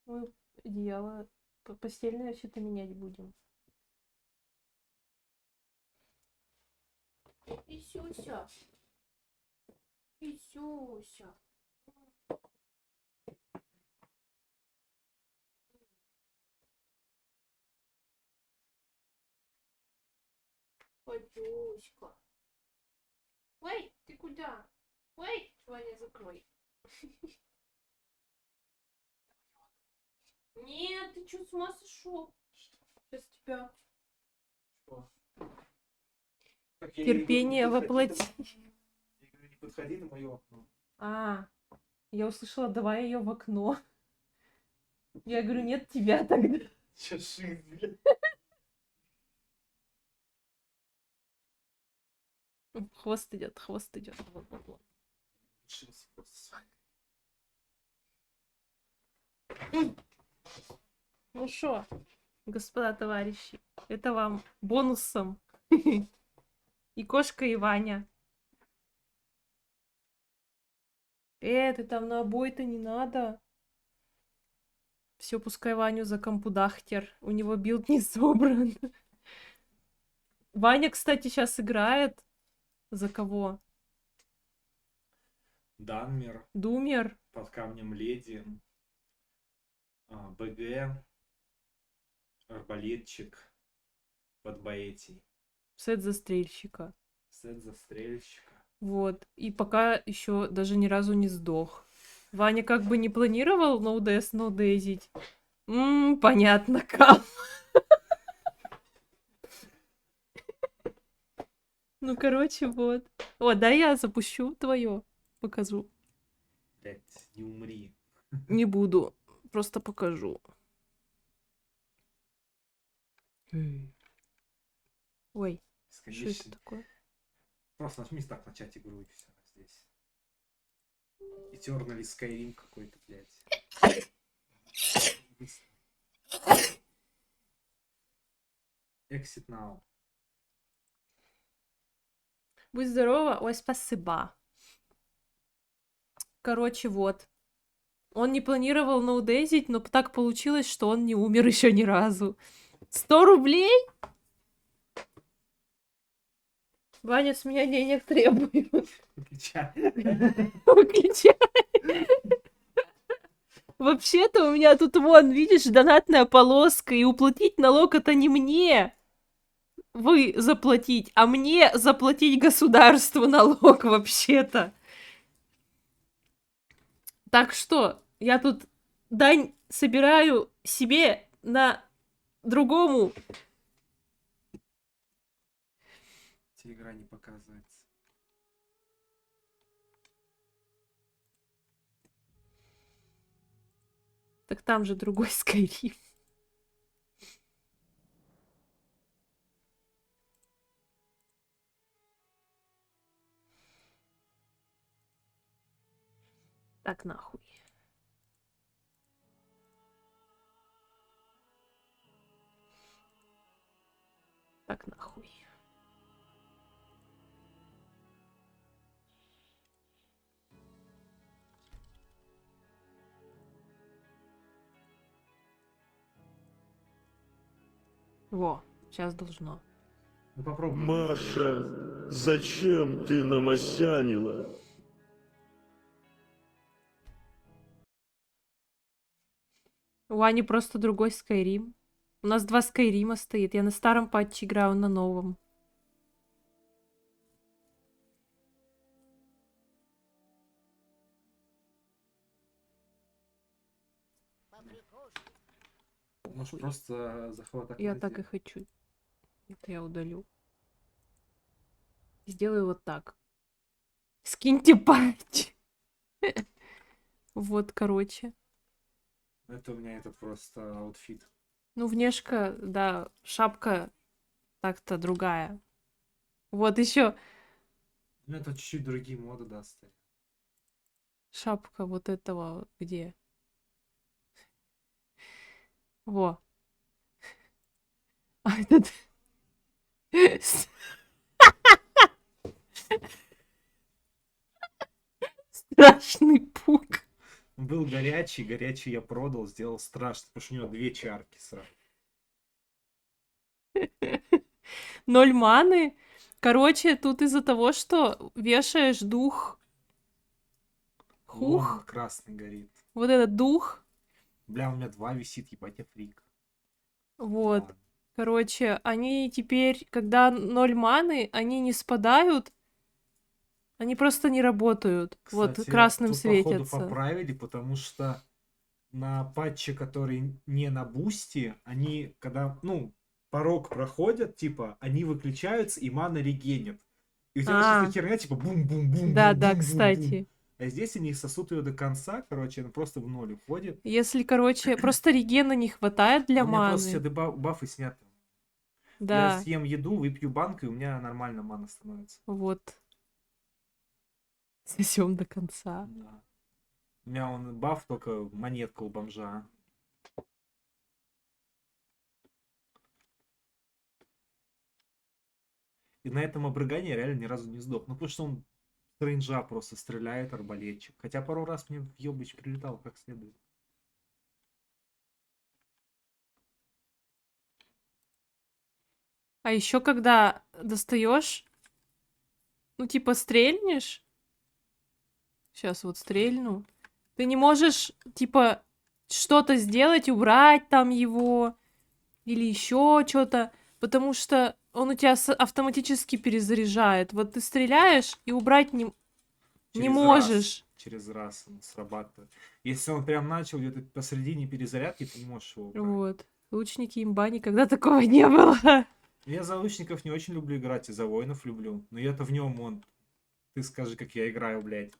S1: Мы одеяло постельное все-то менять будем. Исюся. Исюся. Подюська. Ой, ты куда? Ой, Ваня, закрой. Нет, ты чё, с ума сошел? Сейчас тебя...
S2: Так, я
S1: Терпение
S2: не подходи
S1: воплоти.
S2: Я говорю, не подходи на мое окно.
S1: А, я услышала, давай ее в окно. Я говорю, нет тебя тогда.
S2: Сейчас жизнь, блядь.
S1: Хвост идет, хвост идет. Вот, вот, вот. Ну что, господа товарищи, это вам бонусом. И кошка, и Ваня. Ты там на обои-то не надо. Все, пускай Ваню за компудахтер. У него билд не собран. Ваня, кстати, сейчас играет. За кого?
S2: Данмер.
S1: Думер.
S2: Под камнем леди. БГ. Арбалетчик. Под Баэтий.
S1: Сет застрельщика.
S2: Сет застрельщика.
S1: Вот. И пока еще даже ни разу не сдох. Ваня как бы не планировал ноудес, ноудезить. Понятно, как. Ну, короче, вот. О, да, я запущу твое. Покажу.
S2: Блять, не умри.
S1: Не буду. Просто покажу. Ой, что это такое?
S2: Просто нажми так начать игру и все здесь. Eternally Skyrim какой-то, блядь. Exit now.
S1: Будь здорова. Ой, спасибо. Короче, вот. Он не планировал ноудезить, но так получилось, что он не умер еще ни разу. 100 рублей? Ваня с меня денег требует.
S2: Выключай.
S1: Выключай. Вообще-то у меня тут, вон, видишь, донатная полоска, и уплатить налог это не мне. Вы заплатить, а мне заплатить государству налог вообще-то. Так что, я тут дань собираю себе на другому.
S2: Игра не показывается.
S1: Так там же другой Skyrim. Так нахуй. Так нахуй. Во, сейчас должно.
S2: Ну попробуй.
S8: Маша, зачем ты намасянила?
S1: У Ани просто другой Skyrim. У нас 2 Скайрима стоит. Я на старом патче играю, он на новом.
S2: Может просто захват
S1: Я так и хочу. Это я удалю. Сделаю вот так. Скиньте патч. Вот, короче.
S2: Это у меня этот просто аутфит.
S1: Ну, внешка, да, шапка так-то другая. Вот еще
S2: Ну это чуть-чуть другие моды даст.
S1: шапка вот этого где? Во. А этот... Страшный пук.
S2: Был горячий, горячий я продал, сделал страшно, потому что у него 2 чарки сразу.
S1: 0 маны. Короче, тут из-за того, что вешаешь дух. Хух.
S2: Вон красный горит.
S1: Вот этот дух.
S2: Бля, у меня 2 висит, ебать, я фрик.
S1: Вот. Короче, они теперь, когда 0 маны, они не спадают. Они просто не работают. Вот
S2: Кстати,
S1: красным
S2: тут, походу,
S1: светятся.
S2: поправили, потому что на патче, который не на бусте, они, когда, ну, порог проходят, типа, они выключаются, и мана регенит. И у тебя начинается херня, типа, бум-бум-бум.
S1: Да,
S2: бум,
S1: да,
S2: бум, бум,
S1: кстати.
S2: бум. А здесь они сосут ее до конца, короче, она просто в ноль уходит.
S1: Если, короче, просто регена не хватает для
S2: У меня просто все
S1: маны.
S2: бафы сняты. Я
S1: Да,
S2: съем еду, выпью банк, и у меня нормально мана становится.
S1: вот. Сосем до конца.
S2: Да. У меня он баф, только монетка у бомжа. И на этом обрыгании я реально ни разу не сдох. Ну, потому что он с рейнджа просто стреляет, арбалетчик. Хотя пару раз мне в ёбыч прилетал как следует.
S1: А еще когда достаешь, ну, типа, стрельнешь. Сейчас вот стрельну. Ты не можешь, типа, что-то сделать, убрать там его. Или еще что-то. Потому что он у тебя автоматически перезаряжает. Вот ты стреляешь и убрать не
S2: Через
S1: можешь.
S2: Через раз он срабатывает. Если он прям начал где-то посередине перезарядки, ты не можешь его убрать.
S1: Вот. Лучники имба никогда такого не было.
S2: Я за лучников не очень люблю играть, и за воинов люблю. Но я-то в нем он. Ты скажи, как я играю, блядь.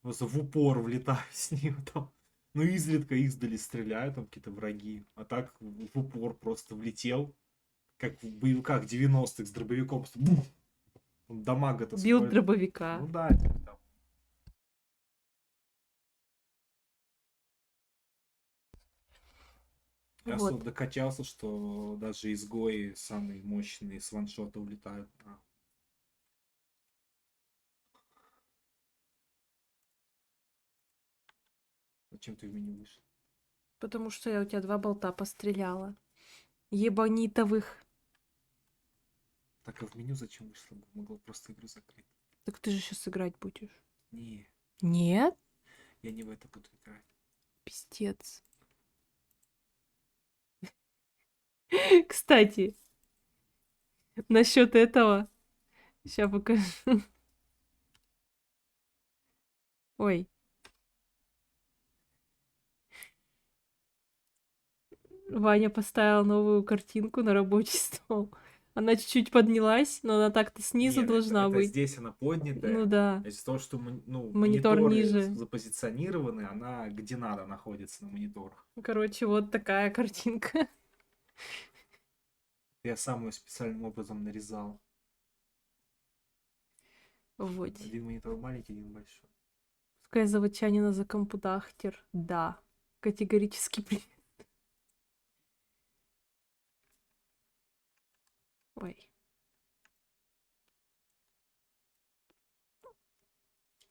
S2: Просто в упор влетаю с ним там. Ну, изредка издали стреляют там какие-то враги. А так в упор просто влетел. Как в боевиках 90-х с дробовиком. Бум! Дамага-то
S1: Билд
S2: сколько.
S1: дробовика.
S2: Ну да, типа там. Я
S1: Вот.
S2: докачался, что даже изгои самые мощные с ваншота улетают. Зачем ты в меню вышел?
S1: Потому что я у тебя 2 болта постреляла. Ебанитовых.
S2: Так, а в меню зачем вышла? Могла просто игру закрыть.
S1: Так ты же сейчас играть будешь.
S2: Не,
S1: Нет?
S2: я не в это буду играть.
S1: Пиздец. Кстати, насчет этого. Сейчас покажу. Ой. Ваня поставил новую картинку на рабочий стол. Она чуть-чуть поднялась, но она так-то снизу
S2: Нет,
S1: должна
S2: это
S1: быть.
S2: здесь она поднятая.
S1: Ну да.
S2: А из-за того, что ну,
S1: Монитор
S2: мониторы
S1: ниже.
S2: запозиционированы, она где надо находится на мониторах.
S1: Короче, вот такая картинка.
S2: Я сам ее специальным образом нарезал.
S1: Вот.
S2: Один монитор маленький, один большой.
S1: Пускай заводчанина за компудахтер. Да. Категорически привет. Ой.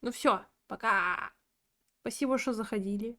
S1: Ну все, пока. Спасибо, что заходили.